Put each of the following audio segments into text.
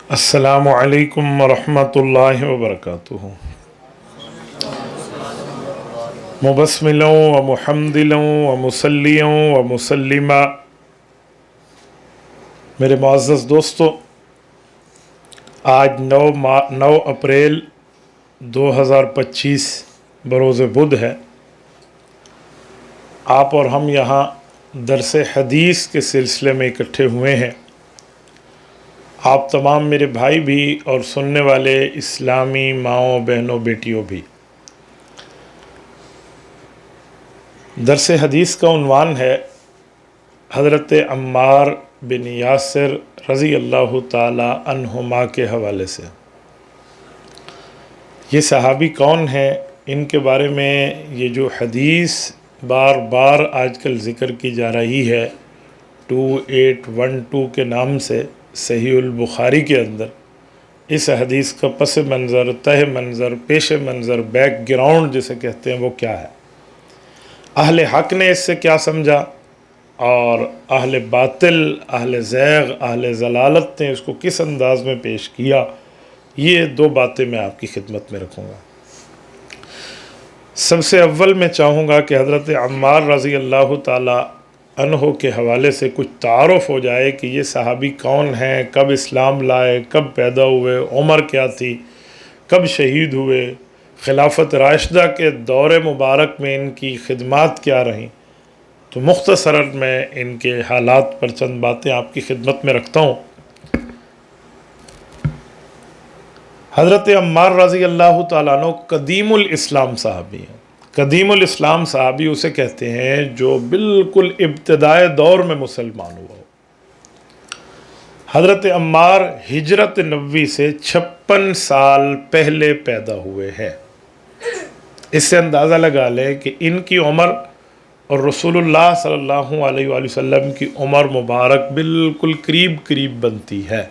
السلام علیکم ورحمۃ اللہ وبرکاتہ۔ مبسملا و محمدلا و مسلیا و مسلما۔ میرے معزز دوستو، آج 9 اپریل 2025 بروز بدھ ہے۔ آپ اور ہم یہاں درس حدیث کے سلسلے میں اکٹھے ہوئے ہیں۔ آپ تمام میرے بھائی بھی اور سننے والے اسلامی ماؤں بہنوں بیٹیوں بھی۔ درس حدیث کا عنوان ہے حضرت عمار بن یاسر رضی اللہ تعالی عنہما کے حوالے سے۔ یہ صحابی کون ہیں؟ ان کے بارے میں یہ جو حدیث بار بار آج کل ذکر کی جا رہی ہے 2812 کے نام سے صحیح البخاری کے اندر، اس حدیث کا پس منظر، تہ منظر، پیش منظر، بیک گراؤنڈ جسے کہتے ہیں وہ کیا ہے؟ اہل حق نے اس سے کیا سمجھا اور اہل باطل، اہل زیغ، اہل ضلالت نے اس کو کس انداز میں پیش کیا؟ یہ دو باتیں میں آپ کی خدمت میں رکھوں گا۔ سب سے اول میں چاہوں گا کہ حضرت عمار رضی اللہ تعالی عنہ کے حوالے سے کچھ تعارف ہو جائے کہ یہ صحابی کون ہیں، کب اسلام لائے، کب پیدا ہوئے، عمر کیا تھی، کب شہید ہوئے، خلافت راشدہ کے دور مبارک میں ان کی خدمات کیا رہیں۔ تو مختصراً میں ان کے حالات پر چند باتیں آپ کی خدمت میں رکھتا ہوں۔ حضرت عمار رضی اللہ تعالیٰ عنہ قدیم الاسلام صحابی ہیں۔ قدیم الاسلام صحابی اسے کہتے ہیں جو بالکل ابتدائے دور میں مسلمان ہوا ہو۔ حضرت عمار ہجرت نبوی سے 56 سال پہلے پیدا ہوئے ہیں۔ اس سے اندازہ لگا لیں کہ ان کی عمر اور رسول اللہ صلی اللہ علیہ وآلہ وسلم کی عمر مبارک بالکل قریب قریب بنتی ہے۔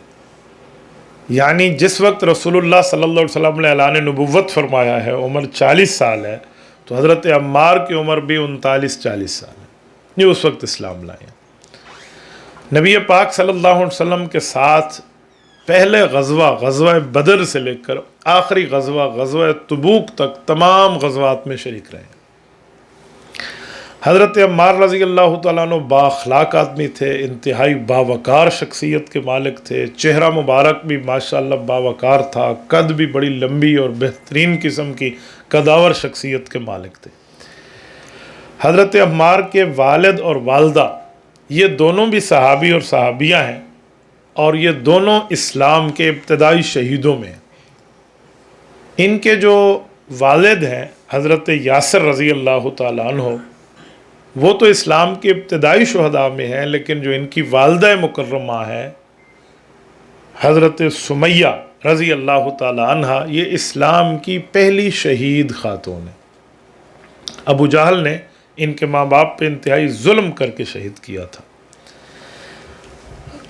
یعنی جس وقت رسول اللہ صلی اللہ علیہ وسلم نے اعلان نبوت فرمایا ہے عمر 40 سال ہے، تو حضرت عمار کی عمر بھی 39-40 سال ہے۔ یہ اس وقت اسلام لائے۔ نبی پاک صلی اللہ علیہ وسلم کے ساتھ پہلے غزوہ بدر سے لے کر آخری غزوہ تبوک تک تمام غزوات میں شریک رہے۔ حضرت عمار رضی اللہ تعالیٰ عنہ بااخلاق آدمی تھے، انتہائی باوقار شخصیت کے مالک تھے، چہرہ مبارک بھی ماشاءاللہ باوقار تھا، قد بھی بڑی لمبی اور بہترین قسم کی قداور شخصیت کے مالک تھے۔ حضرت عمار کے والد اور والدہ یہ دونوں بھی صحابی اور صحابیہ ہیں، اور یہ دونوں اسلام کے ابتدائی شہیدوں میں ہیں۔ ان کے جو والد ہیں حضرت یاسر رضی اللہ تعالیٰ عنہ، وہ تو اسلام کے ابتدائی شہداء میں ہیں، لیکن جو ان کی والدہ مکرمہ ہے حضرت سمیہ رضی اللہ تعالی عنہ، یہ اسلام کی پہلی شہید خاتون ہے۔ ابو جہل نے ان کے ماں باپ پہ انتہائی ظلم کر کے شہید کیا تھا۔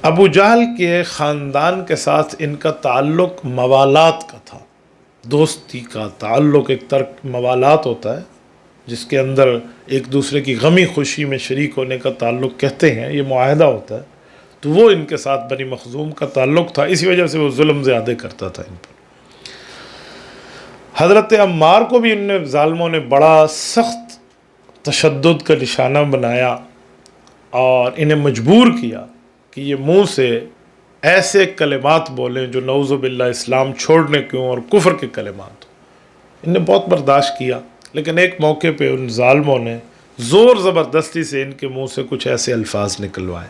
ابو جہل کے خاندان کے ساتھ ان کا تعلق موالات کا تھا، دوستی کا تعلق۔ ایک ترک موالات ہوتا ہے جس کے اندر ایک دوسرے کی غمی خوشی میں شریک ہونے کا تعلق کہتے ہیں، یہ معاہدہ ہوتا ہے۔ تو وہ ان کے ساتھ بنی مخزوم کا تعلق تھا، اسی وجہ سے وہ ظلم زیادہ کرتا تھا ان پر۔ حضرت عمار کو بھی ان ظالموں نے بڑا سخت تشدد کا نشانہ بنایا اور انہیں مجبور کیا کہ یہ منہ سے ایسے کلمات بولیں جو نعوذ باللہ اسلام چھوڑنے کیوں اور کفر کے کلمات ہوں۔ ان نے بہت برداشت کیا، لیکن ایک موقع پہ ان ظالموں نے زور زبردستی سے ان کے منہ سے کچھ ایسے الفاظ نکلوائے۔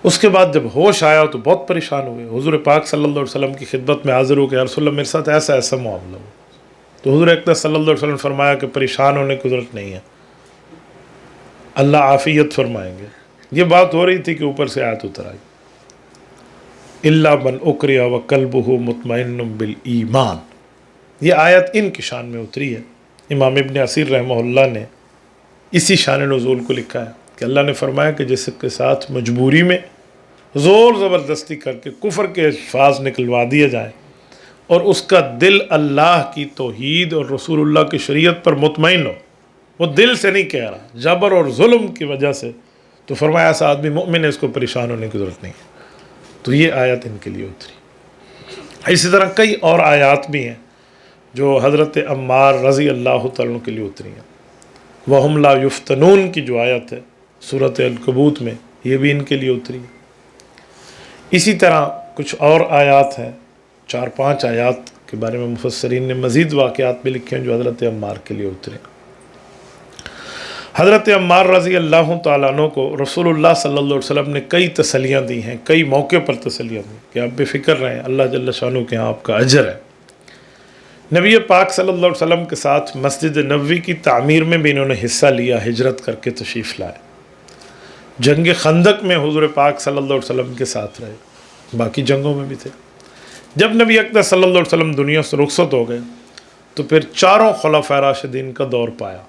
اس کے بعد جب ہوش آیا تو بہت پریشان ہوئے، حضور پاک صلی اللہ علیہ وسلم کی خدمت میں حاضر ہو کہ یا رسول اللہ میرے ساتھ ایسا معاملہ ہو۔ تو حضور اقدس صلی اللہ علیہ وسلم نے فرمایا کہ پریشان ہونے کی ضرورت نہیں ہے، اللہ عافیت فرمائیں گے۔ یہ بات ہو رہی تھی کہ اوپر سے آیت اتر آئی، الا من اکرہ وقلبہ مطمئن بالایمان۔ یہ آیت ان کی شان میں اتری ہے۔ امام ابن اسیر رحمہ اللہ نے اسی شان نزول کو لکھا ہے کہ اللہ نے فرمایا کہ جس کے ساتھ مجبوری میں زور زبردستی کر کے کفر کے الفاظ نکلوا دیے جائیں اور اس کا دل اللہ کی توحید اور رسول اللہ کی شریعت پر مطمئن ہو، وہ دل سے نہیں کہہ رہا، جبر اور ظلم کی وجہ سے، تو فرمایا ایسا آدمی مومن ہے، اس کو پریشان ہونے کی ضرورت نہیں ہے۔ تو یہ آیت ان کے لیے اتری۔ اسی طرح کئی اور آیات بھی ہیں جو حضرت عمار رضی اللہ تعالیٰ عنہ کے لیے اتری ہیں۔ وَهُمْ لَا يُفْتَنُونَ کی جو آیت ہے سورۃ العنکبوت میں، یہ بھی ان کے لیے اتری ہے۔ اسی طرح کچھ اور آیات ہیں، 4-5 آیات کے بارے میں مفسرین نے مزید واقعات بھی لکھے ہیں جو حضرت عمار کے لیے اترے ہیں۔ حضرت عمار رضی اللہ تعالیٰ عنہ کو رسول اللہ صلی اللہ علیہ وسلم نے کئی تسلیاں دی ہیں، کئی موقع پر تسلیاں دی کہ آپ بے فکر رہیں، اللہ جل شانہ کے ہاں آپ کا اجر ہے۔ نبی پاک صلی اللہ علیہ وسلم کے ساتھ مسجد نبوی کی تعمیر میں بھی انہوں نے حصہ لیا، ہجرت کر کے تشریف لائے۔ جنگ خندق میں حضور پاک صلی اللہ علیہ وسلم کے ساتھ رہے، باقی جنگوں میں بھی تھے۔ جب نبی اکرم صلی اللہ علیہ وسلم دنیا سے رخصت ہو گئے تو پھر 4 خلفائے راشدین کا دور پایا،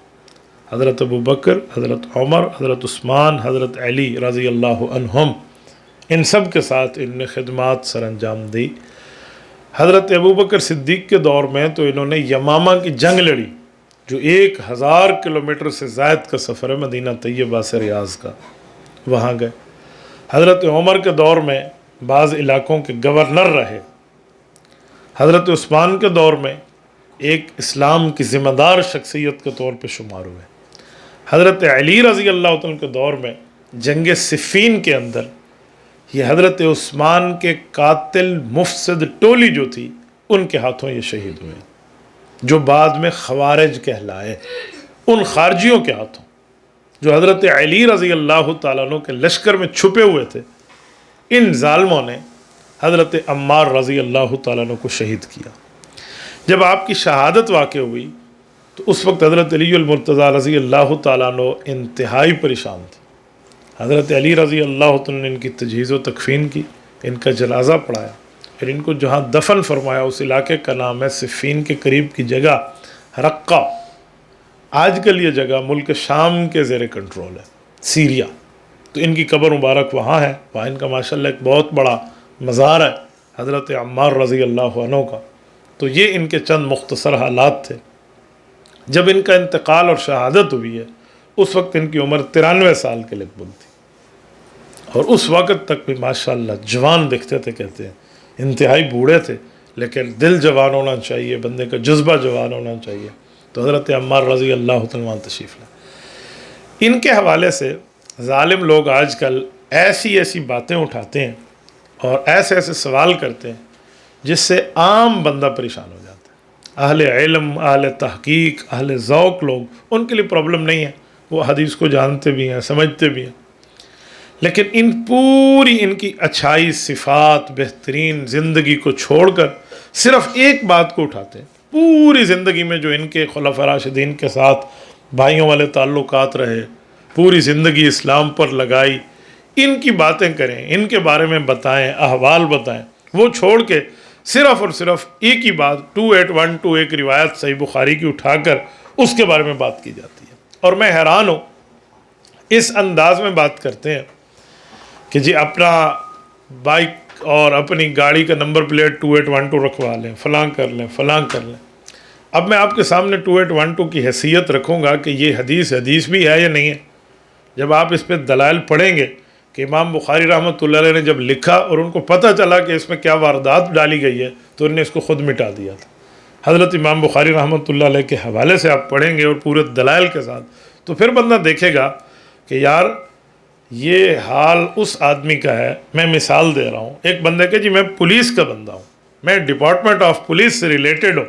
حضرت ابوبکر، حضرت عمر، حضرت عثمان، حضرت علی رضی اللہ عنہم، ان سب کے ساتھ ان نے خدمات سر انجام دی۔ حضرت ابوبکر صدیق کے دور میں تو انہوں نے یمامہ کی جنگ لڑی، جو 1000 کلومیٹر سے زائد کا سفر ہے مدینہ طیبہ سے ریاض کا، وہاں گئے۔ حضرت عمر کے دور میں بعض علاقوں کے گورنر رہے۔ حضرت عثمان کے دور میں ایک اسلام کی ذمہ دار شخصیت کے طور پہ شمار ہوئے۔ حضرت علی رضی اللہ عنہ کے دور میں جنگ صفین کے اندر یہ حضرت عثمان کے قاتل مفسد ٹولی جو تھی ان کے ہاتھوں یہ شہید ہوئے، جو بعد میں خوارج کہلائے۔ ان خارجیوں کے ہاتھوں جو حضرت علی رضی اللہ تعالیٰ عنہ کے لشکر میں چھپے ہوئے تھے، ان ظالموں نے حضرت عمار رضی اللہ تعالیٰ عنہ کو شہید کیا۔ جب آپ کی شہادت واقع ہوئی تو اس وقت حضرت علی المرتضیٰ رضی اللہ تعالیٰ عنہ انتہائی پریشان تھے۔ حضرت علی رضی اللہ عنہ نے ان کی تجہیز و تکفین کی، ان کا جنازہ پڑھایا، پھر ان کو جہاں دفن فرمایا اس علاقے کا نام ہے صفین کے قریب کی جگہ رقہ۔ آج کل یہ جگہ ملک شام کے زیر کنٹرول ہے، سیریا۔ تو ان کی قبر مبارک وہاں ہے، وہاں ان کا ماشاءاللہ ایک بہت بڑا مزار ہے حضرت عمار رضی اللہ عنہ کا۔ تو یہ ان کے چند مختصر حالات تھے۔ جب ان کا انتقال اور شہادت ہوئی ہے اس وقت ان کی عمر 93 سال کے لگ بھگ تھی، اور اس وقت تک بھی ماشاءاللہ جوان دکھتے تھے، کہتے ہیں انتہائی بوڑھے تھے، لیکن دل جوان ہونا چاہیے، بندے کا جذبہ جوان ہونا چاہیے۔ تو حضرت عمار رضی اللہ عنہ تشریف لائے۔ ان کے حوالے سے ظالم لوگ آج کل ایسی باتیں اٹھاتے ہیں اور ایسے سوال کرتے ہیں جس سے عام بندہ پریشان ہو جاتا ہے۔ اہل علم، اہل تحقیق، اہل ذوق لوگ، ان کے لیے پرابلم نہیں ہے، وہ حدیث کو جانتے بھی ہیں، سمجھتے بھی ہیں، لیکن ان کی اچھائی، صفات، بہترین زندگی کو چھوڑ کر صرف ایک بات کو اٹھاتے ہیں۔ پوری زندگی میں جو ان کے خلفائے راشدین کے ساتھ بھائیوں والے تعلقات رہے، پوری زندگی اسلام پر لگائی، ان کی باتیں کریں، ان کے بارے میں بتائیں، احوال بتائیں، وہ چھوڑ کے صرف اور صرف ایک ہی بات 2812 ایک روایت صحیح بخاری کی اٹھا کر اس کے بارے میں بات کی جاتی ہے۔ اور میں حیران ہوں، اس انداز میں بات کرتے ہیں کہ جی اپنا بائک اور اپنی گاڑی کا نمبر پلیٹ 2812 رکھوا لیں، فلاں کر لیں، فلاں کر لیں۔ اب میں آپ کے سامنے 2812 کی حیثیت رکھوں گا کہ یہ حدیث بھی ہے یا نہیں ہے۔ جب آپ اس پہ دلائل پڑھیں گے کہ امام بخاری رحمۃ اللہ علیہ نے جب لکھا اور ان کو پتہ چلا کہ اس میں کیا واردات ڈالی گئی ہے تو انہوں نے اس کو خود مٹا دیا تھا۔ حضرت امام بخاری رحمۃ اللہ علیہ کے حوالے سے آپ پڑھیں گے اور پورے دلائل کے ساتھ، تو پھر بندہ دیکھے گا کہ یار یہ حال اس آدمی کا ہے۔ میں مثال دے رہا ہوں، ایک بندے کہ جی میں پولیس کا بندہ ہوں، میں ڈپارٹمنٹ آف پولیس سے ریلیٹڈ ہوں،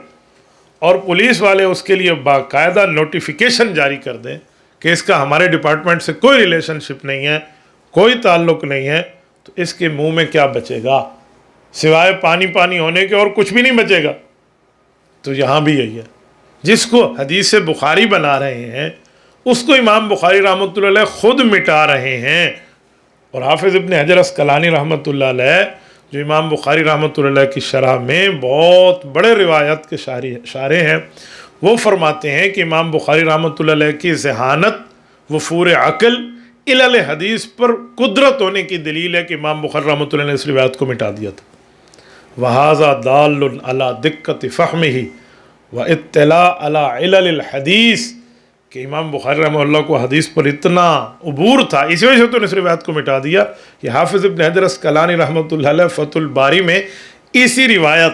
اور پولیس والے اس کے لیے باقاعدہ نوٹیفیکیشن جاری کر دیں کہ اس کا ہمارے ڈپارٹمنٹ سے کوئی ریلیشن شپ نہیں ہے، کوئی تعلق نہیں ہے، تو اس کے منہ میں کیا بچے گا سوائے پانی ہونے کے، اور کچھ بھی نہیں بچے گا۔ تو یہاں بھی یہی ہے، جس کو حدیث بخاری بنا رہے ہیں اس کو امام بخاری رحمۃ اللہ علیہ خود مٹا رہے ہیں۔ اور حافظ ابن حجر عسقلانی رحمۃ اللہ علیہ جو امام بخاری رحمۃ اللہ علیہ کی شرح میں بہت بڑے روایت کے شارح ہیں، وہ فرماتے ہیں کہ امام بخاری رحمۃ اللہ علیہ کی ذہانت، وفور عقل، علل حدیث پر قدرت ہونے کی دلیل ہے کہ امام بخاری رحمۃ اللہ نے اس روایت کو مٹا دیا تھا۔ وَهَذَا دَالٌ عَلَى دِقَّةِ فَهْمِهِ وَاطِّلَاعٍ عَلَى عِلَلِ الْحَدِيثِ، کہ امام بخاری رحمہ اللہ کو حدیث پر اتنا عبور تھا، اسی وجہ سے تو نے اس روایت کو مٹا دیا کہ حافظ ابن حجر اسقلانی رحمۃ اللہ علیہ فتح الباری میں اسی روایت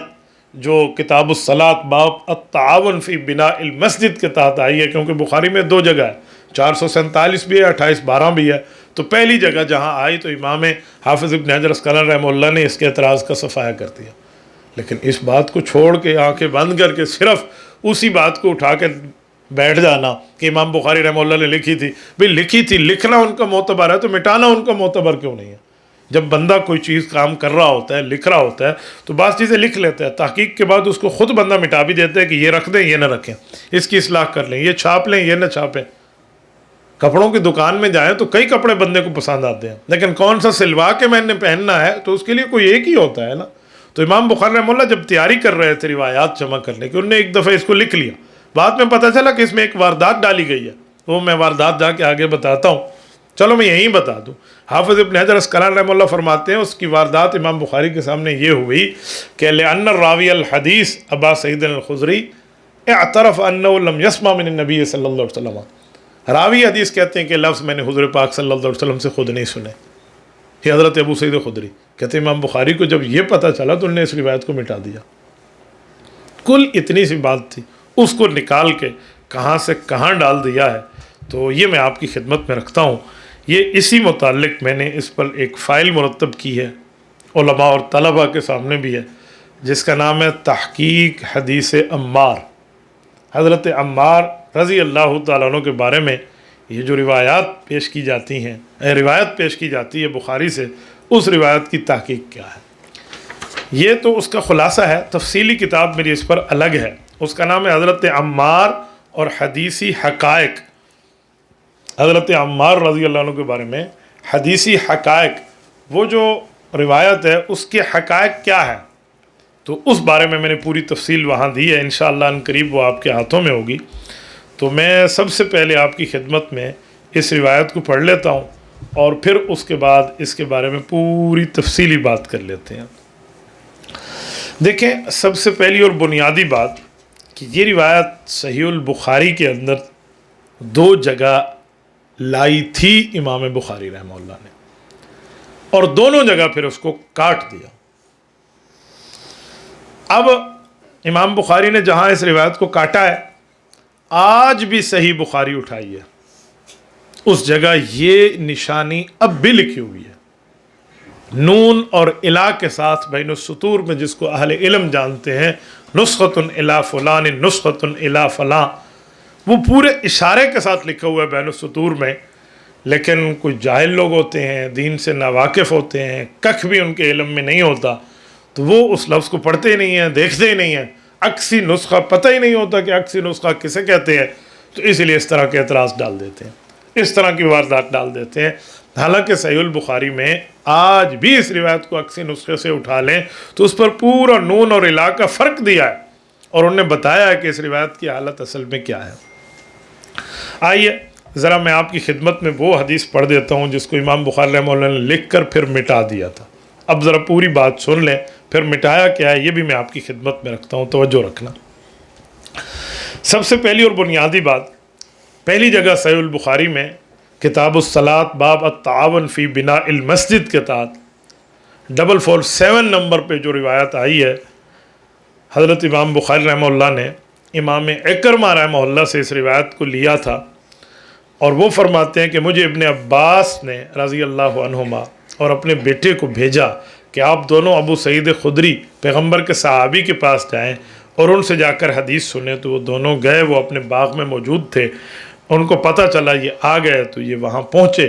جو کتاب الصلاۃ باب التعاون فی بناء المسجد کے تحت آئی ہے، کیونکہ بخاری میں 2 جگہ ہے، 447 بھی ہے، 2812 بھی ہے، تو پہلی جگہ جہاں آئی تو امام حافظ ابن حجر اسقلانی رحمہ اللہ نے اس کے اعتراض کا صفایا کر دیا۔ لیکن اس بات کو چھوڑ کے آنکھیں بند کر کے صرف اسی بات کو اٹھا کے بیٹھ جانا کہ امام بخاری رحمہ اللہ نے لکھی تھی، بھئی لکھی تھی، لکھنا ان کا معتبر ہے تو مٹانا ان کا معتبر کیوں نہیں ہے؟ جب بندہ کوئی چیز کام کر رہا ہوتا ہے، لکھ رہا ہوتا ہے، تو بعض چیزیں لکھ لیتا ہے، تحقیق کے بعد اس کو خود بندہ مٹا بھی دیتا ہے کہ یہ رکھ دیں، یہ نہ رکھیں، اس کی اصلاح کر لیں، یہ چھاپ لیں، یہ نہ چھاپیں۔ کپڑوں کی دکان میں جائیں تو کئی کپڑے بندے کو پسند آتے ہیں، لیکن کون سا سلوا کے میں نے پہننا ہے تو اس کے لیے کوئی ایک ہی ہوتا ہے نا۔ تو امام بخاری رحمہ اللہ جب تیاری کر رہے تھے روایات جمع کرنے کی، انہوں نے ایک دفعہ اس کو لکھ لیا، بعد میں پتہ چلا کہ اس میں ایک واردات ڈالی گئی ہے، وہ میں واردات جا کے آگے بتاتا ہوں، چلو میں یہیں بتا دوں۔ حافظ ابن حجر اسقلانی رحمہ اللہ فرماتے ہیں اس کی واردات امام بخاری کے سامنے یہ ہوئی کہ لأن الراوی الحدیث ابا سعید الخدری اعترف انه لم يسمع من النبی صلی اللہ علیہ وسلم، راوی حدیث کہتے ہیں کہ لفظ میں نے حضور پاک صلی اللہ علیہ وسلم سے خود نہیں سنے، یہ حضرت ابو سعید خدری کہتے ہیں امام بخاری کو جب یہ پتہ چلا تو انہوں نے اس روایت کو مٹا دیا۔ کل اتنی سی بات تھی، اس کو نکال کے کہاں سے کہاں ڈال دیا ہے، تو یہ میں آپ کی خدمت میں رکھتا ہوں۔ یہ اسی متعلق میں نے اس پر ایک فائل مرتب کی ہے، علماء اور طلباء کے سامنے بھی ہے، جس کا نام ہے تحقیق حدیث عمار۔ حضرت عمار رضی اللہ تعالیٰ عنہ کے بارے میں یہ جو روایات پیش کی جاتی ہیں، روایت پیش کی جاتی ہے بخاری سے، اس روایت کی تحقیق کیا ہے، یہ تو اس کا خلاصہ ہے۔ تفصیلی کتاب میری اس پر الگ ہے، اس کا نام ہے حضرت عمار اور حدیثی حقائق۔ حضرت عمار رضی اللہ عنہ کے بارے میں حدیثی حقائق، وہ جو روایت ہے اس کے حقائق کیا ہے، تو اس بارے میں نے پوری تفصیل وہاں دی ہے، انشاءاللہ ان قریب وہ آپ کے ہاتھوں میں ہوگی۔ تو میں سب سے پہلے آپ کی خدمت میں اس روایت کو پڑھ لیتا ہوں اور پھر اس کے بعد اس کے بارے میں پوری تفصیلی بات کر لیتے ہیں۔ دیکھیں، سب سے پہلی اور بنیادی بات کہ یہ روایت صحیح البخاری کے اندر 2 جگہ لائی تھی امام بخاری رحمہ اللہ نے، اور دونوں جگہ پھر اس کو کاٹ دیا۔ اب امام بخاری نے جہاں اس روایت کو کاٹا ہے، آج بھی صحیح بخاری اٹھائی ہے، اس جگہ یہ نشانی اب بھی لکھی ہوئی ہے، نون اور الا کے ساتھ بین السطور میں، جس کو اہل علم جانتے ہیں، نسخۃ الی فلان نسخۃ الی فلاں، وہ پورے اشارے کے ساتھ لکھا ہوا ہے بین السطور میں، لیکن کوئی جاہل لوگ ہوتے ہیں، دین سے ناواقف ہوتے ہیں، ککھ بھی ان کے علم میں نہیں ہوتا، تو وہ اس لفظ کو پڑھتے ہی نہیں ہیں، دیکھتے ہی نہیں ہیں، عکسی نسخہ پتہ ہی نہیں ہوتا کہ عکسی نسخہ کسے کہتے ہیں، تو اس لیے اس طرح کے اعتراض ڈال دیتے ہیں، اس طرح کی واردات ڈال دیتے ہیں۔ حالانکہ صحیح البخاری میں آج بھی اس روایت کو عکسی نسخے سے اٹھا لیں تو اس پر پورا نون اور الا کا فرق دیا ہے، اور انہوں نے بتایا ہے کہ اس روایت کی حالت اصل میں کیا ہے۔ آئیے ذرا میں آپ کی خدمت میں وہ حدیث پڑھ دیتا ہوں جس کو امام بخاری رحمہ اللہ نے لکھ کر پھر مٹا دیا تھا۔ اب ذرا پوری بات سن لیں، پھر مٹایا کیا ہے یہ بھی میں آپ کی خدمت میں رکھتا ہوں، توجہ رکھنا۔ سب سے پہلی اور بنیادی بات، پہلی جگہ صحیح البخاری میں کتاب الصلاۃ باب التعاون فی بناء المسجد کے تحت 447 نمبر پہ جو روایت آئی ہے، حضرت امام بخاری رحمہ اللہ نے امام اکرمہ رحمہ اللہ سے اس روایت کو لیا تھا، اور وہ فرماتے ہیں کہ مجھے ابن عباس نے رضی اللہ عنہما اور اپنے بیٹے کو بھیجا کہ آپ دونوں ابو سعید خدری پیغمبر کے صحابی کے پاس جائیں اور ان سے جا کر حدیث سنیں۔ تو وہ دونوں گئے، وہ اپنے باغ میں موجود تھے، ان کو پتہ چلا یہ آ گئے، تو یہ وہاں پہنچے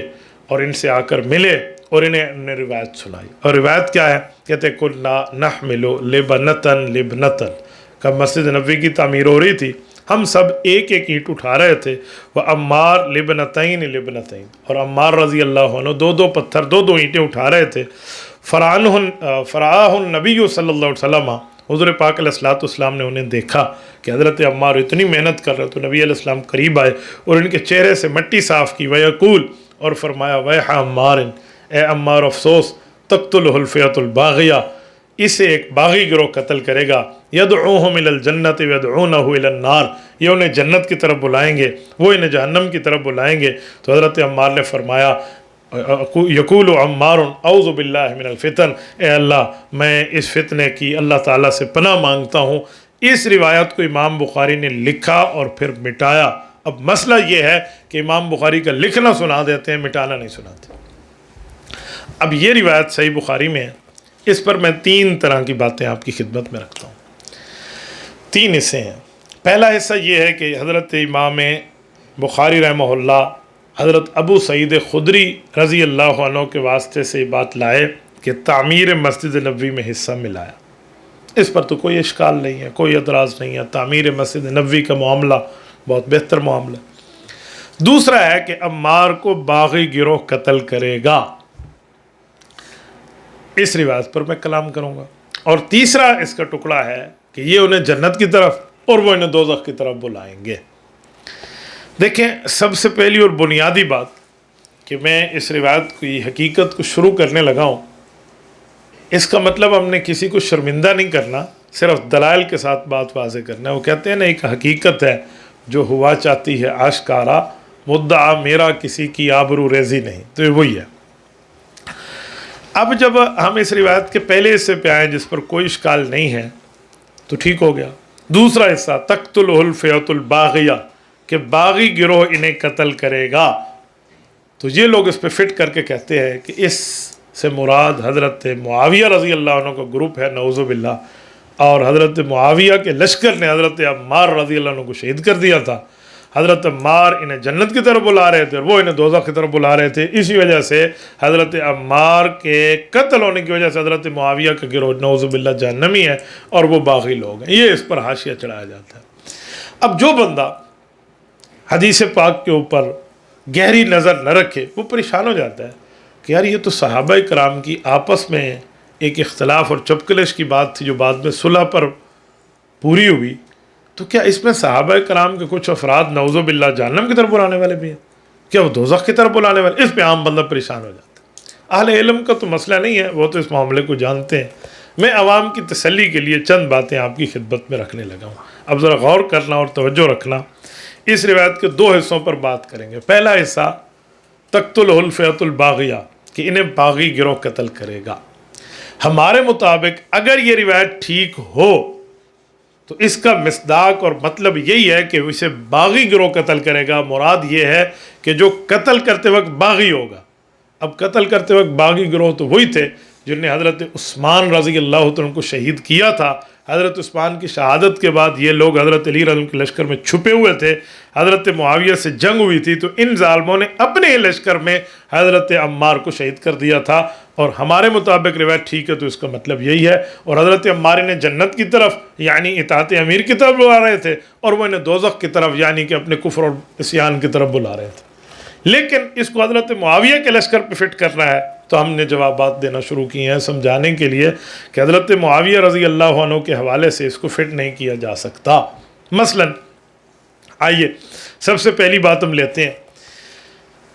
اور ان سے آ کر ملے اور انہیں روایت سنائی۔ اور روایت کیا ہے؟ کہتے کنا نحمل لبنتن لبنتن، کب مسجد نبوی کی تعمیر ہو رہی تھی، ہم سب ایک ایک اینٹ اٹھا رہے تھے، وہ عمار لبنتین لبنتین، اور عمار رضی اللہ عنہ 2 پتھر 2 اینٹیں اٹھا رہے تھے۔ فراہ النبی صلی اللہ علیہ وسلم، حضور پاک علیہ السلام نے انہیں دیکھا کہ حضرت عمار اتنی محنت کر رہے، تو نبی علیہ السلام قریب آئے اور ان کے چہرے سے مٹی صاف کی، وَيَقُول، اور فرمایا وَيْحَ عَمَّارٍ، اے عمار افسوس، تقتلہ الفئۃ الباغیہ، اسے ایک باغی گروہ قتل کرے گا، یدعوہم الی الجنت ویدعونہ الی النار، یہ انہیں جنت کی طرف بلائیں گے، وہ انہیں جہنم کی طرف بلائیں گے۔ تو حضرت عمار نے فرمایا یقول عمار اعوذ باللہ من الفتن، اے اللہ میں اس فتنے کی اللہ تعالیٰ سے پناہ مانگتا ہوں۔ اس روایت کو امام بخاری نے لکھا اور پھر مٹایا۔ اب مسئلہ یہ ہے کہ امام بخاری کا لکھنا سنا دیتے ہیں، مٹانا نہیں سناتے۔ اب یہ روایت صحیح بخاری میں ہے، اس پر میں 3 طرح کی باتیں آپ کی خدمت میں رکھتا ہوں۔ 3 حصے ہیں۔ پہلا حصہ یہ ہے کہ حضرت امام بخاری رحمہ اللہ حضرت ابو سعید خدری رضی اللہ عنہ کے واسطے سے یہ بات لائے کہ تعمیر مسجد نبوی میں حصہ ملایا۔ اس پر تو کوئی اشکال نہیں ہے، کوئی اعتراض نہیں ہے، تعمیر مسجد نبوی کا معاملہ بہت بہتر معاملہ۔ دوسرا ہے کہ عمار کو باغی گروہ قتل کرے گا، اس روایت پر میں کلام کروں گا۔ اور تیسرا اس کا ٹکڑا ہے کہ یہ انہیں جنت کی طرف اور وہ انہیں دوزخ کی طرف بلائیں گے۔ دیکھیں، سب سے پہلی اور بنیادی بات کہ میں اس روایت کی حقیقت کو شروع کرنے لگا ہوں، اس کا مطلب ہم نے کسی کو شرمندہ نہیں کرنا، صرف دلائل کے ساتھ بات واضح کرنا ہے۔ وہ کہتے ہیں نا، ایک حقیقت ہے جو ہوا چاہتی ہے آشکارا، مدعا میرا کسی کی آبرو ریزی نہیں، تو یہ وہی ہے۔ اب جب ہم اس روایت کے پہلے حصے پہ آئیں جس پر کوئی اشکال نہیں ہے تو ٹھیک ہو گیا۔ دوسرا حصہ تقتلہ الفئۃ الباغیہ، کہ باغی گروہ انہیں قتل کرے گا، تو یہ لوگ اس پہ فٹ کر کے کہتے ہیں کہ اس سے مراد حضرت معاویہ رضی اللہ عنہ کا گروپ ہے، نعوذ باللہ، اور حضرت معاویہ کے لشکر نے حضرت عمار رضی اللہ عنہ کو شہید کر دیا تھا۔ حضرت عمار انہیں جنت کی طرف بلا رہے تھے اور وہ انہیں دوزخ کی طرف بلا رہے تھے، اسی وجہ سے حضرت عمار کے قتل ہونے کی وجہ سے حضرت معاویہ کا گروہ نعوذ باللہ جہنمی ہے اور وہ باغی لوگ ہیں۔ یہ اس پر حاشیہ چڑھایا جاتا ہے۔ اب جو بندہ حدیث پاک کے اوپر گہری نظر نہ رکھے وہ پریشان ہو جاتا ہے کہ یار یہ تو صحابہ کرام کی آپس میں ایک اختلاف اور چپکلش کی بات تھی جو بعد میں صلح پر پوری ہوئی، تو کیا اس میں صحابہ کرام کے کچھ افراد نعوذ باللہ جہنم کی طرف بلانے والے بھی ہیں؟ کیا وہ دوزخ کی طرف بلانے والے؟ اس پہ عام بندہ پریشان ہو جاتا ہے۔ اہل علم کا تو مسئلہ نہیں ہے، وہ تو اس معاملے کو جانتے ہیں۔ میں عوام کی تسلی کے لیے چند باتیں آپ کی خدمت میں رکھنے لگا ہوں۔ اب ذرا غور کرنا اور توجہ رکھنا۔ اس روایت کے 2 حصوں پر بات کریں گے۔ پہلا حصہ تقتلہ الفئۃ الباغیہ، کہ انہیں باغی گروہ قتل کرے گا۔ ہمارے مطابق اگر یہ روایت ٹھیک ہو تو اس کا مصداق اور مطلب یہی ہے کہ اسے باغی گروہ قتل کرے گا۔ مراد یہ ہے کہ جو قتل کرتے وقت باغی ہوگا۔ اب قتل کرتے وقت باغی گروہ تو وہی تھے جن نے حضرت عثمان رضی اللہ عنہ کو شہید کیا تھا۔ حضرت عثمان کی شہادت کے بعد یہ لوگ حضرت علی رضی اللہ عنہ کے لشکر میں چھپے ہوئے تھے، حضرت معاویہ سے جنگ ہوئی تھی، تو ان ظالموں نے اپنے لشکر میں حضرت عمار کو شہید کر دیا تھا، اور ہمارے مطابق روایت ٹھیک ہے تو اس کا مطلب یہی ہے۔ اور حضرت عمار انہیں جنت کی طرف یعنی اطاعت امیر کی طرف بلا رہے تھے، اور وہ انہیں دوزخ کی طرف یعنی کہ اپنے کفر اور عصیان کی طرف بلا رہے تھے۔ لیکن اس کو حضرت معاویہ کے لشکر پہ فٹ کرنا ہے تو ہم نے جوابات دینا شروع کیے ہیں سمجھانے کے لیے کہ حضرت معاویہ رضی اللہ عنہ کے حوالے سے اس کو فٹ نہیں کیا جا سکتا۔ مثلا آئیے سب سے پہلی بات ہم لیتے ہیں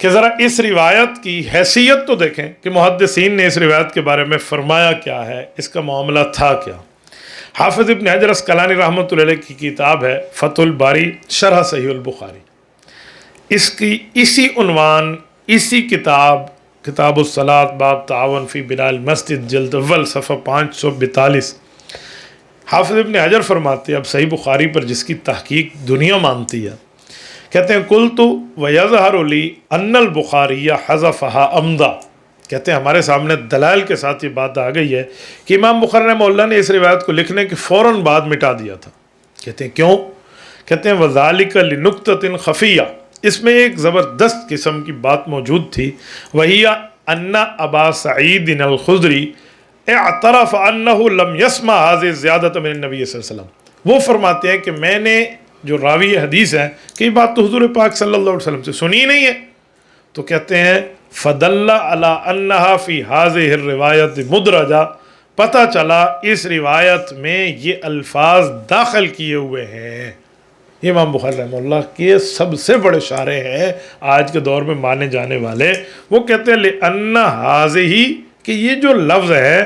کہ ذرا اس روایت کی حیثیت تو دیکھیں کہ محدثین نے اس روایت کے بارے میں فرمایا کیا ہے، اس کا معاملہ تھا کیا۔ حافظ ابن حجر اسقلانی رحمۃ اللہ علیہ کی کتاب ہے فتح الباری شرح صحیح البخاری، اس کی اسی عنوان اسی کتاب الصلاۃ باب تعاون فی بناء المسجد جلد اول صفحہ 542 حافظ ابن حجر فرماتے ہیں، اب صحیح بخاری پر جس کی تحقیق دنیا مانتی ہے، کہتے ہیں قلت ویظہر لی ان البخاری حذفها عمدا، کہتے ہیں ہمارے سامنے دلائل کے ساتھ یہ بات آ گئی ہے کہ امام بخاری رحمہ اللہ نے اس روایت کو لکھنے کے فوراً بعد مٹا دیا تھا۔ کہتے ہیں کیوں؟ کہتے ہیں وذالک لنکتۃ خفیہ، اس میں ایک زبردست قسم کی بات موجود تھی، وہی ان ابا سعید الخدری اعترف انہ لم یسمع هذه الزیادۃ من النبی صلی اللہ علیہ وسلم، وہ فرماتے ہیں کہ میں نے جو راوی حدیث ہے کہ یہ بات تو حضور پاک صلی اللہ علیہ وسلم سے سنی نہیں ہے، تو کہتے ہیں فدل علی انہا فی هذه الروایت مدرجہ، پتہ چلا اس روایت میں یہ الفاظ داخل کیے ہوئے ہیں۔ یہ امام بخاری رحمہ اللہ کے سب سے بڑے شارح ہیں آج کے دور میں مانے جانے والے، وہ کہتے ہیں لِأَنَّ هَذِهِ، کہ یہ جو لفظ ہے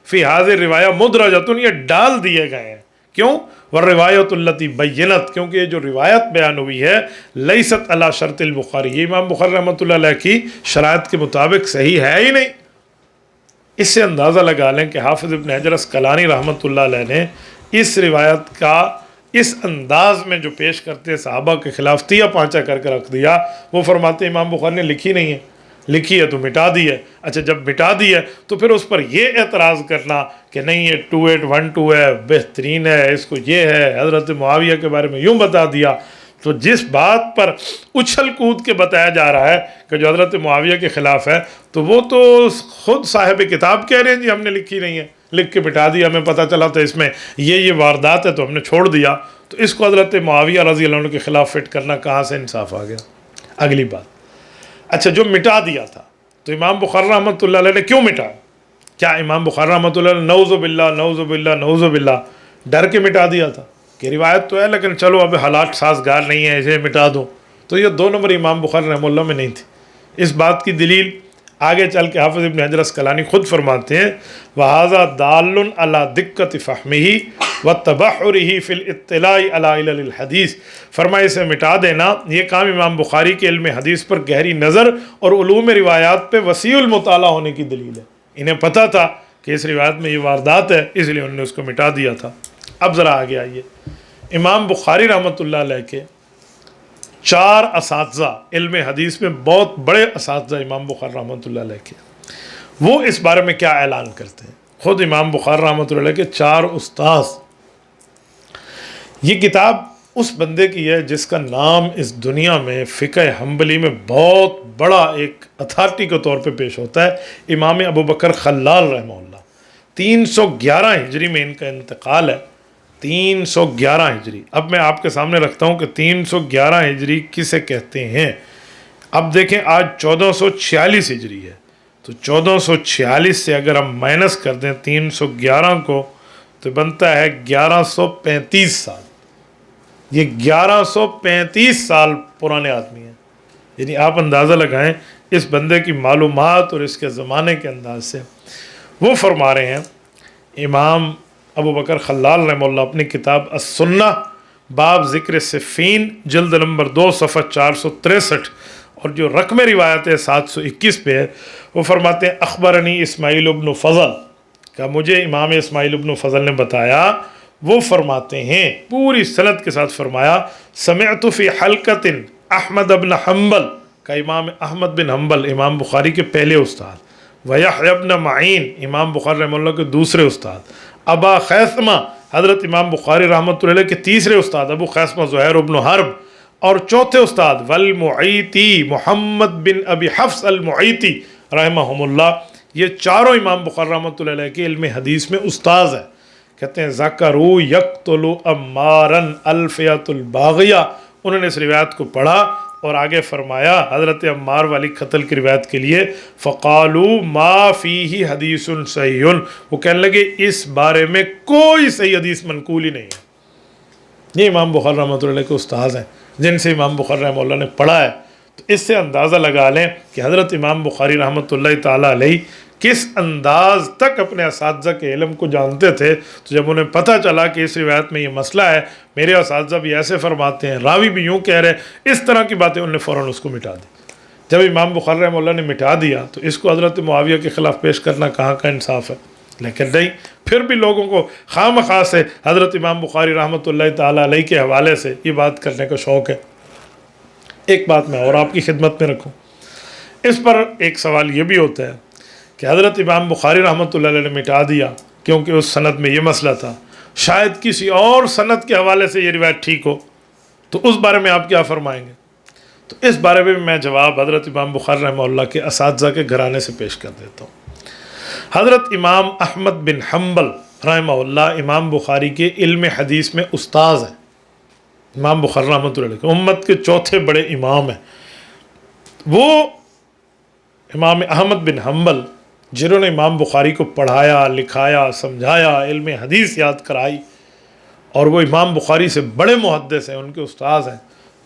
فی حاضر روایہ مدرجتن، یہ ڈال دیے گئے ہیں. کیوں؟ والروایت التی بینت، کیونکہ یہ جو روایت بیان ہوئی ہے لیست علی شرط البخاری، یہ امام بخاری رحمۃ اللہ علیہ کی شرائط کے مطابق صحیح ہے ہی نہیں. اس سے اندازہ لگا لیں کہ حافظ ابن حجر اسقلانی رحمۃ اللہ علیہ نے اس روایت کا اس انداز میں جو پیش کرتے صحابہ کے خلاف تیا پانچا کر کے رکھ دیا. وہ فرماتے امام بخاری نے لکھی نہیں ہے، لکھی ہے تو مٹا دی ہے. اچھا جب مٹا دی ہے تو پھر اس پر یہ اعتراض کرنا کہ نہیں یہ 2812 ہے، بہترین ہے، اس کو یہ ہے، حضرت معاویہ کے بارے میں یوں بتا دیا. تو جس بات پر اچھل کود کے بتایا جا رہا ہے کہ جو حضرت معاویہ کے خلاف ہے، تو وہ تو خود صاحب کتاب کہہ رہے ہیں جی ہم نے لکھی نہیں ہے، لکھ کے مٹا دیا، ہمیں پتہ چلا تو اس میں یہ واردات ہے تو ہم نے چھوڑ دیا. تو اس کو حضرت معاویہ رضی اللہ عنہ کے خلاف فٹ کرنا کہاں سے انصاف آ گیا؟ اگلی بات، اچھا جو مٹا دیا تھا تو امام بخاری رحمۃ اللہ علیہ نے کیوں مٹایا؟ کیا امام بخاری رحمۃ اللہ علیہ نعوذ باللہ نعوذ باللہ نعوذ باللہ ڈر کے مٹا دیا تھا کہ روایت تو ہے لیکن چلو اب حالات سازگار نہیں ہے اسے مٹا دو؟ تو یہ 2 نمبر امام بخاری رحمہ اللہ میں نہیں تھی. اس بات کی دلیل آگے چل کے حافظ ابن حجر اسقلانی خود فرماتے ہیں وَهَذَا دَالٌ عَلَى دِقَّةِ فَحْمِهِ وَتَبَحُّرِهِ فِي الْاطِّلَاعِ عَلَى عِلَلِ الْحَدِيثِ. فرمائے اسے مٹا دینا یہ کام امام بخاری کے علم حدیث پر گہری نظر اور علوم روایات پہ وسیع المطالعہ ہونے کی دلیل ہے. انہیں پتہ تھا کہ اس روایت میں یہ واردات ہے، اس لیے انہوں نے اس کو مٹا دیا تھا. اب ذرا آگے آئیے، امام بخاری رحمۃ اللہ علیہ کے 4 اساتذہ علم حدیث میں بہت بڑے اساتذہ امام بخاری رحمۃ اللہ علیہ کے، وہ اس بارے میں کیا اعلان کرتے ہیں. خود امام بخاری رحمۃ اللہ علیہ کے 4 استاذ. یہ کتاب اس بندے کی ہے جس کا نام اس دنیا میں فقہ حنبلی میں بہت بڑا ایک اتھارٹی کے طور پہ پیش ہوتا ہے، امام ابو بکر خلال رحمہ اللہ. 311 ہجری میں ان کا انتقال ہے، 311 ہجری. اب میں آپ کے سامنے رکھتا ہوں کہ 311 ہجری کسے کہتے ہیں. اب دیکھیں آج 1446 ہجری ہے، تو 1446 سے اگر ہم مائنس کر دیں 311 کو تو بنتا ہے 1135 سال. یہ 1135 سال پرانے آدمی ہیں. یعنی آپ اندازہ لگائیں اس بندے کی معلومات اور اس کے زمانے کے انداز سے. وہ فرما رہے ہیں امام ابو بکر خلال رحمہ اللہ اپنی کتاب السنہ باب ذکر صفین جلد نمبر 2 صفحہ 463 اور جو رقم روایت ہے 721 پہ ہے، وہ فرماتے ہیں اخبرنی اسماعیل ابن فضل کا، مجھے امام اسماعیل ابن فضل نے بتایا. وہ فرماتے ہیں پوری سند کے ساتھ فرمایا سمعت فی حلقۃ احمد بن حنبل کا، امام احمد بن حنبل امام بخاری کے پہلے استاد، ویحییٰ ابن معین امام بخاری رحمہ اللہ کے دوسرے استاد، ابا خیثمہ حضرت امام بخاری رحمۃ اللہ علیہ کے تیسرے استاد ابو خیثمہ زہیر ابن حرب، اور چوتھے استاد والمعیتی محمد بن ابی حفص المعیتی رحمہم اللہ. یہ چاروں امام بخاری رحمۃ اللہ علیہ کے علم حدیث میں استاذ ہیں. کہتے ہیں ذکروا یقتل عمارا الفیۃ الباغیہ، انہوں نے اس روایت کو پڑھا اور آگے فرمایا حضرت عمار والی قتل کی روایت کے لیے فقالوا ما فیہ حدیث صحیح، وہ کہنے لگے اس بارے میں کوئی صحیح حدیث منقول ہی نہیں ہے. یہ امام بخاری رحمۃ اللہ علیہ کے استاذ ہیں جن سے امام بخاری رحمہ اللہ نے پڑھا ہے. تو اس سے اندازہ لگا لیں کہ حضرت امام بخاری رحمۃ اللہ تعالیٰ علیہ کس انداز تک اپنے اساتذہ کے علم کو جانتے تھے. تو جب انہیں پتہ چلا کہ اس روایت میں یہ مسئلہ ہے، میرے اساتذہ بھی ایسے فرماتے ہیں، راوی بھی یوں کہہ رہے، اس طرح کی باتیں انہوں نے فوراً اس کو مٹا دی. جب امام بخاری رحمہ اللہ نے مٹا دیا تو اس کو حضرت معاویہ کے خلاف پیش کرنا کہاں کا انصاف ہے. لیکن نہیں، پھر بھی لوگوں کو خواہ مخواہ سے حضرت امام بخاری رحمۃ اللہ تعالیٰ علیہ کے حوالے سے یہ بات کرنے کا شوق ہے. ایک بات میں اور آپ کی خدمت میں رکھوں، اس پر ایک سوال یہ بھی ہوتا ہے کہ حضرت امام بخاری رحمۃ اللہ علیہ نے مٹا دیا کیونکہ اس سند میں یہ مسئلہ تھا، شاید کسی اور سند کے حوالے سے یہ روایت ٹھیک ہو، تو اس بارے میں آپ کیا فرمائیں گے؟ تو اس بارے میں جواب حضرت امام بخاری رحمہ اللہ کے اساتذہ کے گھرانے سے پیش کر دیتا ہوں. حضرت امام احمد بن حنبل رحمہ اللہ امام بخاری کے علم حدیث میں استاذ ہیں. امام بخاری رحمۃ اللہ علیہ امت کے چوتھے بڑے امام ہیں. وہ امام احمد بن حنبل جنہوں نے امام بخاری کو پڑھایا، لکھایا، سمجھایا، علم حدیث یاد کرائی، اور وہ امام بخاری سے بڑے محدث ہیں، ان کے استاذ ہیں.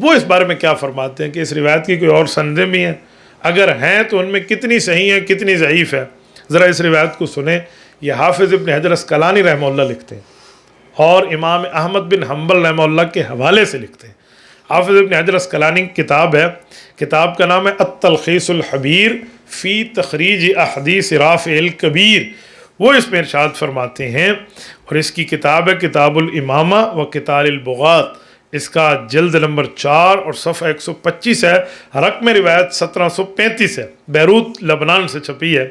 وہ اس بارے میں کیا فرماتے ہیں کہ اس روایت کی کوئی اور سندیں بھی ہیں، اگر ہیں تو ان میں کتنی صحیح ہیں کتنی ضعیف ہے. ذرا اس روایت کو سنیں یہ حافظ ابن حجر اسقلانی رحمہ اللہ لکھتے ہیں اور امام احمد بن حنبل رحمہ اللہ کے حوالے سے لکھتے ہیں۔ حافظ ابن حجر اسقلانی کی کتاب ہے، کتاب کا نام ہے التلخیص الحبیر فی تخریج احادیث رافع الکبیر۔ وہ اس میں ارشاد فرماتے ہیں، اور اس کی کتاب ہے کتاب الامامہ و کتاب البغات، اس کا جلد نمبر 4 اور صفحہ 125 ہے، رقم روایت 1735 ہے، بیروت لبنان سے چھپی ہے۔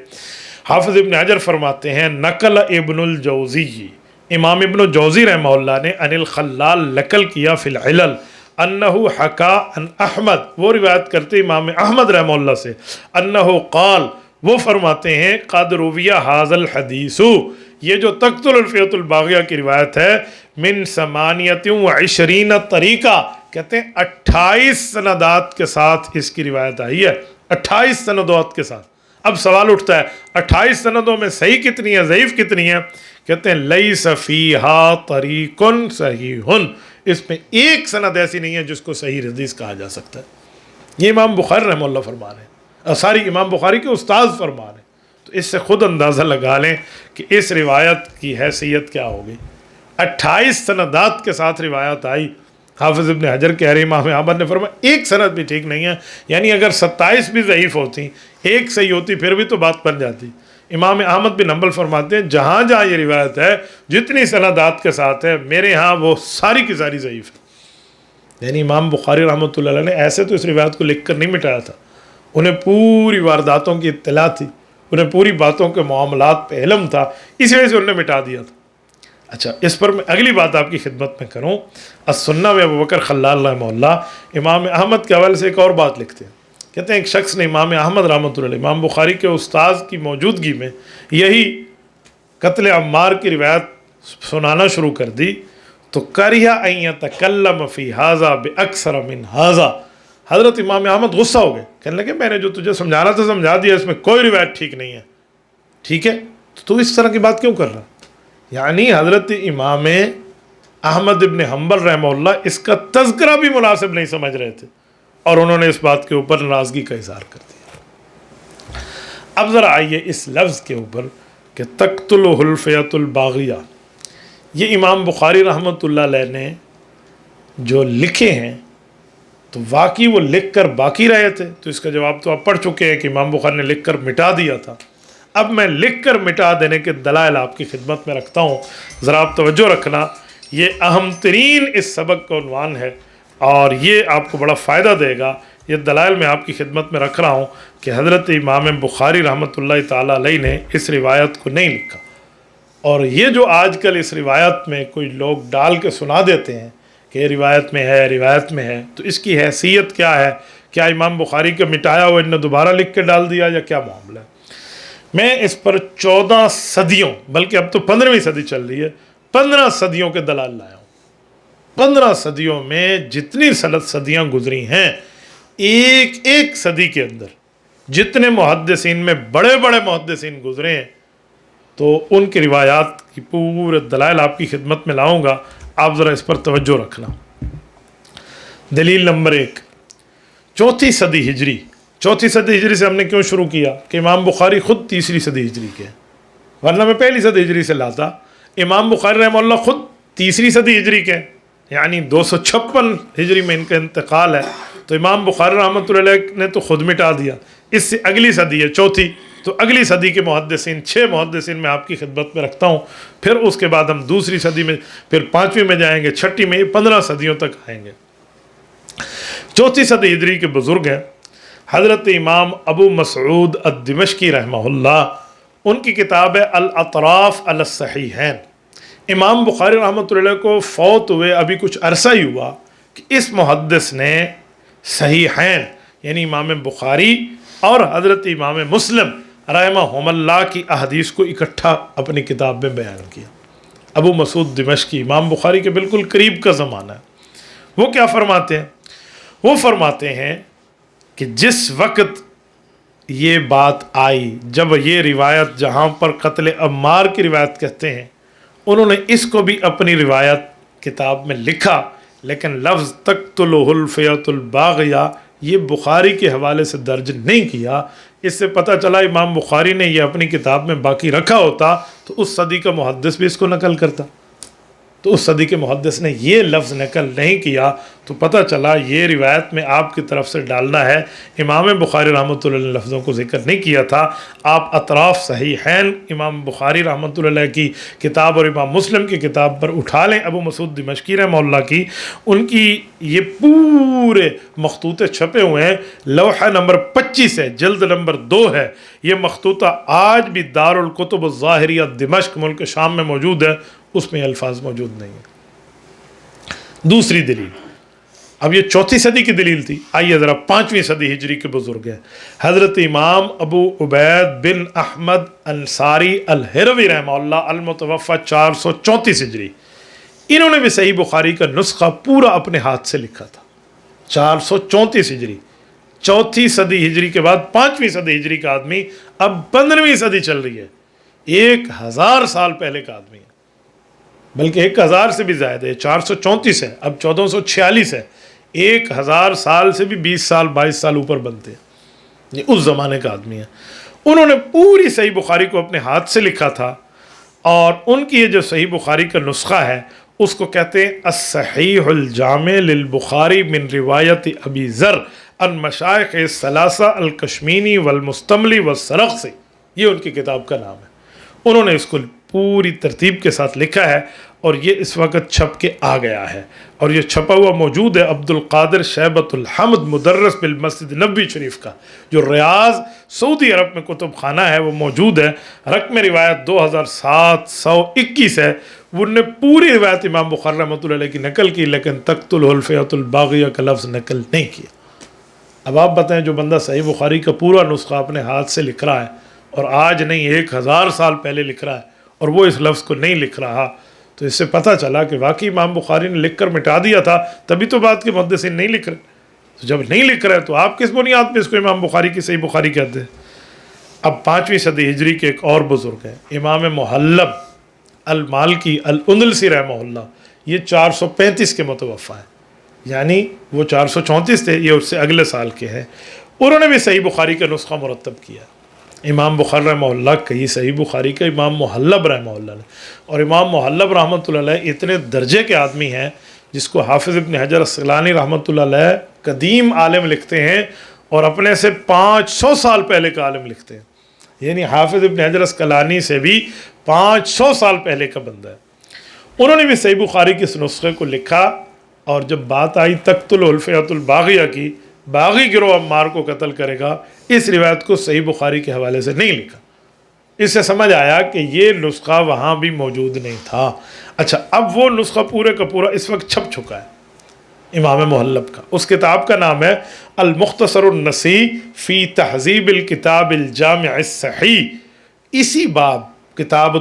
حافظ ابن حجر فرماتے ہیں نقل ابن الجوزی، امام ابن الجوزی رحمہ اللہ نے عن الخلال نقل کیا فی العلل انہو حکا ان احمد، وہ روایت کرتے امام احمد رحمہ اللہ سے، انہو قال، وہ فرماتے ہیں قد رویہ حاض الحدیث، یہ جو تقتل الفیۃ الباغیہ کی روایت ہے، من 28 طریقہ، کہتے ہیں 28 سندات کے ساتھ اس کی روایت آئی ہے، 28 سندات کے ساتھ۔ اب سوال اٹھتا ہے 28 سندوں میں صحیح کتنی ہے، ضعیف کتنی ہے؟ کہتے ہیں لیس فیہا طریق صحیح، اس میں ایک سند ایسی نہیں ہے جس کو صحیح حدیث کہا جا سکتا ہے۔ یہ امام بخاری رحمہ اللہ فرما رہے ہیں، ساری امام بخاری کے استاد فرما رہے ہیں، تو اس سے خود اندازہ لگا لیں کہ اس روایت کی حیثیت کیا ہوگی۔ 28 سندات کے ساتھ روایت آئی، حافظ ابن حجر کہہ رہے امام احمد نے فرمایا ایک سند بھی ٹھیک نہیں ہے، یعنی اگر 27 بھی ضعیف ہوتی، ایک صحیح ہوتی، پھر بھی تو بات بن جاتی۔ امام احمد بن حنبل فرماتے ہیں جہاں جہاں یہ روایت ہے، جتنی سندات کے ساتھ ہے، میرے ہاں وہ ساری کی ساری ضعیف ہے۔ یعنی امام بخاری رحمۃ اللہ علیہ نے ایسے تو اس روایت کو لکھ کر نہیں مٹایا تھا، انہیں پوری وارداتوں کی اطلاع تھی، انہیں پوری باتوں کے معاملات پہ علم تھا، اسی وجہ سے انہوں نے مٹا دیا تھا۔ اچھا، اس پر میں اگلی بات آپ کی خدمت میں کروں، السنہ میں ابوبکر خلال رحمہ اللہ امام احمد کے حوالے سے ایک اور بات لکھتے ہیں، کہتے ہیں ایک شخص نے امام احمد رحمۃ اللہ علیہ، امام بخاری کے استاذ کی موجودگی میں یہی قتل عمار کی روایت سنانا شروع کر دی، تو کریہ ان یتکلم فی ھذا باکثر من ھذا، حضرت امام احمد غصہ ہو گئے، کہنے لگے میں نے جو تجھے سمجھانا تھا سمجھا دیا، اس میں کوئی روایت ٹھیک نہیں ہے، ٹھیک ہے تو اس طرح کی بات کیوں کر رہا؟ یعنی حضرت امام احمد ابن حنبل رحمہ اللہ اس کا تذکرہ بھی مناسب نہیں سمجھ رہے تھے، اور انہوں نے اس بات کے اوپر ناراضگی کا اظہار کر دیا۔ اب ذرا آئیے اس لفظ کے اوپر کہ تقتلہ الفیۃ الباغیہ، یہ امام بخاری رحمۃ اللہ علیہ نے جو لکھے ہیں تو واقعی وہ لکھ کر باقی رہے تھے؟ تو اس کا جواب تو آپ پڑھ چکے ہیں کہ امام بخاری نے لکھ کر مٹا دیا تھا۔ اب میں لکھ کر مٹا دینے کے دلائل آپ کی خدمت میں رکھتا ہوں، ذرا آپ توجہ رکھنا، یہ اہم ترین اس سبق کا عنوان ہے اور یہ آپ کو بڑا فائدہ دے گا۔ یہ دلائل میں آپ کی خدمت میں رکھ رہا ہوں کہ حضرت امام بخاری رحمۃ اللہ تعالیٰ علیہ نے اس روایت کو نہیں لکھا، اور یہ جو آج کل اس روایت میں کوئی لوگ ڈال کے سنا دیتے ہیں کہ یہ روایت میں ہے، روایت میں ہے، تو اس کی حیثیت کیا ہے؟ کیا امام بخاری کا مٹایا ہوا انہیں دوبارہ لکھ کے ڈال دیا یا کیا معاملہ ہے؟ میں اس پر 14 صدیوں، بلکہ اب تو 15ویں صدی چل رہی ہے، 15 صدیوں کے دلائل لایا ہوں۔ 15 صدیوں میں جتنی صدیاں گزری ہیں، ایک ایک صدی کے اندر جتنے محدثین میں بڑے بڑے محدثین گزرے ہیں، تو ان کی روایات کی پورے دلائل آپ کی خدمت میں لاؤں گا، آپ ذرا اس پر توجہ رکھنا۔ دلیل نمبر 1، 4 صدی ہجری۔ 4 صدی ہجری سے ہم نے کیوں شروع کیا؟ کہ امام بخاری خود 3 صدی ہجری کے ہیں، ورنہ میں 1 صدی ہجری سے لاتا۔ امام بخاری رحمہ اللہ خود 3 صدی ہجری کے ہیں، یعنی 256 ہجری میں ان کا انتقال ہے، تو امام بخاری رحمۃ اللہ علیہ نے تو خود مٹا دیا۔ اس سے اگلی صدی ہے 4، تو اگلی صدی کے محدثین 6 محدثین میں آپ کی خدمت میں رکھتا ہوں، پھر اس کے بعد ہم دوسری صدی میں، پھر 5ویں میں جائیں گے، 6ٹھی میں، 15 صدیوں تک آئیں گے۔ 4 صدی ہجری کے بزرگ ہیں حضرت امام ابو مسعود الدمشقی رحمہ اللہ، ان کی کتاب ہے الاطراف علی الصحیحین۔ امام بخاری رحمۃ اللہ علیہ کو فوت ہوئے ابھی کچھ عرصہ ہی ہوا کہ اس محدث نے صحیحین یعنی امام بخاری اور حضرت امام مسلم رحمہم اللہ کی احادیث کو اکٹھا اپنی کتاب میں بیان کیا۔ ابو مسعود دمشقی امام بخاری کے بالکل قریب کا زمانہ ہے۔ وہ کیا فرماتے ہیں؟ وہ فرماتے ہیں کہ جس وقت یہ بات آئی، جب یہ روایت جہاں پر قتل عمار کی روایت کہتے ہیں، انہوں نے اس کو بھی اپنی روایت کتاب میں لکھا، لیکن لفظ تقتلہ الفیۃ الباغیہ یہ بخاری کے حوالے سے درج نہیں کیا، اس سے پتہ چلا امام بخاری نے یہ اپنی کتاب میں باقی رکھا ہوتا تو اس صدی کا محدث بھی اس کو نقل کرتا، تو اس صدی کے محدث نے یہ لفظ نقل نہیں کیا، تو پتہ چلا یہ روایت میں آپ کی طرف سے ڈالنا ہے۔ امام بخاری رحمۃ اللہ علیہ لفظوں کو ذکر نہیں کیا تھا۔ آپ اطراف صحیحین امام بخاری رحمۃ اللہ علیہ کی کتاب اور امام مسلم کی کتاب پر اٹھا لیں، ابو مسعود دمشقی رحمہ اللہ کی، ان کی یہ پورے مخطوطے چھپے ہوئے ہیں، لوحہ نمبر 25 ہے، جلد نمبر 2 ہے۔ یہ مخطوطہ آج بھی دار الکتب الظاہریہ دمشق ملک شام میں موجود ہے، اس میں الفاظ موجود نہیں ہیں۔ دوسری دلیل، اب یہ 4 صدی کی دلیل تھی، آئیے ذرا 5ویں صدی ہجری کے بزرگ ہیں، حضرت امام ابو عبید بن احمد انصاری الہروی رحمہ اللہ، المتوفی 434 ہجری، انہوں نے بھی صحیح بخاری کا نسخہ پورا اپنے ہاتھ سے لکھا تھا۔ 434 ہجری، 4 صدی ہجری کے بعد 5ویں صدی ہجری کا آدمی، اب 15ویں صدی چل رہی ہے، 1000 سال پہلے کا آدمی ہے، بلکہ 1000 سے بھی زائد ہے، 434 ہے، اب 1446 ہے، 1000 سال سے بھی 20 سال 22 سال اوپر بنتے ہیں، یہ اس زمانے کا آدمی ہے۔ انہوں نے پوری صحیح بخاری کو اپنے ہاتھ سے لکھا تھا، اور ان کی یہ جو صحیح بخاری کا نسخہ ہے اس کو کہتے ہیں الصحیح الجامع للبخاری من روایت ابی ذر عن مشائخ الثلاثہ الکشمینی والمستملی والسرخسی، یہ ان کی کتاب کا نام ہے۔ انہوں نے اس کو پوری ترتیب کے ساتھ لکھا ہے، اور یہ اس وقت چھپ کے آ گیا ہے، اور یہ چھپا ہوا موجود ہے عبد القادر شیبۃ الحمد مدرس بالمسجد نبوی شریف کا، جو ریاض سعودی عرب میں کتب خانہ ہے، وہ موجود ہے۔ رقم روایت 2721 ہے۔ وہ نے پوری روایت امام بخاری رحمۃ اللہ علیہ کی نقل کی، لیکن تقتلہ الفئۃ الباغیہ کا لفظ نقل نہیں کیا۔ اب آپ بتائیں، جو بندہ صحیح بخاری کا پورا نسخہ اپنے ہاتھ سے لکھ رہا ہے، اور آج نہیں 1000 سال پہلے لکھ رہا ہے، اور وہ اس لفظ کو نہیں لکھ رہا، تو اس سے پتہ چلا کہ واقعی امام بخاری نے لکھ کر مٹا دیا تھا، تبھی تو بعد کے محدثین نہیں لکھ رہے۔ تو جب نہیں لکھ رہے تو آپ کس بنیاد پہ اس کو امام بخاری کی صحیح بخاری کہتے ہیں؟ اب 5ویں صدی ہجری کے ایک اور بزرگ ہیں، امام محلب المالکی الاندلسی رحمہ اللہ، یہ 435 کے متوفی ہیں، یعنی وہ 434 تھے، یہ اس سے اگلے سال کے ہیں۔ انہوں نے بھی صحیح بخاری کا نسخہ مرتب کیا۔ امام بخاری رحمہ اللہ کئی صحیح بخاری کا امام محلب رحمہ اللہ نے، اور امام محلب رحمۃ اللہ علیہ اتنے درجے کے آدمی ہیں جس کو حافظ ابن حجر عسقلانی رحمۃ اللہ علیہ قدیم عالم لکھتے ہیں، اور اپنے سے 500 سال پہلے کا عالم لکھتے ہیں، یعنی حافظ ابن حجر عسقلانی سے بھی 500 سال پہلے کا بندہ ہے۔ انہوں نے بھی صحیح بخاری کے اس نسخے کو لکھا، اور جب بات آئی تقتلہ الفئۃ الباغیہ کی، باغی گروہ عمار کو قتل کرے گا، اس روایت کو صحیح بخاری کے حوالے سے نہیں لکھا۔ اس سے سمجھ آیا کہ یہ نسخہ وہاں بھی موجود نہیں تھا۔ اچھا، اب وہ نسخہ پورے کا پورا اس وقت چھپ چکا ہے امام محلب کا۔ اس کتاب کا نام ہے المختصر النسی فی تہذیب الکتاب الجامع الصحیح۔ اسی باب کتاب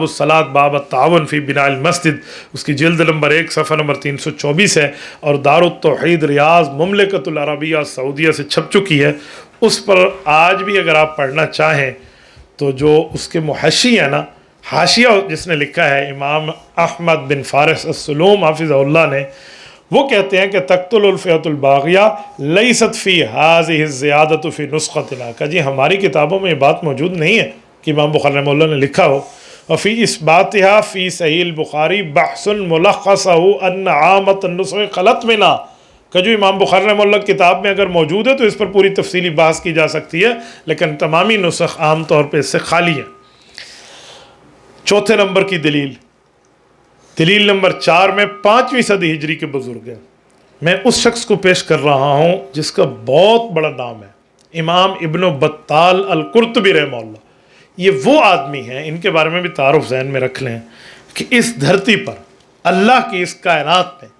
الصلاۃ باب التعاون فی بناء المسجد، اس کی جلد نمبر 1 صفحہ نمبر 324 ہے، اور دار التوحید ریاض مملکت العربیہ سعودیہ سے چھپ چکی ہے۔ اس پر آج بھی اگر آپ پڑھنا چاہیں تو جو اس کے محشی ہیں نا، حاشیہ جس نے لکھا ہے امام احمد بن فارس السلوم حافظہ اللہ نے، وہ کہتے ہیں کہ تقتل الفئۃ الباغیہ لیست فی ہذہ الزیادۃ فی نسختنا، کہ جی ہماری کتابوں میں یہ بات موجود نہیں ہے کہ امام بخاری رحمہ اللہ نے لکھا ہو۔ وفی اثباتها فی صحیح البخاری بحث ملخصہ ان عامۃ النسخ خلط منا، کہ جو امام بخاری رحمہ اللہ کتاب میں اگر موجود ہے تو اس پر پوری تفصیلی بحث کی جا سکتی ہے، لیکن تمامی نسخ عام طور پہ اس سے خالی ہیں۔ چوتھے نمبر کی دلیل نمبر 4 میں 5ویں صدی ہجری کے بزرگ ہیں۔ میں اس شخص کو پیش کر رہا ہوں جس کا بہت بڑا نام ہے، امام ابن بطال القرطبی رحمہ اللہ۔ یہ وہ آدمی ہیں، ان کے بارے میں بھی تعارف ذہن میں رکھ لیں کہ اس دھرتی پر اللہ کی اس کائنات میں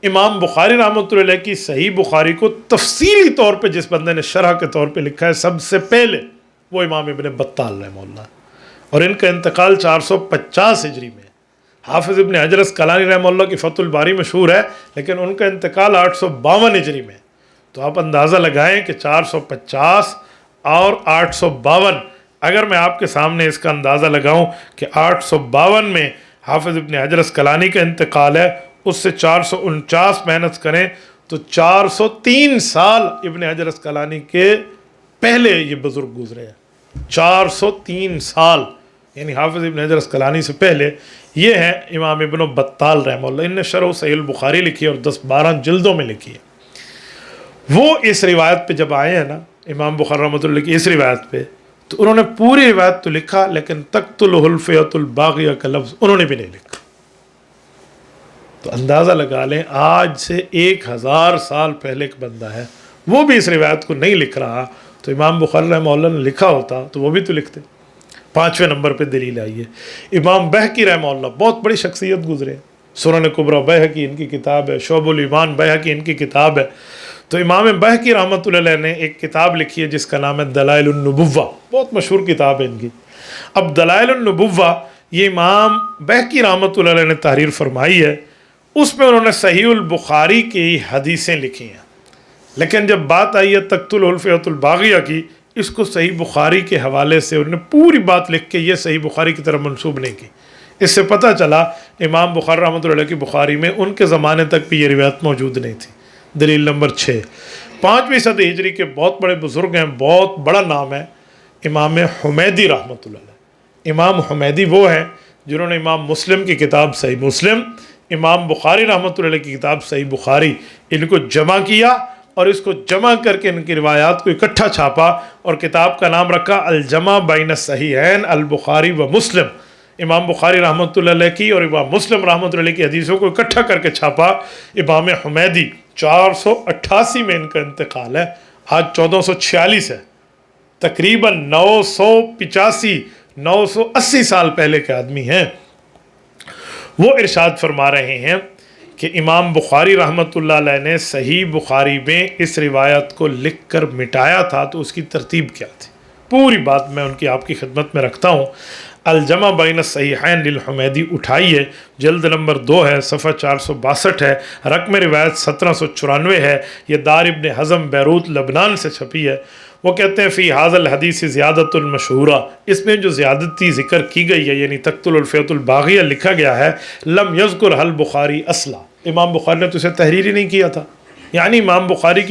امام بخاری رحمۃ اللہ علیہ کی صحیح بخاری کو تفصیلی طور پہ جس بندے نے شرح کے طور پہ لکھا ہے سب سے پہلے، وہ امام ابن بطال رحمہ اللہ، اور ان کا انتقال 450 ہجری میں۔ حافظ ابن حجر عسقلانی رحمہ اللہ کی فتح الباری مشہور ہے، لیکن ان کا انتقال 852 ہجری میں۔ تو آپ اندازہ لگائیں کہ 450 اور 852، اگر میں آپ کے سامنے اس کا اندازہ لگاؤں کہ 852 میں حافظ ابن حجر عسقلانی کا انتقال ہے، اس سے 449 محنت کریں تو 403 سال ابن حجر عسقلانی کے پہلے یہ بزرگ گزرے ہیں، 403 سال، یعنی حافظ ابن حجر اسقلانی سے پہلے یہ ہے امام ابن بطال رحمہ اللہ. ان نے شرح صحیح البخاری لکھی ہے اور 10-12 جلدوں میں لکھی ہے. وہ اس روایت پہ جب آئے ہیں نا امام بخاری رحمۃ اللہ کی اس روایت پہ، تو انہوں نے پوری روایت تو لکھا، لیکن تقتلہ الفئۃ الباغیہ کا لفظ انہوں نے بھی نہیں لکھا. تو اندازہ لگا لیں آج سے 1000 سال پہلے ایک بندہ ہے، وہ بھی اس روایت کو نہیں لکھ رہا، تو امام بخاری رحمہ اللہ نے لکھا ہوتا تو وہ بھی تو لکھتے. 5ویں نمبر پہ دلیل آئی ہے امام بہقی رحمہ اللہ، بہت بڑی شخصیت گزرے. سنن کبریٰ بہقی ان کی کتاب ہے، شعب الایمان بہقی ان کی کتاب ہے. تو امام بہقی رحمۃ اللہ علیہ نے ایک کتاب لکھی ہے جس کا نام ہے دلائل النبوہ، بہت مشہور کتاب ہے ان کی. اب دلائل النبوہ یہ امام بہقی رحمۃ اللہ علیہ نے تحریر فرمائی ہے. اس میں انہوں نے صحیح البخاری کی حدیثیں لکھی ہیں، لیکن جب بات آئی ہے تقتلہ الفئۃ الباغیہ کی، اس کو صحیح بخاری کے حوالے سے انہوں نے پوری بات لکھ کے یہ صحیح بخاری کی طرف منسوب نہیں کی. اس سے پتہ چلا امام بخاری رحمۃ اللہ علیہ کی بخاری میں ان کے زمانے تک بھی یہ روایت موجود نہیں تھی. دلیل نمبر 6، 5ویں صدی ہجری کے بہت بڑے بزرگ ہیں، بہت بڑا نام ہے امام حمیدی رحمۃ اللہ علیہ. امام حمیدی وہ ہیں جنہوں نے امام مسلم کی کتاب صحیح مسلم، امام بخاری رحمۃ اللہ علیہ کی کتاب صحیح بخاری، ان کو جمع کیا اور اس کو جمع کر کے ان کی روایات کو اکٹھا چھاپا اور کتاب کا نام رکھا الجمع بین الصحیحین البخاری و مسلم. امام بخاری رحمۃ اللہ علیہ کی اور امام مسلم رحمۃ اللہ علیہ کی حدیثوں کو اکٹھا کر کے چھاپا امام حمیدی. 488 میں ان کا انتقال ہے، آج 1446 ہے، تقریباً 980 سال پہلے کے آدمی ہیں. وہ ارشاد فرما رہے ہیں کہ امام بخاری رحمۃ اللہ علیہ نے صحیح بخاری میں اس روایت کو لکھ کر مٹایا تھا، تو اس کی ترتیب کیا تھی؟ پوری بات میں ان کی آپ کی خدمت میں رکھتا ہوں. الجمع بین الصحیحین للحمیدی اٹھائیے، جلد نمبر 2 ہے، صفحہ 462 ہے، رقم روایت 1794 ہے. یہ دار ابن حزم بیروت لبنان سے چھپی ہے. وہ کہتے ہیں فی ھذا الحدیث زیادۃ المشہورہ، اس میں جو زیادتی ذکر کی گئی ہے یعنی تقتل الفئۃ الباغیہ لکھا گیا ہے، لم یذکر البخاری اصلا، امام بخاری نے تو اسے تحریر ہی نہیں کیا تھا، یعنی امام بخاری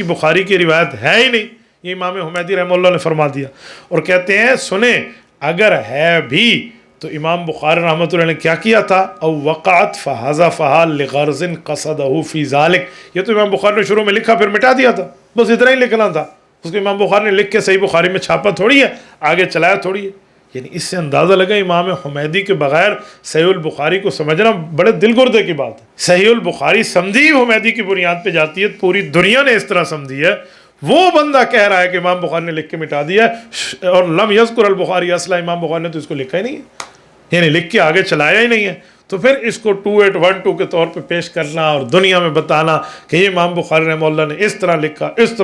کی روایت ہے ہی نہیں، یہ امام حمیدی رحمہ اللہ نے فرما دیا. اور کہتے ہیں سنیں اگر ہے بھی تو امام بخاری رحمۃ اللہ نے کیا کیا تھا، او وقعت فحذفها لغرض قصده فی ذلک، یہ تو امام بخاری نے شروع میں لکھا پھر مٹا دیا تھا، بس اتنا ہی لکھنا تھا. اس کو امام بخاری نے لکھ کے صحیح بخاری میں چھاپا تھوڑی ہے، آگے چلایا تھوڑی ہے. یعنی اس سے اندازہ لگا امام حمیدی کے بغیر صحیح البخاری کو سمجھنا بڑے دل گردے کی بات ہے. صحیح البخاری سمجھی حمیدی کی بنیاد پہ جاتی ہے، پوری دنیا نے اس طرح سمجھی ہے. وہ بندہ کہہ رہا ہے کہ امام بخاری نے لکھ کے مٹا دیا ہے، اور لم یذکر البخاری اصلا، امام بخاری نے تو اس کو لکھا ہی نہیں ہے، یعنی لکھ کے آگے چلایا ہی نہیں ہے. تو پھر اس کو 2812 کے طور پہ پیش کرنا اور دنیا میں بتانا کہ یہ امام بخاری رحمہ اللہ نے اس طرح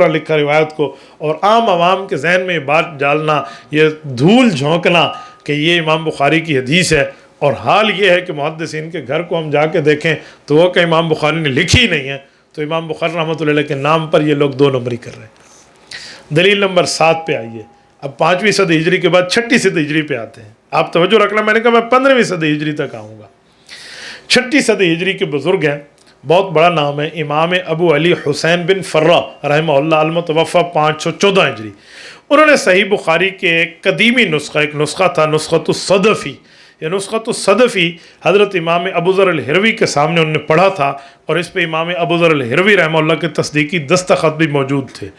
لکھا روایت کو، اور عام عوام کے ذہن میں یہ بات ڈالنا، یہ دھول جھونکنا کہ یہ امام بخاری کی حدیث ہے. اور حال یہ ہے کہ محدثین کے گھر کو ہم جا کے دیکھیں تو وہ کہ امام بخاری نے لکھی نہیں ہے، تو امام بخاری رحمۃ اللہ علیہ کے نام پر یہ لوگ 2 نمبری کر رہے ہیں. دلیل نمبر 7 پہ آئیے. اب 5ویں صدی ہجری کے بعد 6ٹھی صدی ہجری پہ آتے ہیں. آپ توجہ رکھنا، میں نے کہا میں 15ویں صدی ہجری تک آؤں گا. 6ٹھی صدی ہجری کے بزرگ ہیں، بہت بڑا نام ہے، امام ابو علی حسین بن فرہ رحمہ اللہ المتوفی 514 ہجری. انہوں نے صحیح بخاری کے ایک قدیمی نسخہ، ایک نسخہ تھا نسخۃ الصدفی. یہ نسخۃ الصدفی حضرت امام ابو ذر الہروی کے سامنے انہوں نے پڑھا تھا، اور اس پہ امام ابو ذر الہروی رحمہ اللہ کے تصدیقی دستخط بھی موجود تھے.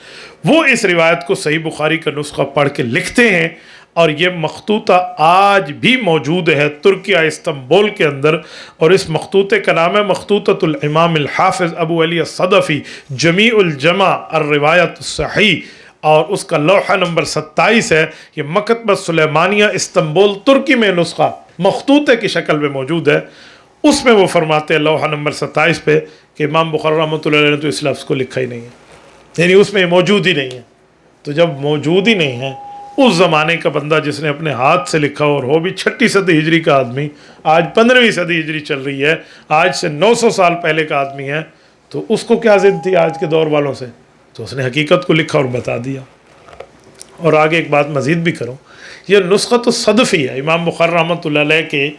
وہ اس روایت کو صحیح بخاری کا نسخہ پڑھ کے لکھتے ہیں، اور یہ مخطوطہ آج بھی موجود ہے ترکیہ استنبول کے اندر. اور اس مخطوطے کا نام ہے مخطوطۃ الامام الحافظ ابو علی الصدفی جمیع الجمع الروایت الصحیح، اور اس کا لوحہ نمبر 27 ہے. یہ مکتبہ سلیمانیہ استنبول ترکی میں نسخہ مخطوطے کی شکل میں موجود ہے. اس میں وہ فرماتے ہیں لوحہ نمبر 27 پہ کہ امام بخاری رحمۃ اللہ علیہ نے تو اس لفظ کو لکھا ہی نہیں ہے، یعنی اس میں موجود ہی نہیں ہے. تو جب موجود ہی نہیں ہے، اس زمانے کا بندہ جس نے اپنے ہاتھ سے لکھا اور وہ بھی 6ٹھی صدی ہجری کا آدمی، آج 15ویں صدی ہجری چل رہی ہے، آج سے 900 سال پہلے کا آدمی ہے، تو اس کو کیا ضد تھی آج کے دور والوں سے؟ تو اس نے حقیقت کو لکھا اور بتا دیا. اور آگے ایک بات مزید بھی کروں، یہ نسخۃ الصدفی ہے، امام بخاری رحمۃ اللہ علیہ کے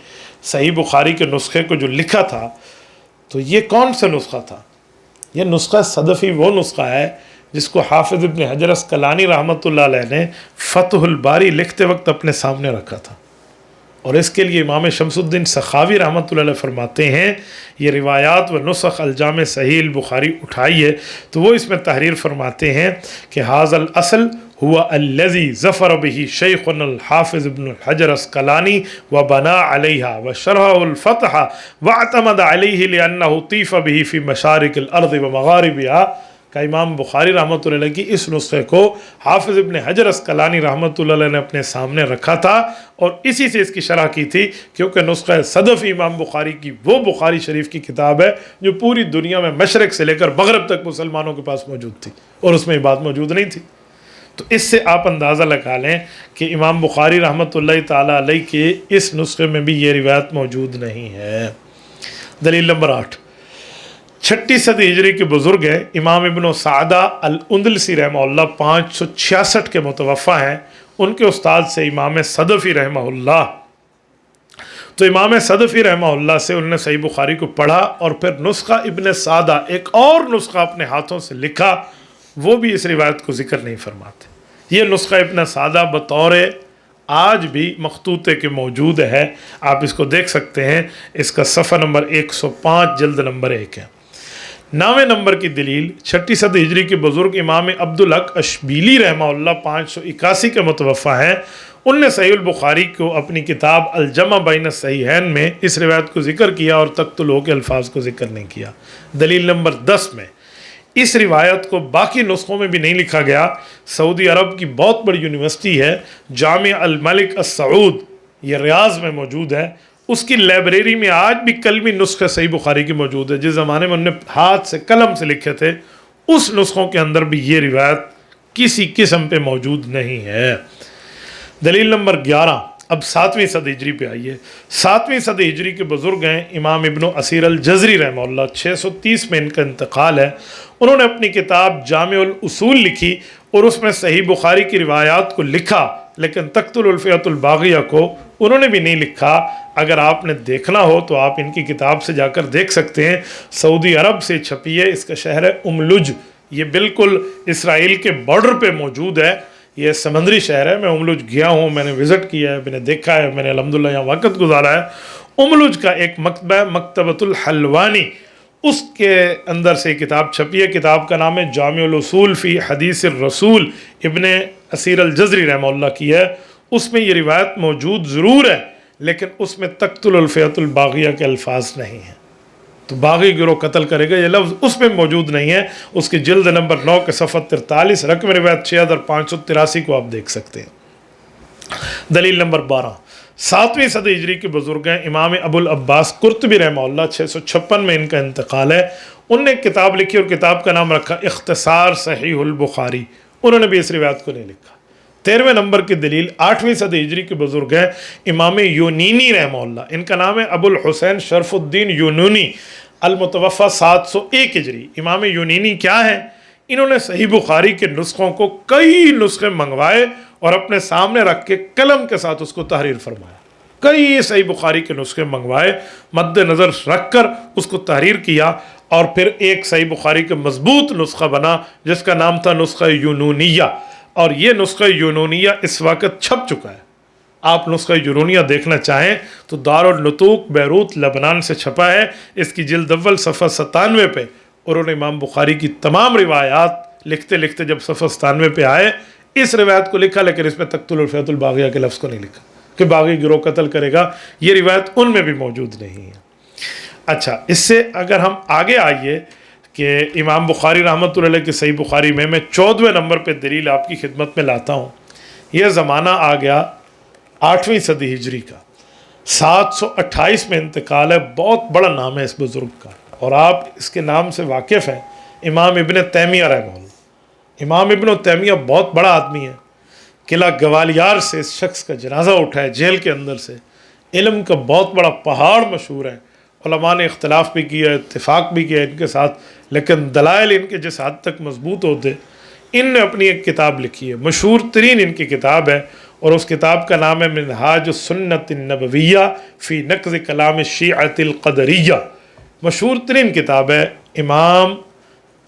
صحیح بخاری کے نسخے کو جو لکھا تھا، تو یہ کون سا نسخہ تھا؟ یہ نسخہ صدفی وہ نسخہ ہے جس کو حافظ ابن حجر اسقلانی رحمۃ اللہ علیہ نے فتح الباری لکھتے وقت اپنے سامنے رکھا تھا، اور اس کے لیے امام شمس الدین سخاوی رحمۃ اللہ علیہ فرماتے ہیں یہ روایات و نسخ الجامع صحیح البخاری اٹھائیے تو وہ اس میں تحریر فرماتے ہیں کہ حاذ الاصل هو الذي ظفر به شیخنا الحافظ ابن الحجر اسقلانی وبنى عليها وشرحه الفتح واعتمد عليه لأنه طیف به في مشارق الارض ومغاربها کا امام بخاری رحمۃ اللہ علیہ کی اس نسخے کو حافظ ابن حجر اسقلانی رحمۃ اللہ علیہ نے اپنے سامنے رکھا تھا اور اسی سے اس کی شرح کی تھی، کیونکہ نسخہ صدف امام بخاری کی وہ بخاری شریف کی کتاب ہے جو پوری دنیا میں مشرق سے لے کر مغرب تک مسلمانوں کے پاس موجود تھی اور اس میں یہ بات موجود نہیں تھی۔ تو اس سے آپ اندازہ لگا لیں کہ امام بخاری رحمۃ اللہ تعالیٰ علیہ کے اس نسخے میں بھی یہ روایت موجود نہیں ہے۔ دلیل نمبر 8، 6 صدی ہجری کے بزرگ ہیں امام ابن سعدہ الاندلسی رحمہ اللہ 566 کے متوفہ ہیں، ان کے استاد سے امام صدفی رحمہ اللہ، تو امام صدفی رحمہ اللہ سے انہوں نے صحیح بخاری کو پڑھا اور پھر نسخہ ابن سعدہ ایک اور نسخہ اپنے ہاتھوں سے لکھا، وہ بھی اس روایت کو ذکر نہیں فرماتے۔ یہ نسخہ ابن سعدہ بطور آج بھی مخطوطے کے موجود ہے، آپ اس کو دیکھ سکتے ہیں، اس کا صفحہ نمبر 105 جلد نمبر 1 ہے۔ 9ویں نمبر کی دلیل 6 صدی ہجری کے بزرگ امام عبدالحق اشبیلی رحمہ اللہ 581 کے متوفہ ہیں، ان نے صحیح البخاری کو اپنی کتاب الجمع بین الصحیحین میں اس روایت کو ذکر کیا اور تقتلوا کے الفاظ کو ذکر نہیں کیا۔ دلیل نمبر 10 میں اس روایت کو باقی نسخوں میں بھی نہیں لکھا گیا۔ سعودی عرب کی بہت بڑی یونیورسٹی ہے جامع الملک السعود، یہ ریاض میں موجود ہے، اس کی لائبریری میں آج بھی کلمی نسخے صحیح بخاری کی موجود ہے، جس زمانے میں انہوں نے ہاتھ سے قلم سے لکھے تھے، اس نسخوں کے اندر بھی یہ روایت کسی قسم پہ موجود نہیں ہے۔ دلیل نمبر 11، اب 7ویں صدی ہجری پہ آئیے۔ 7ویں صدی ہجری کے بزرگ ہیں امام ابن اسیر الجزری رحمہ اللہ، 630 میں ان کا انتقال ہے، انہوں نے اپنی کتاب جامع الاصول لکھی اور اس میں صحیح بخاری کی روایات کو لکھا، لیکن تقتل الفئۃ الباغیہ کو انہوں نے بھی نہیں لکھا۔ اگر آپ نے دیکھنا ہو تو آپ ان کی کتاب سے جا کر دیکھ سکتے ہیں، سعودی عرب سے چھپی ہے، اس کا شہر ہے املج، یہ بالکل اسرائیل کے بارڈر پہ موجود ہے، یہ سمندری شہر ہے، میں املج گیا ہوں، میں نے وزٹ کیا ہے، میں نے دیکھا ہے، میں نے الحمدللہ یہاں وقت گزارا ہے۔ املج کا ایک مکتبہ ہے مکتبۃ الحلوانی، اس کے اندر سے کتاب چھپی ہے، کتاب کا نام ہے جامع الاصول فی حدیث الرسول، ابن اسیر الجزری رحمہ اللہ کی ہے، اس میں یہ روایت موجود ضرور ہے لیکن اس میں تقتل الفئۃ الباغیہ کے الفاظ نہیں ہیں، تو باغی گروہ قتل کرے گا یہ لفظ اس میں موجود نہیں ہے۔ اس کی جلد نمبر 9 کے صفحہ 43 رقم روایت 6583 کو آپ دیکھ سکتے ہیں۔ دلیل نمبر 12، 7ویں صدی ہجری کے بزرگ ہیں امام ابو العباس قرطبی رحمہ اللہ، 656 میں ان کا انتقال ہے، انہوں نے ایک کتاب لکھی اور کتاب کا نام رکھا اختصار صحیح البخاری، انہوں نے بھی اس روایت کو نہیں لکھا۔ 13ویں نمبر کی دلیل 8ویں صدی ہجری کے بزرگ ہیں امام یونینی رحمہ اللہ، ان کا نام ہے ابو الحسین شرف الدین یونونی، المتوفہ 701 ہجری۔ امام یونینی کیا ہے؟ انہوں نے صحیح بخاری کے نسخوں کو کئی نسخے منگوائے اور اپنے سامنے رکھ کے قلم کے ساتھ اس کو تحریر فرمایا، کئی صحیح بخاری کے نسخے منگوائے، مد نظر رکھ کر اس کو تحریر کیا اور پھر ایک صحیح بخاری کا مضبوط نسخہ بنا جس کا نام تھا نسخہ یونونیہ، اور یہ نسخہ یونونیہ اس وقت چھپ چکا ہے۔ آپ نسخہ یونونیہ دیکھنا چاہیں تو دارالنطوق بیروت لبنان سے چھپا ہے، اس کی جلد اول صفحہ 97 پہ، اور انہوں نے امام بخاری کی تمام روایات لکھتے لکھتے جب صفحہ 97 پہ آئے اس روایت کو لکھا، لیکن اس میں تقتل الفئۃ الباغیہ کے لفظ کو نہیں لکھا کہ باغی گروہ قتل کرے گا، یہ روایت ان میں بھی موجود نہیں ہے۔ اچھا، اس سے اگر ہم آگے آئیے کہ امام بخاری رحمۃ اللہ علیہ کی صحیح بخاری میں 14ویں نمبر پہ دلیل آپ کی خدمت میں لاتا ہوں۔ یہ زمانہ آ گیا 8ویں صدی ہجری کا، 728 میں انتقال ہے، بہت بڑا نام ہے اس بزرگ کا، اور آپ اس کے نام سے واقف ہیں، امام ابن تیمیہ رحمہ اللہ۔ امام ابن تیمیہ بہت بڑا آدمی ہے، قلعہ گوالیار سے اس شخص کا جنازہ اٹھا ہے جیل کے اندر سے، علم کا بہت بڑا پہاڑ مشہور ہے، علماء نے اختلاف بھی کیا، اتفاق بھی کیا ان کے ساتھ، لیکن دلائل ان کے جس حد تک مضبوط ہوتے، ان نے اپنی ایک کتاب لکھی ہے، مشہور ترین ان کی کتاب ہے، اور اس کتاب کا نام ہے منہاج السنت النبویہ فی نقض کلام الشیعۃ القدریہ، مشہور ترین کتاب ہے۔ امام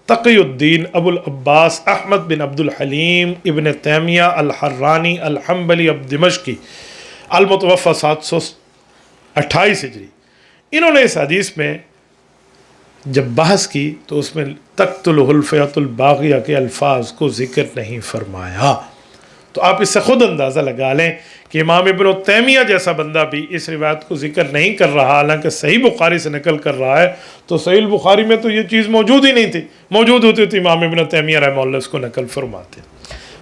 تقی الدین ابو العباس احمد بن عبد الحلیم ابن تیمیہ الحرانی الحنبلی دمشقی المتوفى 728 ہجری، انہوں نے اس حدیث میں جب بحث کی تو اس میں تقتلہ الفئۃ الباغیہ کے الفاظ کو ذکر نہیں فرمایا۔ تو آپ اس سے خود اندازہ لگا لیں کہ امام ابن تیمیہ جیسا بندہ بھی اس روایت کو ذکر نہیں کر رہا، حالانکہ صحیح بخاری سے نقل کر رہا ہے، تو صحیح البخاری میں تو یہ چیز موجود ہی نہیں تھی، موجود ہوتی تو امام ابن تیمیہ رحمہ اللہ اس کو نقل فرماتے۔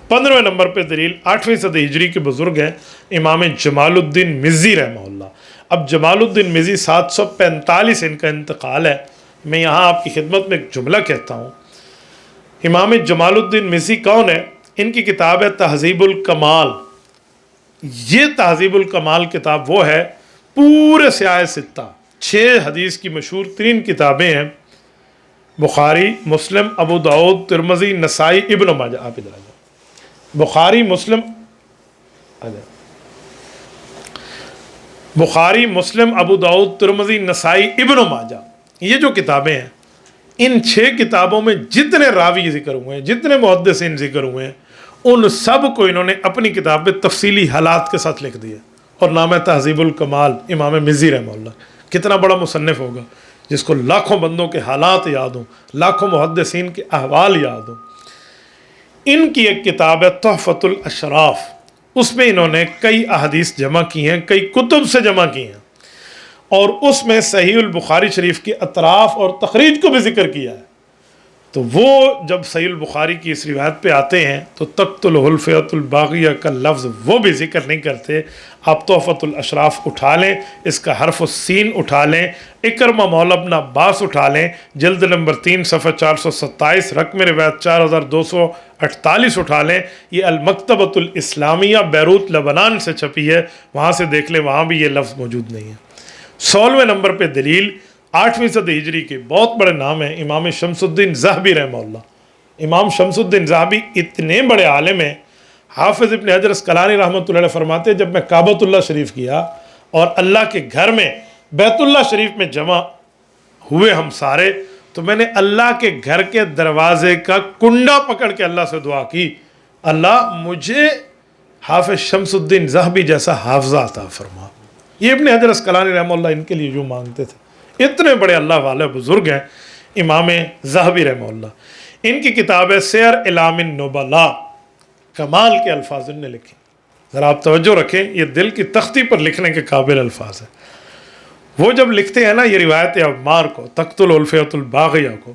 15ویں نمبر پہ دلیل 8ویں صدی ہجری کے بزرگ ہیں امام جمال الدین مزی رحمہ اللہ۔ اب جمال الدین مزی 745 ان کا انتقال ہے۔ میں یہاں آپ کی خدمت میں ایک جملہ کہتا ہوں۔ امام جمال الدین مزی کون ہے؟ ان کی کتاب ہے تہذیب الکمال۔ یہ تہذیب الکمال کتاب وہ ہے، پورے سیاہ ستہ 6 حدیث کی مشہور ترین کتابیں ہیں، بخاری، مسلم، ابو داؤد، ترمذی، نسائی، ابن ماجہ۔ آپ ادھر آ جائیں، بخاری، مسلم، بخاری، مسلم، ابو داؤد، ترمذی، نسائی، ابن ماجہ، یہ جو کتابیں ہیں، ان 6 کتابوں میں جتنے راوی ذکر ہوئے ہیں، جتنے محدثین ذکر ہوئے ہیں، ان سب کو انہوں نے اپنی کتاب میں تفصیلی حالات کے ساتھ لکھ دیا، اور نام ہے تہذیب الکمال امام مزی رحمہ اللہ۔ کتنا بڑا مصنف ہوگا جس کو لاکھوں بندوں کے حالات یاد ہوں، لاکھوں محدثین کے احوال یاد ہوں۔ ان کی ایک کتاب ہے تحفۃ الاشراف، اس میں انہوں نے کئی احادیث جمع کی ہیں، کئی کتب سے جمع کی ہیں، اور اس میں صحیح البخاری شریف کے اطراف اور تخریج کو بھی ذکر کیا ہے۔ تو وہ جب صحیح البخاری کی اس روایت پہ آتے ہیں تو تقتلہ الفئۃ الباغیہ کا لفظ وہ بھی ذکر نہیں کرتے۔ آپ تحفۃ الاشراف اٹھا لیں، اس کا حرف السین اٹھا لیں، اکرمہ مولا ابن عباس اٹھا لیں، جلد نمبر 3 صفحہ 427، رقم روایت 4248 اٹھا لیں، یہ المکتبۃ الاسلامیہ بیروت لبنان سے چھپی ہے، وہاں سے دیکھ لیں، وہاں بھی یہ لفظ موجود نہیں ہے۔ 16ویں نمبر پہ دلیل 8ویں صدی ہجری کے بہت بڑے نام ہیں امام شمس الدین ذہبی رحمہ اللہ۔ امام شمس الدین ذہبی اتنے بڑے عالم ہیں، حافظ ابن حجر اسقلانی رحمۃ اللہ علیہ فرماتے ہیں جب میں کعبۃ اللہ شریف گیا اور اللہ کے گھر میں بیت اللہ شریف میں جمع ہوئے ہم سارے، تو میں نے اللہ کے گھر کے دروازے کا کنڈا پکڑ کے اللہ سے دعا کی، اللہ مجھے حافظ شمس الدین ذہبی جیسا حافظہ عطا فرما۔ یہ ابن حجر اسقلانی رحمہ اللہ ان کے لیے جو مانگتے تھے۔ اتنے بڑے اللہ والے بزرگ ہیں امام ذہبی رحمہ اللہ۔ ان کی کتاب ہے سیر اعلام النبلاء، کمال کے الفاظ انہوں نے لکھے، ذرا آپ توجہ رکھیں، یہ دل کی تختی پر لکھنے کے قابل الفاظ ہیں۔ وہ جب لکھتے ہیں نا یہ روایت عمار کو، تقتل الفئۃ الباغیہ کو،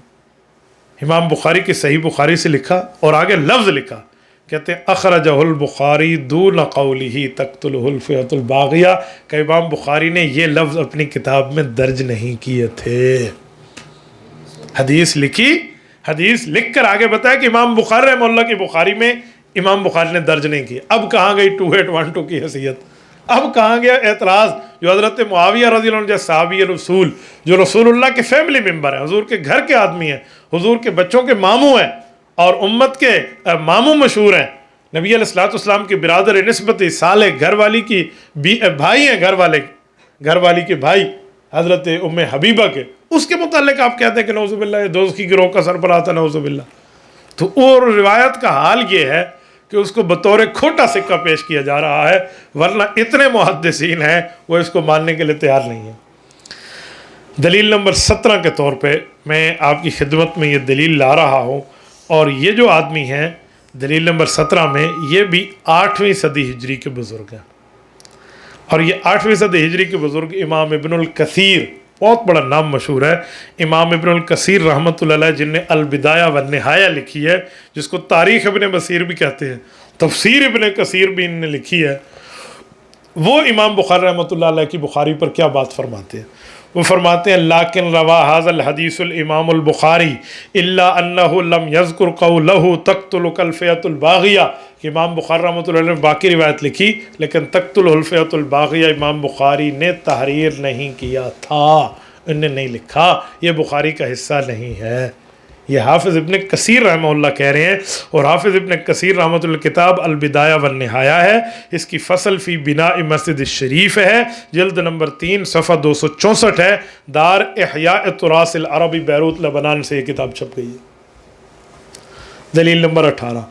امام بخاری کی صحیح بخاری سے لکھا اور آگے لفظ لکھا، کہتے ہیں اخرجہ البخاری دون قولہ تقتلہ الفئۃ الباغیہ، کہ امام بخاری نے یہ لفظ اپنی کتاب میں درج نہیں کیے تھے۔ حدیث لکھی، حدیث لکھ کر آگے بتایا کہ امام بخاری رحمہ اللہ کی بخاری میں امام بخاری نے درج نہیں کی۔ اب کہاں گئی 2812 کی حیثیت؟ اب کہاں گیا اعتراض جو حضرت معاویہ رضی اللہ عنہ جیسے صحابی رسول، جو رسول اللہ کے فیملی ممبر ہیں، حضور کے گھر کے آدمی ہیں، حضور کے بچوں کے ماموں ہیں اور امت کے ماموں مشہور ہیں، نبی علیہ السلام کی برادر نسبتی سالے گھر والی کی بھائی ہیں، گھر والی کے بھائی حضرت ام حبیبہ کے، اس کے متعلق آپ کہتے ہیں کہ نعوذ باللہ یہ دوزخی گروہ کا سربراہ تھا، نعوذ باللہ۔ تو اور روایت کا حال یہ ہے کہ اس کو بطور کھوٹا سکہ پیش کیا جا رہا ہے، ورنہ اتنے محدثین ہیں وہ اس کو ماننے کے لیے تیار نہیں ہیں۔ دلیل نمبر 17 کے طور پہ میں آپ کی خدمت میں یہ دلیل لا رہا ہوں، اور یہ جو آدمی ہیں دلیل نمبر 17 میں، یہ بھی 8ویں صدی ہجری کے بزرگ ہیں، اور یہ 8ویں صدی ہجری کے بزرگ امام ابن الکثیر، بہت بڑا نام مشہور ہے امام ابن الکثیر رحمۃ اللہ علیہ، جن نے البدایہ والنہایہ لکھی ہے، جس کو تاریخ ابن بصیر بھی کہتے ہیں، تفسیر ابن کثیر بھی ان نے لکھی ہے۔ وہ امام بخاری رحمۃ اللہ علیہ کی بخاری پر کیا بات فرماتے ہیں؟ وہ فرماتے ہیں لیکن روا ھذا الحدیث الامام البخاری الا انہ لم یذکر قولہ تقتلک الفئۃ الباغیہ، کہ امام بخاری رحمۃ اللہ علیہ نے باقی روایت لکھی لیکن تقتل الفئۃ الباغیہ امام بخاری نے تحریر نہیں کیا تھا، انہوں نے نہیں لکھا، یہ بخاری کا حصہ نہیں ہے۔ یہ حافظ ابن کثیر رحمہ اللہ کہہ رہے ہیں، اور حافظ ابن کثیر رحمۃ اللہ کتاب البدایہ والنہایہ ہے، اس کی فصل فی بناء مسجد الشریف ہے، جلد نمبر 3 صفحہ 264 ہے، دار احیاء تراث العربی بیروت لبنان سے یہ کتاب چھپ گئی ہے۔ دلیل نمبر 18،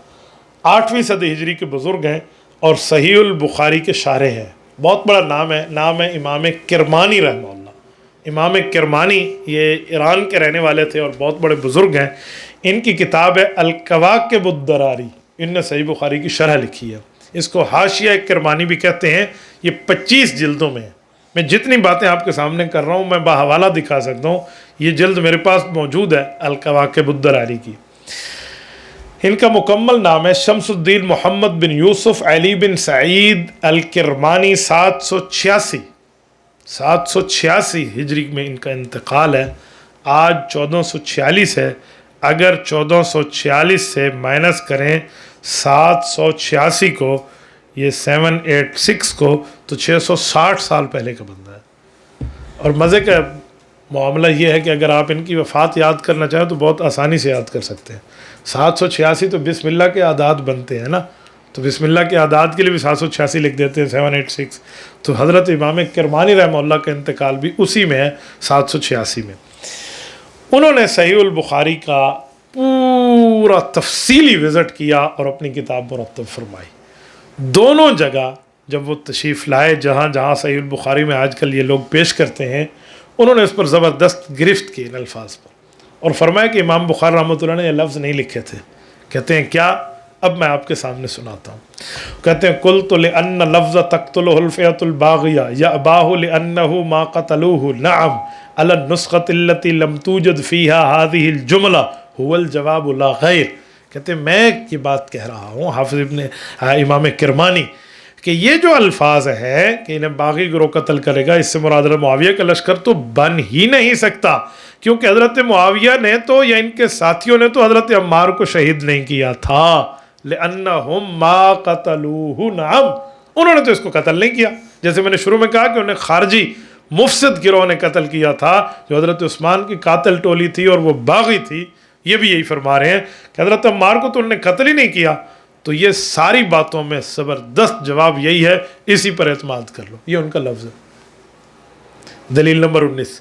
8ویں صدی ہجری کے بزرگ ہیں اور صحیح البخاری کے شارح ہیں، بہت بڑا نام ہے امام کرمانی رحمہ اللہ۔ امام کرمانی یہ ایران کے رہنے والے تھے اور بہت بڑے بزرگ ہیں۔ ان کی کتاب ہے الکواکب الدراری، ان نے صحیح بخاری کی شرح لکھی ہے، اس کو حاشیہ کرمانی بھی کہتے ہیں۔ یہ 25 جلدوں میں ہے۔ میں جتنی باتیں آپ کے سامنے کر رہا ہوں میں بحوالہ دکھا سکتا ہوں، یہ جلد میرے پاس موجود ہے الکواکب الدراری کی۔ ان کا مکمل نام ہے شمس الدین محمد بن یوسف علی بن سعید الکرمانی۔ 786 ہجری میں ان کا انتقال ہے۔ آج 1446 ہے، اگر 1446 سے مائنس کریں 786 کو، یہ 786 کو، تو 660 سال پہلے کا بندہ ہے۔ اور مزے کا معاملہ یہ ہے کہ اگر آپ ان کی وفات یاد کرنا چاہیں تو بہت آسانی سے یاد کر سکتے ہیں۔ 786 تو بسم اللہ کے اعداد بنتے ہیں نا، تو بسم اللہ کے اعداد کے لیے بھی 786 لکھ دیتے ہیں، 786۔ تو حضرت امام کرمانی رحمہ اللہ کا انتقال بھی اسی میں ہے، 786 میں۔ انہوں نے صحیح البخاری کا پورا تفصیلی وزٹ کیا اور اپنی کتاب مرتب فرمائی۔ دونوں جگہ جب وہ تشریف لائے، جہاں جہاں صحیح البخاری میں آج کل یہ لوگ پیش کرتے ہیں، انہوں نے اس پر زبردست گرفت کی ان الفاظ پر، اور فرمایا کہ امام بخاری رحمۃ اللہ نے یہ لفظ نہیں لکھے تھے۔ کہتے ہیں کیا؟ اب میں آپ کے سامنے سناتا ہوں۔ کہتے ہیں قلت لأن لفظ تقتلہ الفئۃ الباغیہ یأباہ لأنہ ما قتلوہ نعم علی النسخۃ التي لم توجد فیہا هذه الجملہ هو الجواب لا غیر۔ کہتے ہیں میں یہ بات کہہ رہا ہوں، حافظ امام کرمانی، کہ یہ جو الفاظ ہیں کہ انہیں باغی گروہ قتل کرے گا، اس سے مراد معاویہ کا لشکر تو بن ہی نہیں سکتا، کیونکہ حضرت معاویہ نے تو یا ان کے ساتھیوں نے تو حضرت عمار کو شہید نہیں کیا تھا۔ لأنہم ما قتلوہ نعم، انہوں نے تو اس کو قتل نہیں کیا، جیسے میں نے شروع میں کہا کہ انہیں خارجی مفسد گروہ نے قتل کیا تھا، جو حضرت عثمان کی قاتل ٹولی تھی اور وہ باغی تھی۔ یہ بھی یہی فرما رہے ہیں کہ حضرت عمار کو تو انہوں نے قتل ہی نہیں کیا۔ تو یہ ساری باتوں میں زبردست جواب یہی ہے، اسی پر اعتماد کر لو، یہ ان کا لفظ ہے۔ دلیل نمبر 19،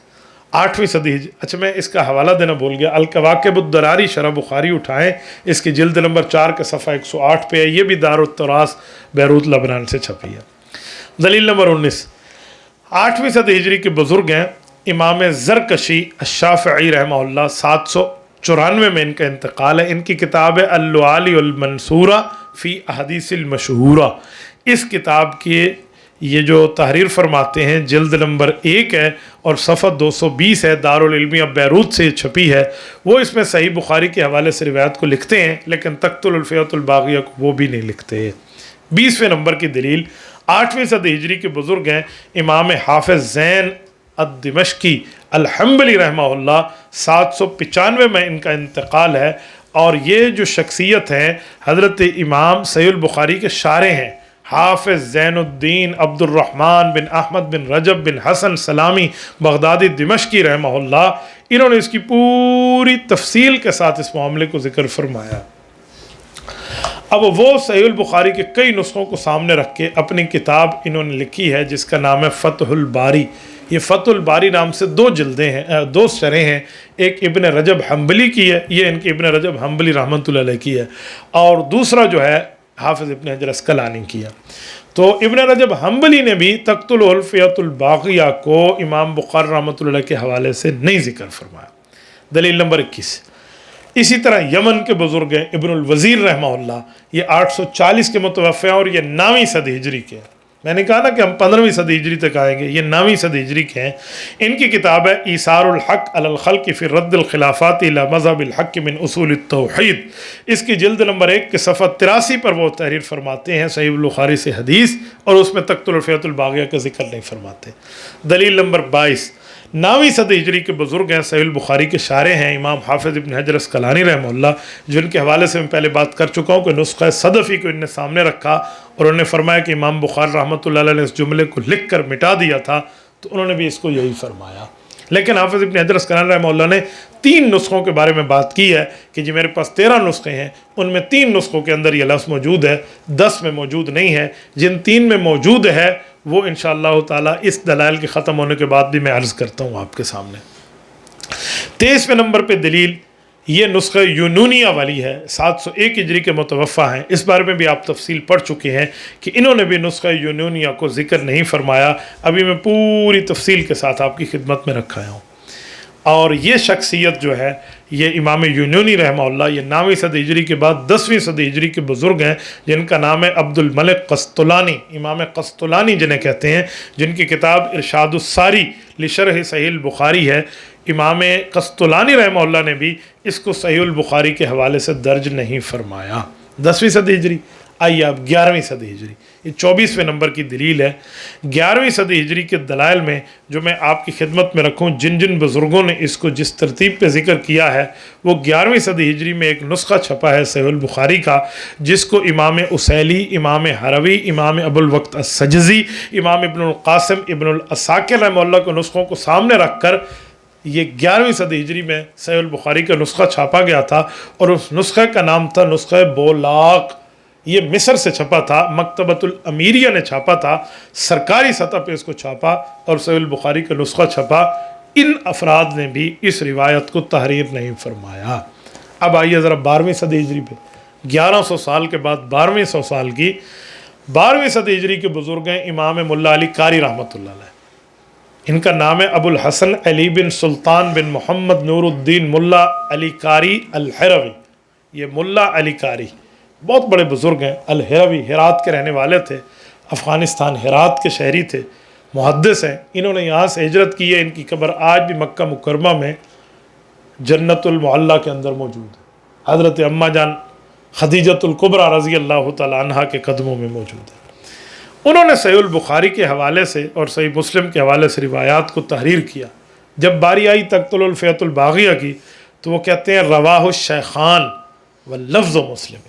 8ویں صدی اچھا میں اس کا حوالہ دینا بھول گیا، الکواکب الدراری شرح بخاری اٹھائیں، اس کی جلد نمبر 4 کے صفحہ 108 پہ ہے، یہ بھی دار التراث بیروت لبنان سے چھپی ہے۔ دلیل نمبر 19، 8ویں صدی ہجری کے بزرگ ہیں امام زرکشی الشافعی رحمہ اللہ، 794 میں ان کا انتقال ہے۔ ان کی کتاب ہے اللعالی المنصورہ فی احادیث المشہورہ۔ اس کتاب کی یہ جو تحریر فرماتے ہیں جلد نمبر 1 ہے اور صفحہ 220 ہے، دارالعلمیہ بیروت سے چھپی ہے۔ وہ اس میں صحیح بخاری کے حوالے سے روایت کو لکھتے ہیں، لیکن تقتل الفئۃ الباغیہ کو وہ بھی نہیں لکھتے۔ 20ویں نمبر کی دلیل، 8ویں صدی ہجری کے بزرگ ہیں امام حافظ زین الدمشقی الحنبلی رحمہ اللہ، 795 میں ان کا انتقال ہے، اور یہ جو شخصیت ہیں حضرت امام صحیح البخاری کے شارح ہیں، حافظ زین الدین عبد الرحمن بن احمد بن رجب بن حسن سلامی بغدادی دمشقی رحمہ اللہ۔ انہوں نے اس کی پوری تفصیل کے ساتھ اس معاملے کو ذکر فرمایا۔ اب وہ صحیح البخاری کے کئی نسخوں کو سامنے رکھ کے اپنی کتاب انہوں نے لکھی ہے جس کا نام ہے فتح الباری۔ یہ فتح الباری نام سے 2 جلدیں ہیں، 2 شرح ہیں، ایک ابن رجب حنبلی کی ہے، یہ ان کی ابن رجب حنبلی رحمۃ اللہ علیہ کی ہے، اور دوسرا جو ہے حافظ ابن حجر اسقلانی کی ہے۔ تو ابن رجب حنبلی نے بھی تقتل الفئۃ الباغیہ کو امام بخاری رحمۃ اللہ علیہ کے حوالے سے نہیں ذکر فرمایا۔ دلیل نمبر 21، اسی طرح یمن کے بزرگ ہیں ابن الوزیر رحمہ اللہ، یہ 840 کے متوفع ہیں اور یہ 9ویں صدی ہجری کے ہیں۔ میں نے کہا نا کہ ہم 15ویں صدی ہجری تک آئیں گے، یہ 9ویں صدی ہجری کے ہیں۔ ان کی کتاب ہے ایثار الحق علی الخلق فی رد الخلافات الی مذہب الحق من اصول التوحید۔ اس کی جلد نمبر 1 کے صفحہ 83 پر وہ تحریر فرماتے ہیں صحیح البخاری سے حدیث، اور اس میں تقتل الفئۃ الباغیہ کا ذکر نہیں فرماتے۔ دلیل نمبر 22، 9ویں صدی ہجری کے بزرگ ہیں صحیح البخاری کے شارح ہیں امام حافظ ابن حجر اسقلانی رحمہ اللہ، جن کے حوالے سے میں پہلے بات کر چکا ہوں کہ نسخہ صدفی کو ان نے سامنے رکھا اور انہوں نے فرمایا کہ امام بخاری رحمۃ اللہ علیہ نے اس جملے کو لکھ کر مٹا دیا تھا، تو انہوں نے بھی اس کو یہی فرمایا۔ لیکن حافظ ابن حجر اسقلانی رحمہ اللہ نے 3 نسخوں کے بارے میں بات کی ہے کہ جی میرے پاس 13 نسخے ہیں، ان میں 3 نسخوں کے اندر یہ لفظ موجود ہے، 10 میں موجود نہیں ہے۔ جن 3 میں موجود ہے وہ انشاءاللہ تعالیٰ اس دلائل کے ختم ہونے کے بعد بھی میں عرض کرتا ہوں آپ کے سامنے۔ 23ویں نمبر پہ دلیل، یہ نسخہ یونونیہ والی ہے، 701 ہجری کے متوفہ ہیں، اس بارے میں بھی آپ تفصیل پڑھ چکے ہیں کہ انہوں نے بھی نسخہ یونونیہ کو ذکر نہیں فرمایا، ابھی میں پوری تفصیل کے ساتھ آپ کی خدمت میں رکھا ہوں۔ اور یہ شخصیت جو ہے یہ امام یونونی رحمہ اللہ، یہ 9ویں صدی ہجری کے بعد 10ویں صدی ہجری کے بزرگ ہیں، جن کا نام ہے عبد الملک قسطلانی، امام قسطلانی جنہیں کہتے ہیں، جن کی کتاب ارشاد الساری لشرح صحیح البخاری ہے۔ امام قسطلانی رحمہ اللہ نے بھی اس کو صحیح البخاری کے حوالے سے درج نہیں فرمایا۔ 10ویں صدی ہجری، آئیے اب 11ویں صدی ہجری، یہ 24ویں نمبر کی دلیل ہے۔ 11ویں صدی ہجری کے دلائل میں جو میں آپ کی خدمت میں رکھوں، جن جن بزرگوں نے اس کو جس ترتیب پہ ذکر کیا ہے، وہ 11ویں صدی ہجری میں ایک نسخہ چھپا ہے صحیح البخاری کا، جس کو امام اسیلی، امام حروی، امام ابو الوقت السجزی، امام ابن القاسم ابن العساکر رحمہ اللہ کے نسخوں کو سامنے رکھ کر یہ 11ویں صدی ہجری میں صحیح البخاری کا نسخہ چھاپا گیا تھا، اور اس نسخے کا نام تھا نسخہ بولاق۔ یہ مصر سے چھپا تھا، مکتبۃ الامیریہ نے چھاپا تھا، سرکاری سطح پہ اس کو چھاپا اور صحیح البخاری کا نسخہ چھپا۔ ان افراد نے بھی اس روایت کو تحریر نہیں فرمایا۔ اب آئیے ذرا 12ویں صدی ہجری پہ، 1100 سال کے بعد 1200 سال کی 12ویں صدی ہجری کے بزرگ ہیں امام ملا علی قاری رحمۃ اللہ علیہ۔ ان کا نام ہے ابو الحسن علی بن سلطان بن محمد نور الدین ملا علی قاری الحروی۔ یہ ملا علی قاری بہت بڑے بزرگ ہیں، الحروی، ہرات کے رہنے والے تھے، افغانستان ہرات کے شہری تھے، محدث ہیں۔ انہوں نے یہاں سے ہجرت کی ہے، ان کی قبر آج بھی مکہ مکرمہ میں جنت المعلیٰ کے اندر موجود ہے، حضرت اماں جان خدیجۃ الکبریٰ رضی اللہ تعالیٰ عنہا کے قدموں میں موجود ہے۔ انہوں نے صحیح البخاری کے حوالے سے اور صحیح مسلم کے حوالے سے روایات کو تحریر کیا۔ جب باری آئی تقتل الفیۃ الباغیہ کی تو وہ کہتے ہیں رواہ الشیخان واللفظ مسلم۔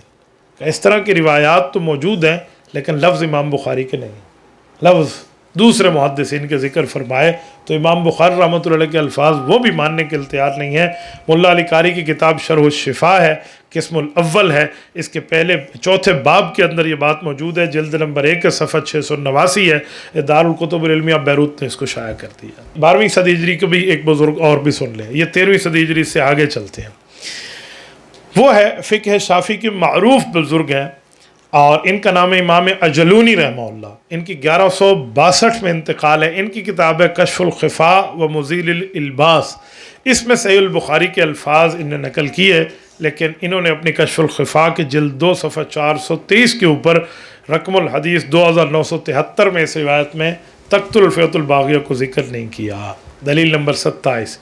اس طرح کی روایات تو موجود ہیں لیکن لفظ امام بخاری کے نہیں، لفظ دوسرے محدثین کے ذکر فرمائے تو امام بخاری رحمۃ اللہ علیہ کے الفاظ وہ بھی ماننے کے تیار نہیں ہیں۔ ملا علی قاری کی کتاب شرح الشفا ہے، قسم الاول ہے، اس کے پہلے 4 باب کے اندر یہ بات موجود ہے، جلد نمبر 1 صفحہ 689 ہے، دارالکتب العلمیہ بیروت نے اس کو شائع کر دیا۔ 12ویں صدی ہجری کے بھی ایک بزرگ اور بھی سن لیں، یہ 13ویں صدی ہجری سے آگے چلتے ہیں۔ وہ ہے فقہ شافعی کے معروف بزرگ ہیں، اور ان کا نام ہے امام اجلونی رحمہ اللہ۔ ان کی 1162 میں انتقال ہے۔ ان کی کتاب ہے کشف الخفاء و مزیل الالباس، اس میں صحیح البخاری کے الفاظ انہیں نقل کیے، لیکن انہوں نے اپنی کشف الخفاء کے جلد 2 صفحہ 423 کے اوپر رقم الحدیث 2973 میں اس روایت میں تقتل الفیۃ الباغیہ کو ذکر نہیں کیا۔ دلیل نمبر 27،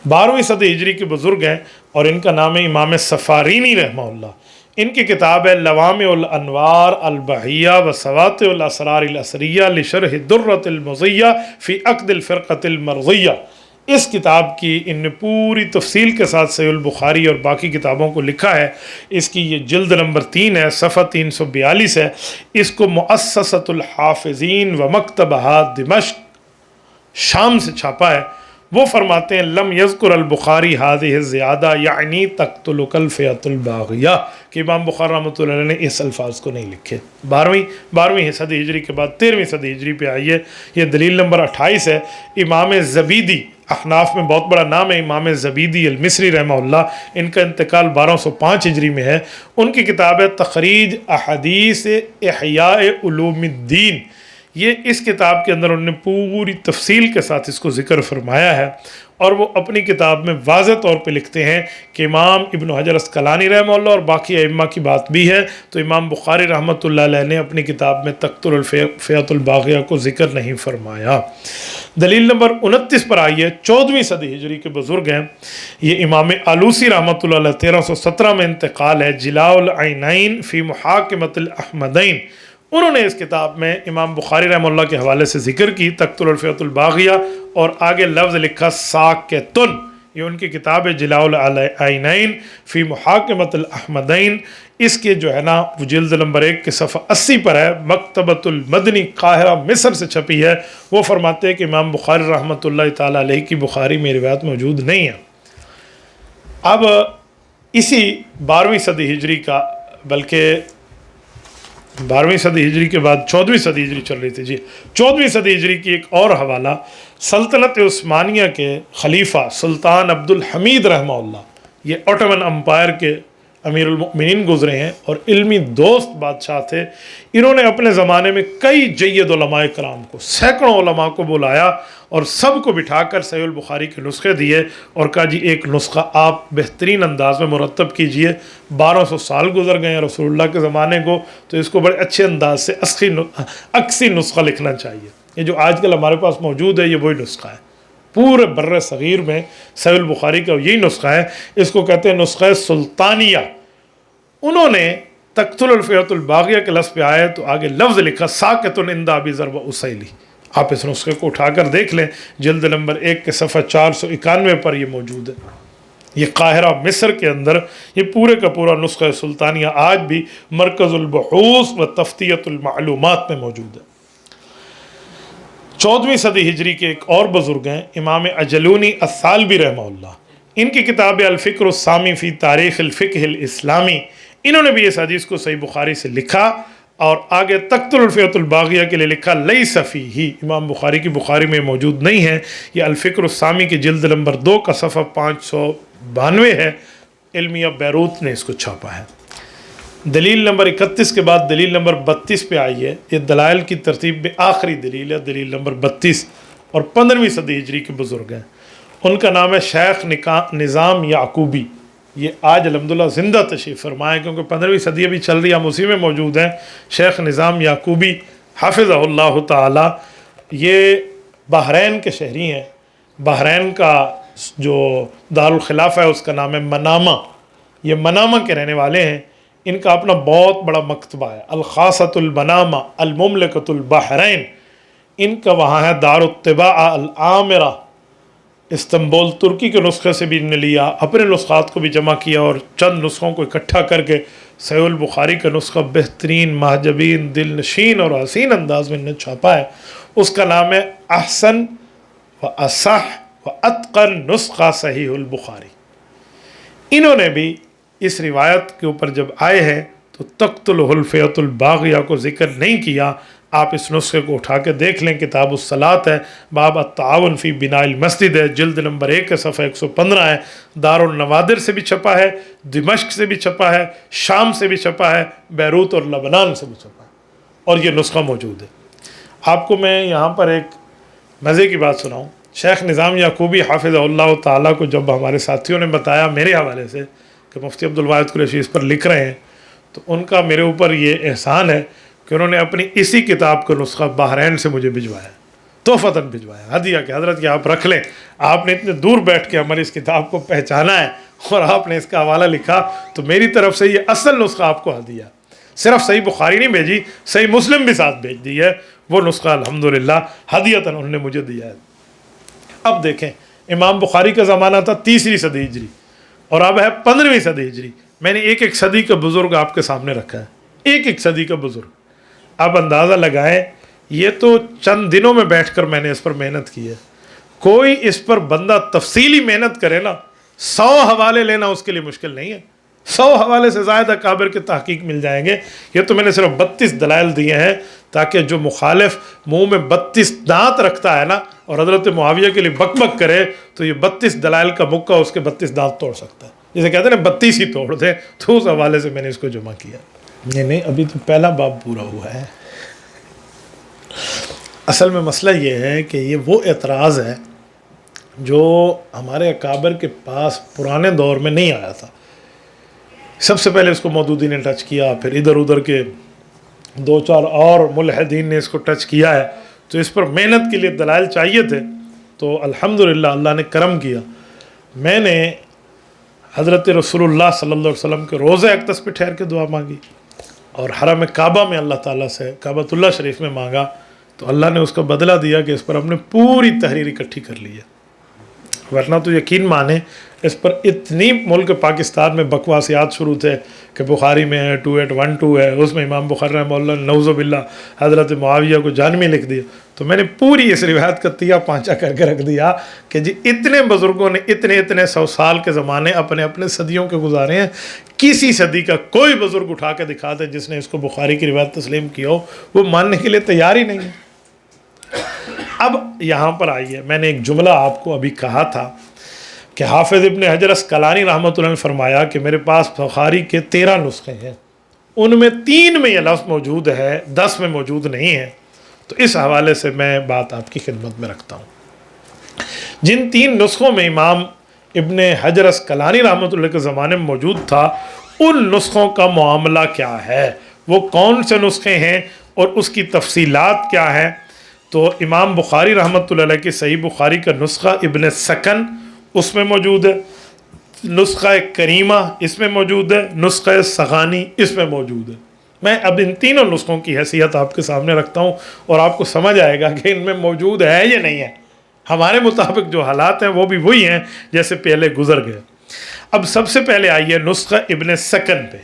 12ویں صدی ہجری کے بزرگ ہیں، اور ان کا نام ہے امام سفارینی رحمہ اللہ۔ ان کی کتاب ہے لوامع الانوار البہیہ و سواطع الاسرار الاسریہ لشرح درۃ المضیہ فی عقد الفرقۃ المرضیہ۔ اس کتاب کی ان نے پوری تفصیل کے ساتھ صحیح البخاری اور باقی کتابوں کو لکھا ہے۔ اس کی یہ جلد نمبر 3 ہے، صفحہ 342 ہے۔ اس کو مؤسسۃ الحافظین و مکتبہ دمشق شام سے چھاپا ہے۔ وہ فرماتے ہیں لم یذکر البخاری هذه الزیادہ یعنی تقتلک الفیۃ الباغیہ، کہ امام بخاری رحمۃ اللہ علیہ نے اس الفاظ کو نہیں لکھے۔ 12ویں صدی ہجری کے بعد 13ویں صدی ہجری پہ آئیے، یہ دلیل نمبر 28 ہے۔ امام زبیدی، احناف میں بہت بڑا نام ہے، امام زبیدی المصری رحمہ اللہ، ان کا انتقال 1205 ہجری میں ہے۔ ان کی کتاب ہے تخریج احادیث احیاء علوم الدین۔ یہ اس کتاب کے اندر انہوں نے پوری تفصیل کے ساتھ اس کو ذکر فرمایا ہے، اور وہ اپنی کتاب میں واضح طور پہ لکھتے ہیں کہ امام ابن حجر اسقلانی رحمہ اللہ اور باقی ائمہ کی بات بھی ہے، تو امام بخاری رحمۃ اللہ علیہ نے اپنی کتاب میں تقتل الفیۃ الباغیہ کو ذکر نہیں فرمایا۔ دلیل نمبر 29 پر آئیے، 14ویں صدی ہجری کے بزرگ ہیں، یہ امام آلوسی رحمۃ اللہ علیہ، 1317 میں انتقال ہے، جلاء العینین فی محاکمۃ الاحمدین۔ انہوں نے اس کتاب میں امام بخاری رحمہ اللہ کے حوالے سے ذکر کی تقتل الفیۃ الباغیہ، اور آگے لفظ لکھا ساکتن۔ یہ ان کی کتاب ہے جلاء العینین فی محاکمۃ الاحمدین۔ اس کے جو ہے نا وہ جلد نمبر 1 کے صفحہ 80 پر ہے، مکتبۃ المدنی قاہرہ مصر سے چھپی ہے۔ وہ فرماتے ہیں کہ امام بخاری رحمۃ اللہ تعالیٰ علیہ کی بخاری میں روایت موجود نہیں ہے۔ اب اسی 12ویں صدی ہجری کا، بلکہ 12ویں صدی ہجری کے بعد 14ویں صدی ہجری چل رہی تھی، 14ویں صدی ہجری کی ایک اور حوالہ، سلطنت عثمانیہ کے خلیفہ سلطان عبد الحمید رحمہ اللہ، یہ اوٹمن امپائر کے امیر المؤمنین گزرے ہیں اور علمی دوست بادشاہ تھے. انہوں نے اپنے زمانے میں کئی جید علماء کرام کو، سینکڑوں علماء کو بلایا اور سب کو بٹھا کر صحیح البخاری کے نسخے دیے اور کہا جی ایک نسخہ آپ بہترین انداز میں مرتب کیجئے. 1200 سال گزر گئے ہیں رسول اللہ کے زمانے کو، تو اس کو بڑے اچھے انداز سے اکسی نسخہ لکھنا چاہیے. یہ جو آج کل ہمارے پاس موجود ہے یہ وہی نسخہ ہے. پورے بر صغیر میں صحیح البخاری کا یہی نسخہ ہے. اس کو کہتے ہیں نسخہ سلطانیہ. انہوں نے تقتل الفئۃ الباغیہ کے لفظ پہ آئے تو آگے لفظ لکھا ساکت عند ابی ذر و اسیلی. آپ اس نسخے کو اٹھا کر دیکھ لیں، جلد نمبر 1 کے صفحہ 491 پر یہ موجود ہے. یہ قاہرہ مصر کے اندر یہ پورے کا پورا نسخہ سلطانیہ آج بھی مرکز البحوث و تفتیت المعلومات میں موجود ہے. 14ویں صدی ہجری کے ایک اور بزرگ ہیں امام اجلونی الثالبی رحمہ اللہ. ان کی کتاب الفکر السامی فی تاریخ الفقہ الاسلامی، انہوں نے بھی اس حدیث کو صحیح بخاری سے لکھا اور آگے تقتل الفئۃ الباغیہ کے لیے لکھا لیس فیہ. امام بخاری کی بخاری میں موجود نہیں ہے. یہ الفکر السامی کی جلد نمبر 2 کا صفحہ 592 ہے. علمیہ بیروت نے اس کو چھاپا ہے. دلیل نمبر 31 کے بعد دلیل نمبر 32 پہ آئی ہے. یہ دلائل کی ترتیب میں آخری دلیل ہے، دلیل نمبر 32، اور 15ویں صدی ہجری کے بزرگ ہیں. ان کا نام ہے شیخ نظام یعقوبی. یہ آج الحمدللہ زندہ تشریف فرمائے کیونکہ 15ویں صدی ابھی چل رہی ہے، ہم اسی میں موجود ہیں. شیخ نظام یعقوبی حافظہ اللہ تعالی، یہ بحرین کے شہری ہیں. بحرین کا جو دارالخلافہ ہے اس کا نام ہے منامہ. یہ منامہ کے رہنے والے ہیں. ان کا اپنا بہت بڑا مکتبہ ہے، الخاصۃ المنامہ المملکۃ البحرین. ان کا وہاں ہے دار الطباعہ العامرہ، استنبول ترکی کے نسخے سے بھی انہوں نے لیا، اپنے نسخات کو بھی جمع کیا اور چند نسخوں کو اکٹھا کر کے صحیح البخاری کا نسخہ بہترین محجبین دل نشین اور حسین انداز میں انہوں نے چھاپا ہے. اس کا نام ہے احسن و اصح و اتقن نسخہ صحیح البخاری. انہوں نے بھی اس روایت کے اوپر جب آئے ہیں تو تقتل الفئۃ الباغیہ کو ذکر نہیں کیا. آپ اس نسخے کو اٹھا کے دیکھ لیں، کتاب الصلاۃ ہے، باب التعاون فی بناء المسجد ہے، جلد نمبر 1 کے صفحہ 115 ہے. دار النوادر سے بھی چھپا ہے، دمشق سے بھی چھپا ہے، شام سے بھی چھپا ہے، بیروت اور لبنان سے بھی چھپا ہے، اور یہ نسخہ موجود ہے. آپ کو میں یہاں پر ایک مزے کی بات سناؤں. شیخ نظام یعقوبی حافظہ اللہ تعالیٰ کو جب ہمارے ساتھیوں نے بتایا میرے حوالے سے کہ مفتی عبدالواحد قریشی اس پر لکھ رہے ہیں، تو ان کا میرے اوپر یہ احسان ہے کہ انہوں نے اپنی اسی کتاب کا نسخہ بحرین سے مجھے بھجوایا، تحفتاً بھجوایا، ہدیہ کہ حضرت کہ آپ رکھ لیں. آپ نے اتنے دور بیٹھ کے ہماری اس کتاب کو پہچانا ہے اور آپ نے اس کا حوالہ لکھا، تو میری طرف سے یہ اصل نسخہ آپ کو ہدیہ. صرف صحیح بخاری نہیں بھیجی، صحیح مسلم بھی ساتھ بھیج دی ہے. وہ نسخہ الحمدللہ ہدیتاً انہوں نے مجھے دیا ہے. اب دیکھیں، امام بخاری کا زمانہ تھا 3ری صدی ہجری اور اب ہے 15ویں صدی ہجری. میں نے ایک صدی کا بزرگ آپ کے سامنے رکھا ہے، ایک صدی کا بزرگ. اب اندازہ لگائیں، یہ تو چند دنوں میں بیٹھ کر میں نے اس پر محنت کی ہے. کوئی اس پر بندہ تفصیلی محنت کرے نا، 100 حوالے لینا اس کے لیے مشکل نہیں ہے. 100 حوالے سے زائد اکابر کے تحقیق مل جائیں گے. یہ تو میں نے صرف 32 دلائل دیے ہیں تاکہ جو مخالف منہ میں 32 دانت رکھتا ہے نا اور حضرت معاویہ کے لیے بک بک کرے تو یہ 32 دلائل کا مکہ اس کے 32 دانت توڑ سکتا ہے. جسے کہتے ہیں نا 32 ہی توڑ دے، تو اس حوالے سے میں نے اس کو جمع کیا. نہیں ابھی تو پہلا باب پورا ہوا ہے. اصل میں مسئلہ یہ ہے کہ یہ وہ اعتراض ہے جو ہمارے اکابر کے پاس پرانے دور میں نہیں آیا تھا. سب سے پہلے اس کو مودودی نے ٹچ کیا، پھر ادھر ادھر کے 2-4 اور ملحدین نے اس کو ٹچ کیا ہے. تو اس پر محنت کے لیے دلائل چاہیے تھے. تو الحمدللہ اللہ نے کرم کیا. میں نے حضرت رسول اللہ صلی اللہ علیہ وسلم کے روضہ اقدس پہ ٹھہر کے دعا مانگی اور حرم کعبہ میں اللہ تعالیٰ سے کعبۃ اللہ شریف میں مانگا، تو اللہ نے اس کا بدلہ دیا کہ اس پر ہم نے پوری تحریر اکٹھی کر لی ہے. ورنہ تو یقین مانیں اس پر اتنی ملک پاکستان میں بکواسیات شروع تھے کہ بخاری میں ہے 2812 ہے، اس میں امام بخاری رحمہ اللہ نعوذ باللہ حضرت معاویہ کو جانمی لکھ دیا. تو میں نے پوری اس روایت کا تیا پانچا کر کے رکھ دیا کہ جی اتنے بزرگوں نے اتنے 100 سال کے زمانے اپنے اپنے صدیوں کے گزارے ہیں. کسی صدی کا کوئی بزرگ اٹھا کے دکھا دے جس نے اس کو بخاری کی روایت تسلیم کی ہو، وہ ماننے کے لیے تیار ہی نہیں ہے. اب یہاں پر آئیے، میں نے ایک جملہ آپ کو ابھی کہا تھا، کہ حافظ ابن حجر اسقلانی رحمۃ اللہ نے فرمایا کہ میرے پاس بخاری کے 13 نسخے ہیں، ان میں 3 میں یہ لفظ موجود ہے، 10 میں موجود نہیں ہے۔ تو اس حوالے سے میں بات آپ کی خدمت میں رکھتا ہوں۔ جن 3 نسخوں میں امام ابن حجر اسقلانی رحمۃ اللہ کے زمانے میں موجود تھا، ان نسخوں کا معاملہ کیا ہے، وہ کون سے نسخے ہیں اور اس کی تفصیلات کیا ہیں؟ تو امام بخاری رحمۃ اللہ علیہ کی صحیح بخاری کا نسخہ ابن سکن اس میں موجود ہے، نسخہ کریمہ اس میں موجود ہے، نسخہ سغانی اس میں موجود ہے۔ میں اب ان تینوں نسخوں کی حیثیت آپ کے سامنے رکھتا ہوں اور آپ کو سمجھ آئے گا کہ ان میں موجود ہے یا نہیں ہے۔ ہمارے مطابق جو حالات ہیں وہ بھی وہی ہیں جیسے پہلے گزر گئے۔ اب سب سے پہلے آئیے نسخہ ابن سکن پہ۔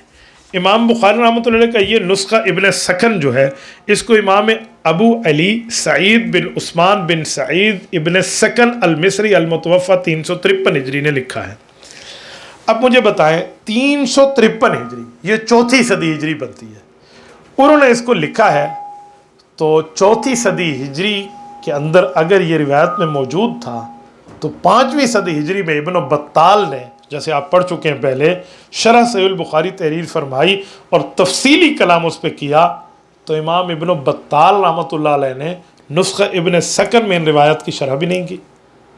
امام بخاری رحمۃ اللہ علیہ کا یہ نسخہ ابن سکن جو ہے، اس کو امام ابو علی سعید بن عثمان بن سعید ابن سکن المصری المتوفہ 353 ہجری نے لکھا ہے۔ اب مجھے بتائیں 353 ہجری یہ 4تھی صدی ہجری بنتی ہے، انہوں نے اس کو لکھا ہے، تو 4تھی صدی ہجری کے اندر اگر یہ روایت میں موجود تھا تو 5ویں صدی ہجری میں ابن بطال نے، جیسے آپ پڑھ چکے ہیں پہلے، شرح صحیح البخاری تحریر فرمائی اور تفصیلی کلام اس پہ کیا، تو امام ابن بطال رحمۃ اللہ علیہ نے نسخہ ابن سکن میں ان روایت کی شرح بھی نہیں کی۔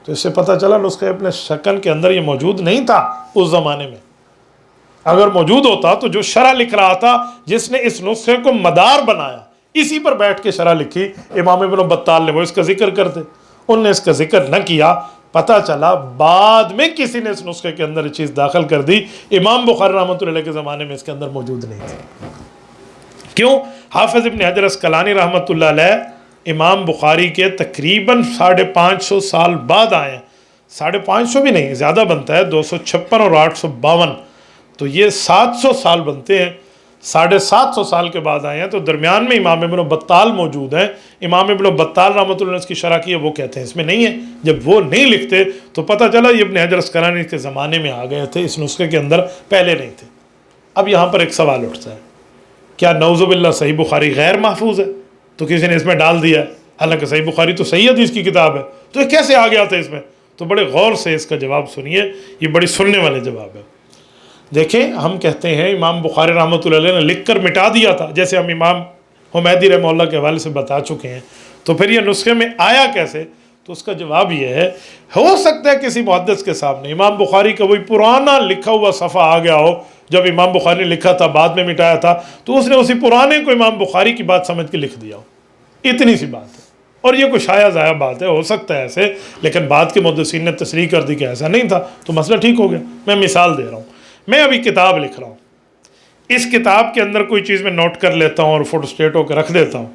تو اس سے پتہ چلا نسخہ ابن سکن کے اندر یہ موجود نہیں تھا اس زمانے میں۔ اگر موجود ہوتا تو جو شرح لکھ رہا تھا، جس نے اس نسخے کو مدار بنایا، اسی پر بیٹھ کے شرح لکھی امام ابن بطال نے، وہ اس کا ذکر کرتے، انہوں نے اس کا ذکر نہ کیا۔ پتہ چلا بعد میں کسی نے اس نسخے کے اندر یہ چیز داخل کر دی، امام بخاری رحمۃ اللہ علیہ کے زمانے میں اس کے اندر موجود نہیں تھی۔ کیوں؟ حافظ ابن حجر اسقلانی رحمۃ اللہ علیہ امام بخاری کے تقریباً 550 سال بعد آئے ہیں، 550 بھی نہیں، زیادہ بنتا ہے، 256 اور 852، تو یہ 700 سال بنتے ہیں، 750 سال کے بعد آئے ہیں۔ تو درمیان میں امام ابن بطال موجود ہیں، امام ابن بطال رحمۃ اللہ نے اس کی شرح کی ہے، وہ کہتے ہیں اس میں نہیں ہے۔ جب وہ نہیں لکھتے تو پتہ چلا یہ ابن حجر اسقلانی کے زمانے میں آ گئے تھے، اس نسخے کے اندر پہلے نہیں تھے۔ اب یہاں پر ایک سوال اٹھتا ہے، کیا نعوذ باللہ صحیح بخاری غیر محفوظ ہے تو کسی نے اس میں ڈال دیا ہے؟ حالانکہ صحیح بخاری تو صحیح حدیث کی کتاب ہے، تو یہ کیسے آ گیا تھا اس میں؟ تو بڑے غور سے اس کا جواب سنیے، یہ بڑی سننے والے جواب ہے۔ دیکھیں، ہم کہتے ہیں امام بخاری رحمۃ اللہ علیہ نے لکھ کر مٹا دیا تھا، جیسے ہم امام حمیدی رحمہ اللہ کے حوالے سے بتا چکے ہیں، تو پھر یہ نسخے میں آیا کیسے؟ تو اس کا جواب یہ ہے، ہو سکتا ہے کسی محدث کے سامنے امام بخاری کا وہی پرانا لکھا ہوا صفحہ آ گیا ہو، جب امام بخاری نے لکھا تھا بعد میں مٹایا تھا، تو اس نے اسی پرانے کو امام بخاری کی بات سمجھ کے لکھ دیا ہو، اتنی سی بات ہے۔ اور یہ کوئی شایع ضائع بات ہے، ہو سکتا ہے ایسے، لیکن بعد کے محدثین نے تصریح کر دی کہ ایسا نہیں تھا، تو مسئلہ ٹھیک ہو گیا۔ میں مثال دے رہا ہوں، میں ابھی کتاب لکھ رہا ہوں، اس کتاب کے اندر کوئی چیز میں نوٹ کر لیتا ہوں اور فوٹو اسٹیٹ ہو کے رکھ دیتا ہوں،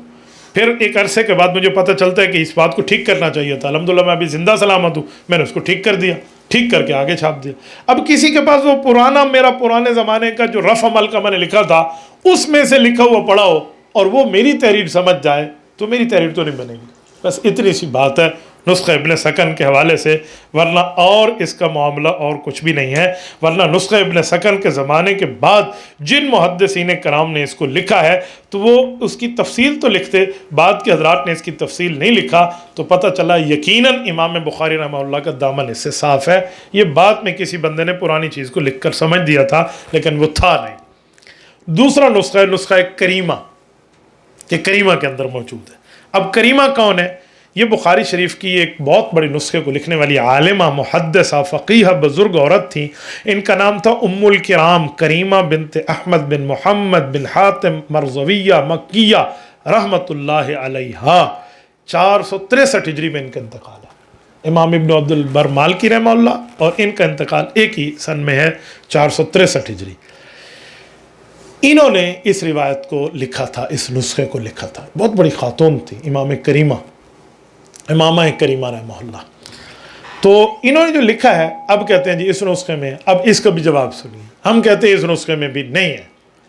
پھر ایک عرصے کے بعد مجھے پتہ چلتا ہے کہ اس بات کو ٹھیک کرنا چاہیے تھا، الحمدللہ میں ابھی زندہ سلامت ہوں، میں نے اس کو ٹھیک کر دیا، ٹھیک کر کے آگے چھاپ دیا۔ اب کسی کے پاس وہ پرانا، میرا پرانے زمانے کا جو رف عمل کا میں نے لکھا تھا، اس میں سے لکھا ہوا پڑھا ہو اور وہ میری تحریر سمجھ جائے، تو میری تحریر تو نہیں بنے گی۔ بس اتنی سی بات ہے نسخہ ابن سکن کے حوالے سے، ورنہ اور اس کا معاملہ اور کچھ بھی نہیں ہے۔ ورنہ نسخہ ابن سکن کے زمانے کے بعد جن محدثین کرام نے اس کو لکھا ہے تو وہ اس کی تفصیل تو لکھتے، بعد کے حضرات نے اس کی تفصیل نہیں لکھا، تو پتہ چلا یقیناً امام بخاری رحمہ اللہ کا دامن اس سے صاف ہے۔ یہ بعد میں کسی بندے نے پرانی چیز کو لکھ کر سمجھ دیا تھا، لیکن وہ تھا نہیں۔ دوسرا نسخہ ہے نسخہ کریمہ، کہ کریمہ کے اندر موجود ہے۔ اب کریمہ کون ہے؟ یہ بخاری شریف کی ایک بہت بڑی نسخے کو لکھنے والی عالمہ، محدثہ، فقیہ، بزرگ عورت تھیں۔ ان کا نام تھا ام الکرام کریمہ بنت احمد بن محمد بن حاتم مرزویہ مکیہ رحمۃ اللہ علیہا۔ 463 ہجری میں ان کا انتقال ہے۔ امام ابن عبد البر مالکی رحمہ اللہ اور ان کا انتقال ایک ہی سن میں ہے، 463 ہجری۔ انہوں نے اس روایت کو لکھا تھا، اس نسخے کو لکھا تھا۔ بہت بڑی خاتون تھی امامہ کریمہ رحمہ اللہ۔ تو انہوں نے جو لکھا ہے، اب کہتے ہیں جی اس نسخے میں، اب اس کا بھی جواب سنیے، ہم کہتے ہیں اس نسخے میں بھی نہیں ہے۔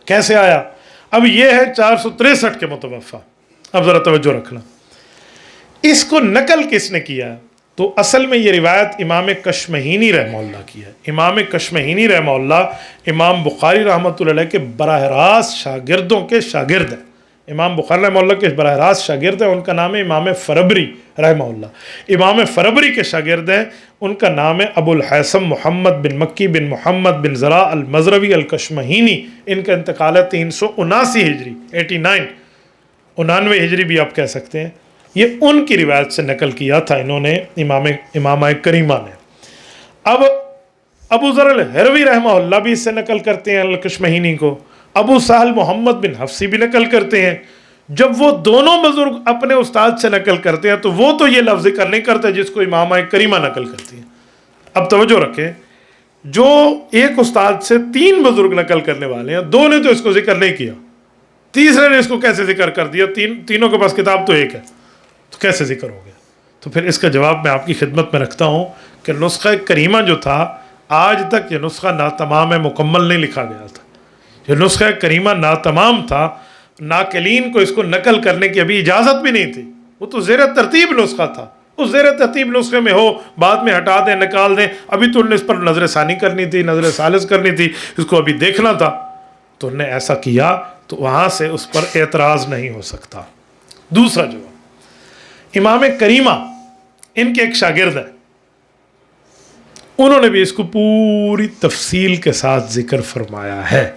کیسے آیا؟ اب یہ ہے 463 کے متوفہ۔ اب ذرا توجہ رکھنا، اس کو نقل کس نے کیا ہے؟ تو اصل میں یہ روایت امام کشمہینی رحمہ اللہ کی ہے۔ امام کشمہینی رحمہ اللہ امام بخاری رحمۃ اللہ علیہ کے براہ راست شاگردوں کے شاگرد ہیں۔ امام بخاری رحمہ اللہ کے براہ راست شاگرد ہیں، ان کا نام ہے امام فربری رحمہ اللہ۔ امام فربری کے شاگرد ہیں، ان کا نام ہے ابو الحیثم محمد بن مکی بن محمد بن زرا المزروی الکشمہینی، ان کا انتقال ہے 379 ہجری 89 99 ہجری بھی آپ کہہ سکتے ہیں۔ یہ ان کی روایت سے نقل کیا تھا انہوں نے امامہ کریمہ نے۔ اب ابو ذر الحروی رحمہ اللہ بھی اس سے نقل کرتے ہیں الکشمہینی کو، ابو سہل محمد بن حفصی بھی نقل کرتے ہیں۔ جب وہ دونوں بزرگ اپنے استاد سے نقل کرتے ہیں تو وہ تو یہ لفظ ذکر نہیں کرتے جس کو امامہ کریمہ نقل کرتی ہیں۔ اب توجہ رکھیں، جو ایک استاد سے 3 بزرگ نقل کرنے والے ہیں، 2 نے تو اس کو ذکر نہیں کیا، تیسرے نے اس کو کیسے ذکر کر دیا؟ تینوں کے پاس کتاب تو ایک ہے، تو کیسے ذکر ہو گیا؟ تو پھر اس کا جواب میں آپ کی خدمت میں رکھتا ہوں کہ نسخہ کریمہ جو تھا، آج تک یہ نسخہ ناتمام مکمل نہیں لکھا گیا تھا۔ یہ نسخہ کریمہ ناتمام تھا، ناقلین کو اس کو نقل کرنے کی ابھی اجازت بھی نہیں تھی، وہ تو زیر ترتیب نسخہ تھا۔ اس زیر ترتیب نسخے میں ہو، بعد میں ہٹا دیں، نکال دیں، ابھی تو انہوں نے اس پر نظر ثانی کرنی تھی، نظر ثالث کرنی تھی، اس کو ابھی دیکھنا تھا، تو انہوں نے ایسا کیا، تو وہاں سے اس پر اعتراض نہیں ہو سکتا۔ دوسرا جواب، امام کریمہ ان کے ایک شاگرد ہیں، انہوں نے بھی اس کو پوری تفصیل کے ساتھ ذکر فرمایا ہے۔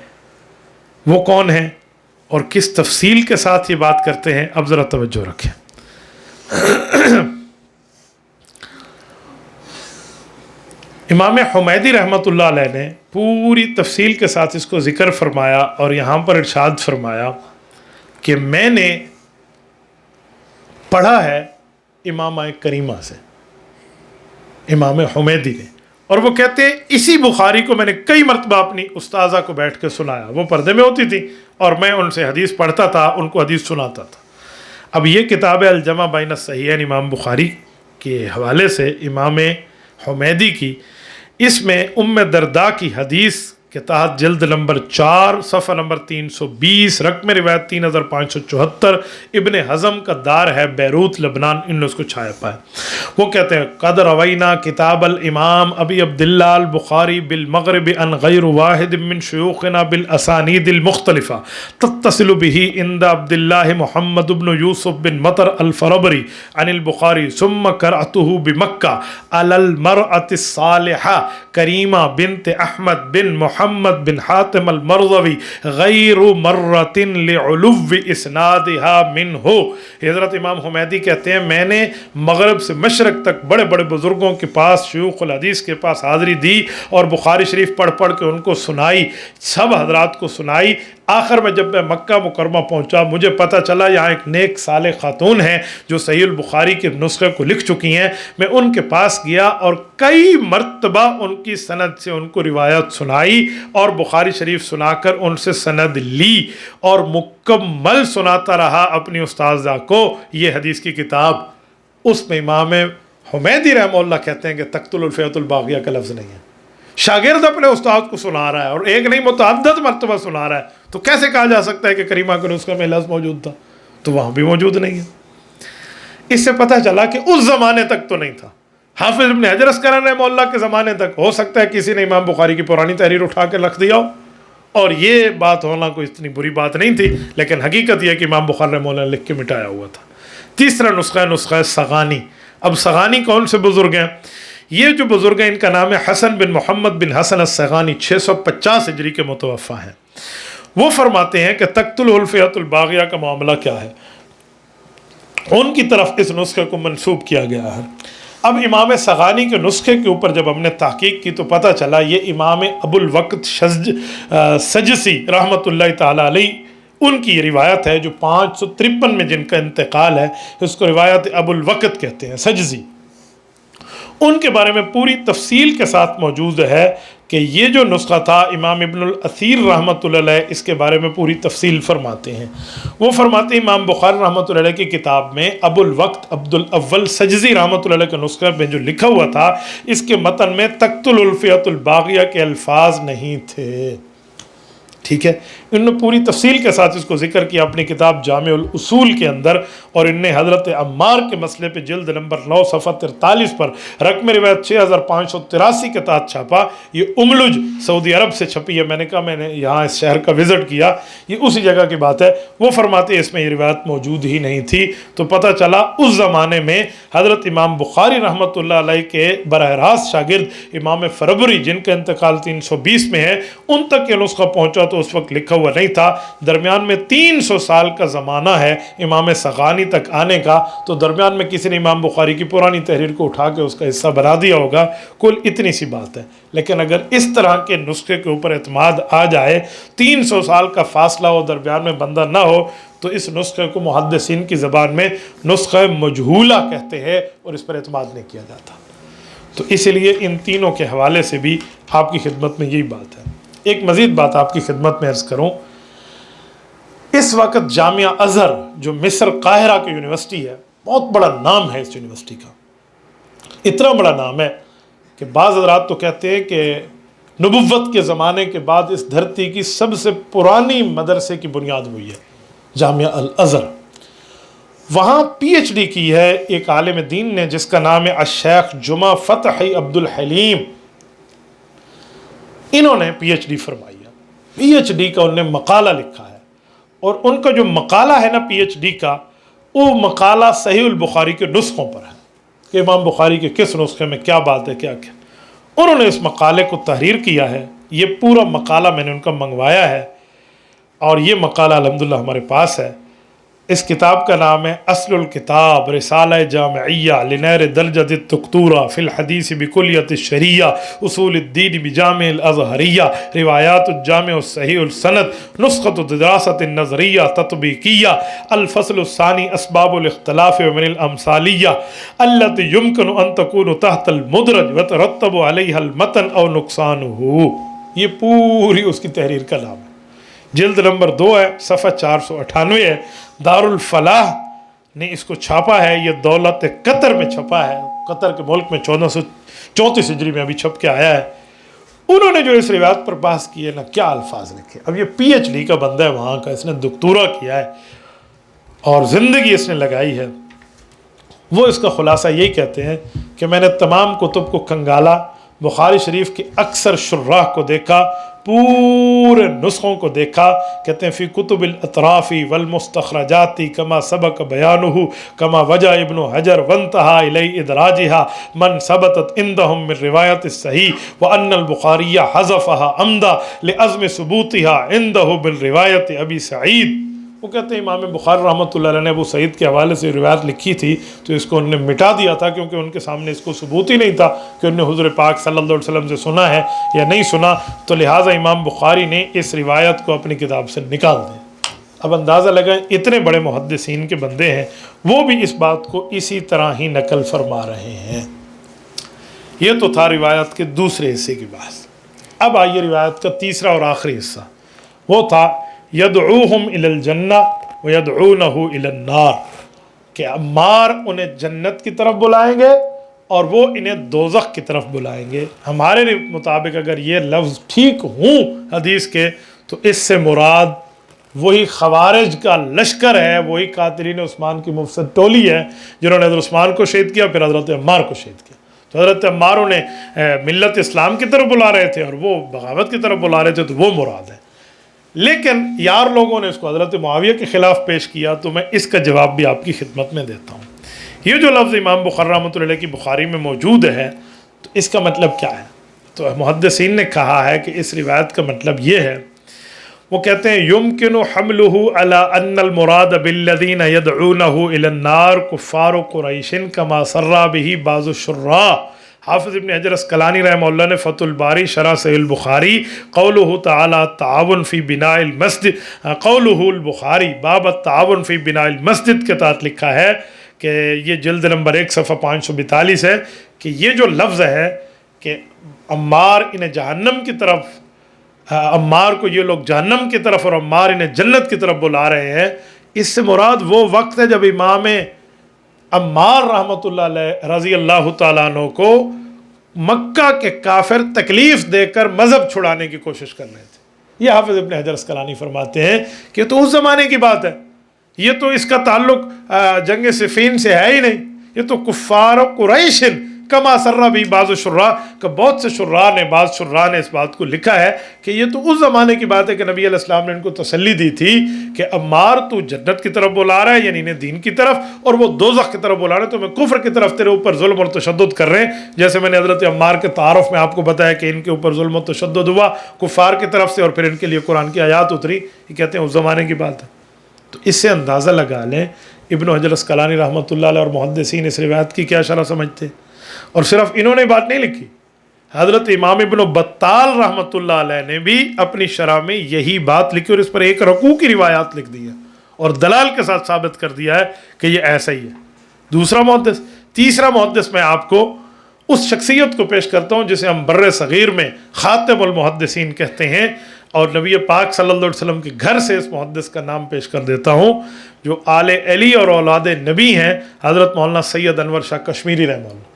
وہ کون ہیں اور کس تفصیل کے ساتھ یہ بات کرتے ہیں؟ اب ذرا توجہ رکھیں۔ امام حمیدی رحمۃ اللہ علیہ نے پوری تفصیل کے ساتھ اس کو ذکر فرمایا اور یہاں پر ارشاد فرمایا کہ میں نے پڑھا ہے امامہ کریمہ سے، امام حمیدی نے، اور وہ کہتے ہیں اسی بخاری کو میں نے کئی مرتبہ اپنی استاذہ کو بیٹھ کے سنایا، وہ پردے میں ہوتی تھی اور میں ان سے حدیث پڑھتا تھا، ان کو حدیث سناتا تھا۔ اب یہ کتاب ہے الجمع بین الصحیحین امام بخاری کے حوالے سے امام حمیدی کی، اس میں ام درداء کی حدیث کے تحت جلد نمبر 4 صفحہ نمبر 320 رقم روایت 3574 ابن حزم کا دار ہے بیروت لبنان، ان نے اس کو چھایا پایا۔ وہ کہتے ہیں قد روینا کتاب الامام ابی عبداللہ البخاری بالمغرب عن غیر واحد من شیوخنا بالاسانید المختلفہ تتصل به عند عبداللہ محمد بن یوسف بن مطر الفربری عن البخاری ثم قرأته بمکہ علی المرأة الصالحہ کریمہ بنت احمد بن محمد بن حاتم المرضوی غیر مرۃ لعلو اسنادها منہ۔ حضرت امام حمیدی کہتے ہیں میں نے مغرب سے مشرق تک بڑے بڑے بزرگوں کے پاس، شیوخ الحدیث کے پاس حاضری دی اور بخاری شریف پڑھ پڑھ کے ان کو سنائی، سب حضرات کو سنائی۔ آخر میں جب میں مکہ مکرمہ پہنچا، مجھے پتہ چلا یہاں ایک نیک صالح خاتون ہیں جو صحیح البخاری کے نسخے کو لکھ چکی ہیں۔ میں ان کے پاس گیا اور کئی مرتبہ ان کی سند سے ان کو روایت سنائی اور بخاری شریف سنا کر ان سے سند لی اور مکمل سناتا رہا اپنی استاذہ کو یہ حدیث کی کتاب۔ اس میں امام حمیدی رحمہ اللہ کہتے ہیں کہ تقتل الفئۃ الباغیہ کا لفظ نہیں ہے۔ شاگرد اپنے استاد کو سنا رہا ہے اور ایک نہیں متعدد مرتبہ سنا رہا ہے، تو کیسے کہا جا سکتا ہے کہ کریمہ کے نسخے میں لفظ موجود تھا؟ تو وہاں بھی موجود نہیں ہے۔ اس سے پتہ چلا کہ اس زمانے تک تو نہیں تھا۔ حافظ ابن حجر عسقلانی رحمہ اللہ کے زمانے تک ہو سکتا ہے کسی نے امام بخاری کی پرانی تحریر اٹھا کے رکھ دیا ہو، اور یہ بات ہونا کوئی اتنی بری بات نہیں تھی، لیکن حقیقت یہ کہ امام بخاری رحمہ اللہ نے لکھ کے مٹایا ہوا تھا۔ تیسرا نسخہ سغانی۔ اب سغانی کون سے بزرگ ہیں؟ یہ جو بزرگ ہیں ان کا نام ہے حسن بن محمد بن حسن السغانی، 650 ہجری کے متوفا ہیں۔ وہ فرماتے ہیں کہ تقتل الفئۃ الباغیہ کا معاملہ کیا ہے، ان کی طرف اس نسخے کو منسوب کیا گیا ہے۔ اب امام سغانی کے نسخے کے اوپر جب ہم نے تحقیق کی تو پتہ چلا یہ امام ابو الوقت سجسی رحمۃ اللہ تعالیٰ علیہ ان کی روایت ہے، جو 553 میں جن کا انتقال ہے، اس کو روایت ابو الوقت کہتے ہیں، سجزی۔ ان کے بارے میں پوری تفصیل کے ساتھ موجود ہے کہ یہ جو نسخہ تھا، امام ابن الاثیر رحمۃ اللہ علیہ اس کے بارے میں پوری تفصیل فرماتے ہیں۔ وہ فرماتے ہیں امام بخاری رحمۃ اللہ علیہ کی کتاب میں ابو الوقت عبد الاول سجزی رحمۃ اللہ علیہ کے نسخے میں جو لکھا ہوا تھا، اس کے متن میں تقتل الفئۃ الباغیہ کے الفاظ نہیں تھے۔ ٹھیک ہے، انہوں نے پوری تفصیل کے ساتھ اس کو ذکر کیا اپنی کتاب جامع الاصول کے اندر، اور ان نے حضرت عمار کے مسئلے پہ جلد نمبر 9 صفحہ 43 پر رقم روایت 6583 کے تحت چھاپا۔ یہ املج سعودی عرب سے چھپی ہے، میں نے کہا میں نے یہاں اس شہر کا وزٹ کیا، یہ اسی جگہ کی بات ہے۔ وہ فرماتے ہیں اس میں یہ روایت موجود ہی نہیں تھی، تو پتہ چلا اس زمانے میں حضرت امام بخاری رحمۃ اللہ علیہ کے براہ راست شاگرد امام فربری، جن کا انتقال 320 میں ہے، ان تک یہ نسخہ پہنچا تو اس وقت لکھا ہوا نہیں تھا۔ درمیان میں 300 سال کا زمانہ ہے امام صغانی تک آنے کا، تو درمیان میں کسی نے امام بخاری کی پرانی تحریر کو اٹھا کے اس کا حصہ بنا دیا ہوگا، کل اتنی سی بات ہے۔ لیکن اگر اس طرح کے نسخے کے اوپر اعتماد آ جائے، 300 سال کا فاصلہ ہو، درمیان میں بندہ نہ ہو، تو اس نسخے کو محدثین کی زبان میں نسخہ مجہولہ کہتے ہیں، اور اس پر اعتماد نہیں کیا جاتا۔ تو اس لیے ان تینوں کے حوالے سے بھی آپ کی خدمت میں یہی بات ہے۔ ایک مزید بات آپ کی خدمت میں عرض کروں، اس وقت جامعہ ازہر جو مصر قاہرہ کی یونیورسٹی ہے، بہت بڑا نام ہے اس یونیورسٹی کا، اتنا بڑا نام ہے کہ بعض حضرات تو کہتے ہیں کہ نبوت کے زمانے کے بعد اس دھرتی کی سب سے پرانی مدرسے کی بنیاد ہوئی ہے جامعہ الازہر۔ وہاں پی ایچ ڈی کی ہے ایک عالم دین نے جس کا نام ہے الشیخ جمعہ فتحی عبد الحلیم۔ انہوں نے پی ایچ ڈی فرمائی ہے، پی ایچ ڈی کا انہوں نے مقالہ لکھا ہے، اور ان کا جو مقالہ ہے نا پی ایچ ڈی کا، وہ مقالہ صحیح البخاری کے نسخوں پر ہے کہ امام بخاری کے کس نسخے میں کیا بات ہے، کیا کیا۔ انہوں نے اس مقالے کو تحریر کیا ہے، یہ پورا مقالہ میں نے ان کا منگوایا ہے، اور یہ مقالہ الحمدللہ ہمارے پاس ہے۔ اس کتاب کا نام ہے اصل الکتاب رسالہ جامعیہ لنیر درجۃ الدکتورہ فی الحدیث بکلیۃ الشریعہ اصول الدین بجامع الازہریہ روایات الجامع الصحیح السند نسخۃ دراست النظریہ تطبیقیہ الفصل الثانی اسباب الاختلاف ومن الامثالیہ التي يمكن ان تكون تحت المدرج وترتب علیہ المتن او نقصانہ۔ یہ پوری اس کی تحریر کا نام ہے، جلد نمبر 2 ہے، صفحہ 498 ہے، دارالفلاح نے اس کو چھاپا ہے، یہ دولت قطر میں چھپا ہے، قطر کے ملک میں 1434 ہجری میں ابھی چھپ کے آیا ہے۔ انہوں نے جو اس روایت پر بحث کی ہے نا، کیا الفاظ لکھے۔ اب یہ پی ایچ ڈی کا بندہ ہے وہاں کا، اس نے دکتورا کیا ہے اور زندگی اس نے لگائی ہے۔ وہ اس کا خلاصہ یہی کہتے ہیں کہ میں نے تمام کتب کو کنگالا، بخاری شریف کے اکثر شراح کو دیکھا، پورے نسخوں کو دیکھا، کہتے ہیں فی کتب الاطرافی والمستخرجاتی کما سبق بیانہ کما وجہ ابن حجر وانتہا الی ادراجہا من ثبتت عندہم من روایت الصحیح وان البخاری حذفہا عمدا لعظم ثبوتہا عندہ بالروایت ابی سعید۔ وہ کہتے ہیں امام بخاری رحمۃ اللہ علیہ نے ابو سعید کے حوالے سے روایت لکھی تھی تو اس کو انہوں نے مٹا دیا تھا، کیونکہ ان کے سامنے اس کو ثبوت ہی نہیں تھا کہ انہوں نے حضور پاک صلی اللہ علیہ وسلم سے سنا ہے یا نہیں سنا، تو لہٰذا امام بخاری نے اس روایت کو اپنی کتاب سے نکال دیا۔ اب اندازہ لگائیں اتنے بڑے محدثین کے بندے ہیں، وہ بھی اس بات کو اسی طرح ہی نقل فرما رہے ہیں۔ یہ تو تھا روایت کے دوسرے حصے کی بات۔ اب آئیے روایت کا تیسرا اور آخری حصہ، وہ تھا یدعوہم الی الجنہ ویدعونہ الی النار، کہ عمار انہیں جنت کی طرف بلائیں گے اور وہ انہیں دوزخ کی طرف بلائیں گے۔ ہمارے مطابق اگر یہ لفظ ٹھیک ہوں حدیث کے، تو اس سے مراد وہی خوارج کا لشکر ہے، وہی قاتلین عثمان کی مفسد ٹولی ہے جنہوں نے حضرت عثمان کو شہید کیا، پھر حضرت عمار کو شہید کیا۔ تو حضرت عمار انہیں ملت اسلام کی طرف بلا رہے تھے اور وہ بغاوت کی طرف بلا رہے تھے، تو وہ مراد ہے۔ لیکن یار لوگوں نے اس کو حضرت معاویہ کے خلاف پیش کیا، تو میں اس کا جواب بھی آپ کی خدمت میں دیتا ہوں۔ یہ جو لفظ امام بخاری رحمۃ اللہ علیہ کی بخاری میں موجود ہے، تو اس کا مطلب کیا ہے؟ تو محدثین نے کہا ہے کہ اس روایت کا مطلب یہ ہے، وہ کہتے ہیں یمکن حملہ علی ان المراد بالذین یدعونہ الی النار کفار قریش کما سرّا بہ بعض الشراح۔ حافظ ابن حجر اسقلانی رحمہ اللہ نے فتح الباری شرح صحیح البخاری قولہ تعالی تعاون فی بناء المسجد، قولہ البخاری باب التعاون فی بناء المسجد کے تحت لکھا ہے کہ یہ جلد نمبر 1 صفحہ 542 ہے کہ یہ جو لفظ ہے کہ عمار انہیں جہنم کی طرف، عمار کو یہ لوگ جہنم کی طرف اور عمار انہیں جنت کی طرف بلا رہے ہیں، اس سے مراد وہ وقت ہے جب امام عمار رحمۃ اللہ علیہ رضی اللہ تعالیٰ عنہ کو مکہ کے کافر تکلیف دے کر مذہب چھڑانے کی کوشش کر رہے تھے۔ یہ حافظ ابن حجر اسقلانی فرماتے ہیں کہ تو اس زمانے کی بات ہے، یہ تو اس کا تعلق جنگ صفین سے ہے ہی نہیں، یہ تو کفار و قریش کما سرہ بھی بعض شراء کہ بہت سے بعض شراء نے اس بات کو لکھا ہے کہ یہ تو اس زمانے کی بات ہے کہ نبی علیہ السلام نے ان کو تسلی دی تھی کہ عمار تو جنت کی طرف بلا رہا ہے، یعنی انہیں دین کی طرف، اور وہ دوزخ کی طرف بلا رہے ہیں، تو میں کفر کی طرف تیرے اوپر ظلم اور تشدد کر رہے ہیں. جیسے میں نے حضرت عمار کے تعارف میں آپ کو بتایا کہ ان کے اوپر ظلم و تشدد ہوا کفار کی طرف سے، اور پھر ان کے لیے قرآن کی آیات اتری. یہ کہتے ہیں اس زمانے کی بات ہے. تو اس سے اندازہ لگا لیں ابن حجر اسقلانی رحمۃ اللہ علیہ اور محدثین اس روایت کی کیا شرح سمجھتے. اور صرف انہوں نے بات نہیں لکھی، حضرت امام ابن بطال رحمۃ اللہ علیہ نے بھی اپنی شرح میں یہی بات لکھی، اور اس پر ایک رکوع کی روایات لکھ دی ہے اور دلال کے ساتھ ثابت کر دیا ہے کہ یہ ایسا ہی ہے. دوسرا محدث. تیسرا محدث میں آپ کو اس شخصیت کو پیش کرتا ہوں جسے ہم بر صغیر میں خاتم المحدثین کہتے ہیں، اور نبی پاک صلی اللہ علیہ وسلم کے گھر سے اس محدث کا نام پیش کر دیتا ہوں، جو آل علی اور اولاد نبی ہیں، حضرت مولانا سید انور شاہ کشمیری رحمہ اللہ.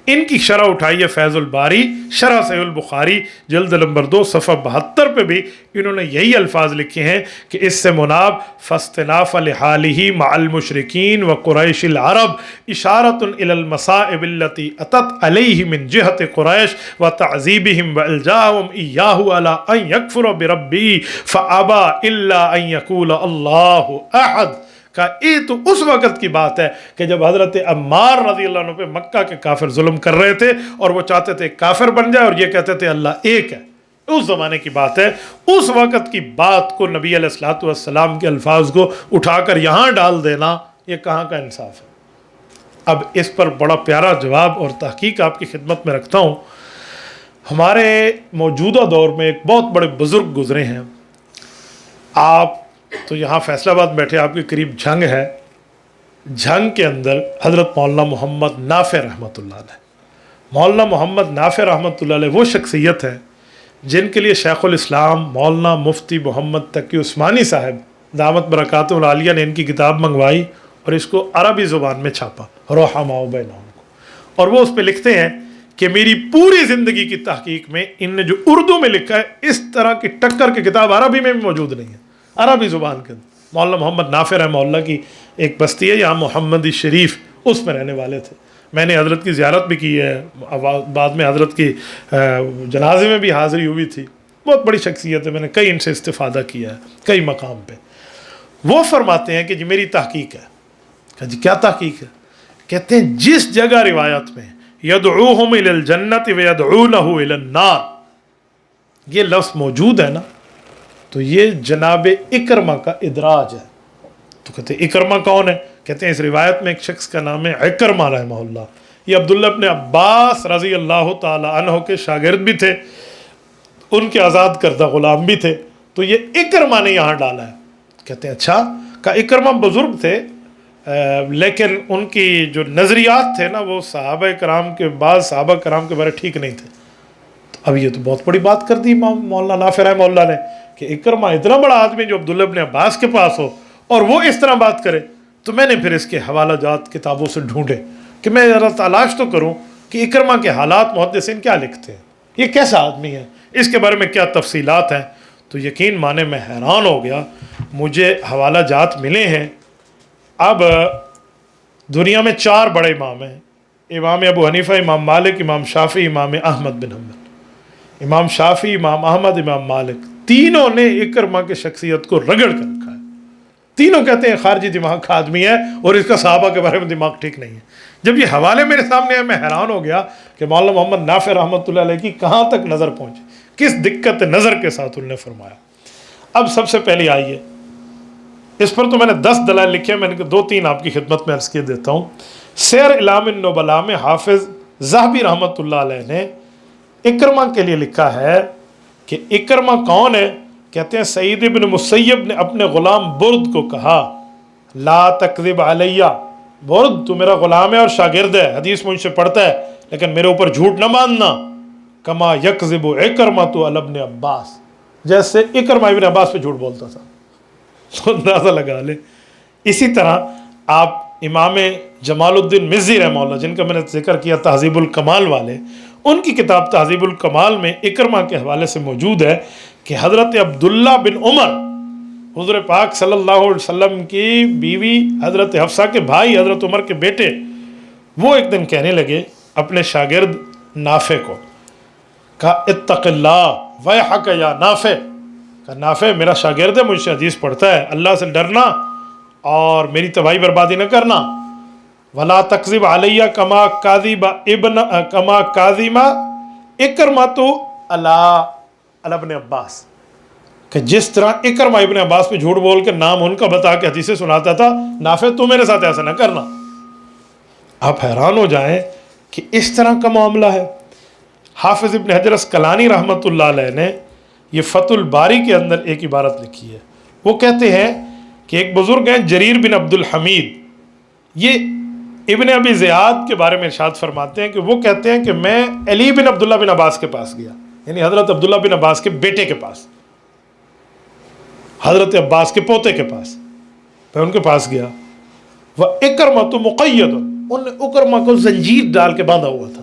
ان کی شرح اٹھائیے فیض الباری شرح صحیح البخاری جلد نمبر 2 صفحہ 72 پہ بھی انہوں نے یہی الفاظ لکھے ہیں کہ اس سے مناب فاستناف لحالہ مع المشرکین و قریش العرب اشارۃ الی المصائب التي اتت علیہ من جہت قریش و تعذیبہم و الجاہم ایاہ علی ان یکفر بربی فابا الا ان یقول اللہ احد. کہ یہ تو اس وقت کی بات ہے کہ جب حضرت عمار رضی اللہ عنہ پہ مکہ کے کافر ظلم کر رہے تھے اور وہ چاہتے تھے کافر بن جائے، اور یہ کہتے تھے اللہ ایک ہے. اس زمانے کی بات ہے. اس وقت کی بات کو نبی علیہ الصلوۃ والسلام کے الفاظ کو اٹھا کر یہاں ڈال دینا، یہ کہاں کا انصاف ہے. اب اس پر بڑا پیارا جواب اور تحقیق آپ کی خدمت میں رکھتا ہوں. ہمارے موجودہ دور میں ایک بہت بڑے بزرگ گزرے ہیں. آپ تو یہاں فیصل آباد بیٹھے، آپ کے قریب جھنگ ہے. جھنگ کے اندر حضرت مولانا محمد نافع رحمۃ اللہ علیہ. مولانا محمد نافع رحمۃ اللہ علیہ وہ شخصیت ہے جن کے لیے شیخ الاسلام مولانا مفتی محمد تقی عثمانی صاحب دامت برکاتہ العالیہ نے ان کی کتاب منگوائی اور اس کو عربی زبان میں چھاپا، رحماء بینہم کو. اور وہ اس پہ لکھتے ہیں کہ میری پوری زندگی کی تحقیق میں ان نے جو اردو میں لکھا ہے اس طرح کی ٹکر کی کتاب عربی میں بھی موجود نہیں ہے. عربی زبان کے مولانا محمد نافع رحمہ اللہ کی ایک بستی ہے یہاں محمدی شریف، اس میں رہنے والے تھے. میں نے حضرت کی زیارت بھی کی ہے، بعد میں حضرت کی جنازے میں بھی حاضری ہوئی تھی. بہت بڑی شخصیت ہے، میں نے کئی ان سے استفادہ کیا ہے کئی مقام پہ. وہ فرماتے ہیں کہ جی میری تحقیق ہے. کہ جی کیا تحقیق ہے؟ کہتے ہیں جس جگہ روایت میں یدعوہم الی الجنت ویدعونہ الی النار یہ لفظ موجود ہے نا، تو یہ جناب اکرمہ کا ادراج ہے. تو کہتے ہیں اکرمہ کون ہے؟ کہتے ہیں اس روایت میں ایک شخص کا نام ہے اکرمہ رحمہ اللہ. یہ عبداللہ ابن عباس رضی اللہ تعالی عنہ کے شاگرد بھی تھے، ان کے آزاد کردہ غلام بھی تھے. تو یہ اکرمہ نے یہاں ڈالا ہے. کہتے ہیں اچھا. کہ اکرمہ بزرگ تھے لیکن ان کی جو نظریات تھے نا وہ صحابہ کرام کے بعض صحابہ کرام کے بارے ٹھیک نہیں تھے. اب یہ تو بہت بڑی بات کر دی مولانا نافع رحمہ اللہ نے کہ اکرمہ اتنا بڑا آدمی جو عبداللہ ابن عباس کے پاس ہو اور وہ اس طرح بات کرے. تو میں نے پھر اس کے حوالہ جات کتابوں سے ڈھونڈے کہ میں ذرا تلاش تو کروں کہ اکرمہ کے حالات محدثین کیا لکھتے ہیں، یہ کیسا آدمی ہے، اس کے بارے میں کیا تفصیلات ہیں. تو یقین مانے میں حیران ہو گیا. مجھے حوالہ جات ملے ہیں. اب دنیا میں 4 بڑے امام ہیں، امام ابو حنیفہ، امام مالک، امام شافعی، امام احمد بن حنبل. امام شافعی، امام احمد، امام مالک تینوں نے اکرمہ کی شخصیت کو رگڑ کر رکھا ہے. تینوں کہتے ہیں خارجی دماغ کا آدمی ہے اور اس کا صحابہ کے بارے میں دماغ ٹھیک نہیں ہے. جب یہ حوالے میرے سامنے آئے میں حیران ہو گیا کہ مولانا محمد نافع رحمۃ اللہ علیہ کی کہاں تک نظر پہنچی، کس دقت نظر کے ساتھ انہوں نے فرمایا. اب سب سے پہلے آئیے، اس پر تو میں نے 10 دلائل لکھے ہیں، میں نے 2-3 آپ کی خدمت میں عرض کیے دیتا ہوں. سیر اعلام النبلاء میں حافظ ذہبی رحمۃ اللہ علیہ نے اکرمہ کے لیے لکھا ہے کہ اکرمہ کون ہے. کہتے ہیں سعید ابن مسیب نے اپنے غلام برد کو کہا لا تکذب علیہ، برد تو میرا غلام ہے اور شاگرد ہے، حدیث مجھ سے پڑھتا ہے، لیکن میرے اوپر جھوٹ نہ باندھنا. کما یکذب اکرمہ تو علی ابن عباس، جیسے اکرمہ ابن عباس پہ جھوٹ بولتا تھا. اندازہ لگا لے. اسی طرح آپ امام جمال الدین مزی رحمہ اللہ جن کا میں نے ذکر کیا تہذیب الکمال والے، ان کی کتاب تہذیب الکمال میں اکرمہ کے حوالے سے موجود ہے کہ حضرت عبداللہ بن عمر، حضور پاک صلی اللہ علیہ وسلم کی بیوی حضرت حفصہ کے بھائی حضرت عمر کے بیٹے، وہ ایک دن کہنے لگے اپنے شاگرد نافع کو، کہا اتق اللہ ویحک یا نافع، کہا نافع میرا شاگرد ہے، مجھ سے حدیث پڑھتا ہے، اللہ سے ڈرنا اور میری تباہی بربادی نہ کرنا، ولا تکذب علیہ کما کاذب اکرمۃ علی ابن عباس، کہ جس طرح اکرمہ ابن عباس پہ جھوٹ بول کے نام ان کا بتا کے حدیثیں سناتا تھا، نافع تو میرے ساتھ ایسا نہ کرنا۔ آپ حیران ہو جائیں کہ اس طرح کا معاملہ ہے۔ حافظ ابن حجر اسقلانی رحمۃ اللہ علیہ نے یہ فتح الباری کے اندر ایک عبارت لکھی ہے، وہ کہتے ہیں کہ ایک بزرگ ہیں جریر بن عبد الحمید، یہ ابن ابی زیاد کے بارے میں ارشاد فرماتے ہیں کہ وہ کہتے ہیں کہ میں علی بن عبداللہ بن عباس کے پاس گیا، یعنی حضرت عبداللہ بن عباس کے بیٹے کے پاس، حضرت عباس کے پوتے کے پاس، میں ان کے پاس گیا، وہ اکرمۃ مقید، ان نے اکرمہ کو زنجیر ڈال کے باندھا ہوا تھا۔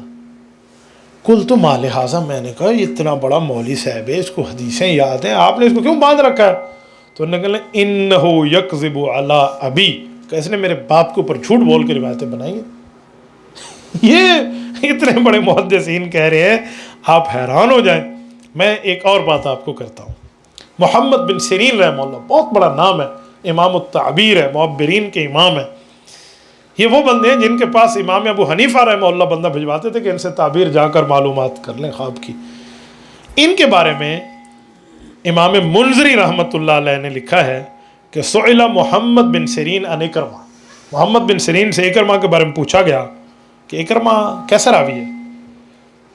قلت ما لہٰذا، میں نے کہا یہ اتنا بڑا مولوی صاحب ہے، اس کو حدیثیں یاد ہیں، آپ نے اس کو کیوں باندھ رکھا ہے؟ تو انہوں نے کہا انہ یکذب علی ابی، کہ اس نے میرے باپ کے اوپر جھوٹ بول کے روایتیں بنائی ہیں۔ یہ اتنے بڑے محدثین کہہ رہے ہیں، آپ حیران ہو جائیں۔ میں ایک اور بات آپ کو کرتا ہوں، محمد بن سیرین رحمہ اللہ، بہت بڑا نام ہے، امام التعبیر ہے، معبرین کے امام ہیں۔ یہ وہ بندے ہیں جن کے پاس امام ابو حنیفہ رحمہ اللہ بندہ بھجواتے تھے کہ ان سے تعبیر جا کر معلومات کر لیں خواب کی۔ ان کے بارے میں امام منذری رحمۃ اللہ علیہ نے لکھا ہے کہ سئل محمد بن سیرین عن اکرمہ، محمد بن سیرین سے اکرمہ کے بارے میں پوچھا گیا کہ اکرمہ کیسا راوی ہے؟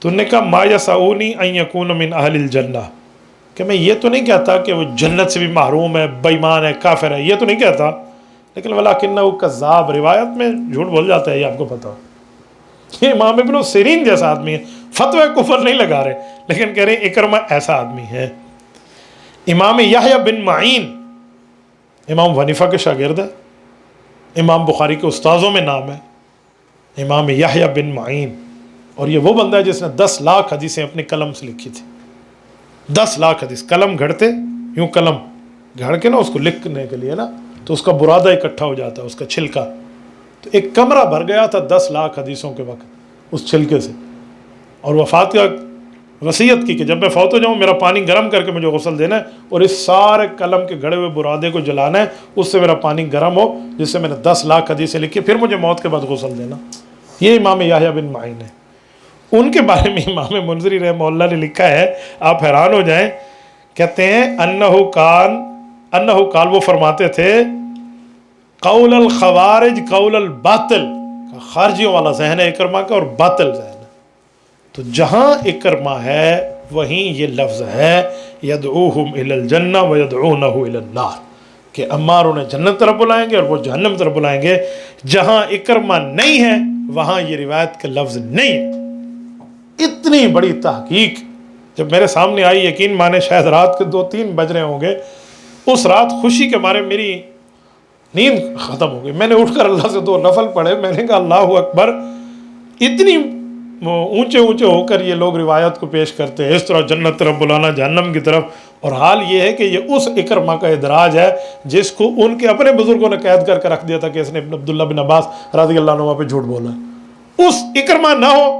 تو انہوں نے کہا ما یسعونی ان یکون من اہل الجنہ، کہ میں یہ تو نہیں کہتا کہ وہ جنت سے بھی محروم ہے، بے ایمان ہے، کافر ہے، یہ تو نہیں کہتا، لیکن ولیکنہ کذاب، روایت میں جھوٹ بول جاتا ہے، یہ آپ کو پتا ہو۔ یہ امام ابن سیرین جیسا آدمی ہے، فتوی کفر نہیں لگا رہے، لیکن کہہ رہے ہیں اکرمہ ایسا آدمی ہے۔ امام یحییٰ بن معین امام حنیفہ کے شاگرد ہے، امام بخاری کے استاذوں میں نام ہے امام یحییٰ بن معین، اور یہ وہ بندہ ہے جس نے 10 لاکھ حدیثیں اپنے قلم سے لکھی تھی۔ 10 لاکھ حدیث قلم گھڑتے، یوں قلم گھڑ کے نا اس کو لکھنے کے لیے نا، تو اس کا برادہ اکٹھا ہو جاتا ہے، اس کا چھلکا، تو ایک کمرہ بھر گیا تھا 10 لاکھ حدیثوں کے وقت اس چھلکے سے، اور وفات کا وصیت کی کہ جب میں فوت ہو جاؤں میرا پانی گرم کر کے مجھے غسل دینا ہے، اور اس سارے قلم کے گھڑے ہوئے برادے کو جلانا ہے، اس سے میرا پانی گرم ہو جس سے میں نے 10 لاکھ حدیثیں لکھی، پھر مجھے موت کے بعد غسل دینا۔ یہ امام یحییٰ بن معین ہے۔ ان کے بارے میں امام منذری رحمہ اللہ نے لکھا ہے، آپ حیران ہو جائیں، کہتے ہیں انہو قال، وہ فرماتے تھے قول الخوارج قول الباطل، خارجیوں والا ذہن ہے اکرمہ کا اور باطل ذہن ہے۔ تو جہاں اکرمہ ہے وہیں یہ لفظ ہے یدعوہم الی الجنہ ویدعونہ الی النار، کہ عمار انہیں جنت طرف بلائیں گے اور وہ جہنم طرف بلائیں گے۔ جہاں اکرمہ نہیں ہے وہاں یہ روایت کا لفظ نہیں ہے۔ اتنی بڑی تحقیق جب میرے سامنے آئی، یقین مانے شاید رات کے 2-3 بج رہے ہوں گے، اس رات خوشی کے مارے میری نیند ختم ہو گئی، میں نے اٹھ کر اللہ سے 2 نفل پڑھے، میں نے کہا اللہ اکبر، اتنی اونچے اونچے ہو کر یہ لوگ روایت کو پیش کرتے ہیں، اس طرح جنت طرف بلانا، جہنم کی طرف، اور حال یہ ہے کہ یہ اس اکرمہ کا ادراج ہے جس کو ان کے اپنے بزرگوں نے قید کر کے رکھ دیا تھا کہ اس نے عبداللہ بن عباس رضی اللہ عنہ پہ جھوٹ بولا ہے۔ اس اکرمہ نہ ہو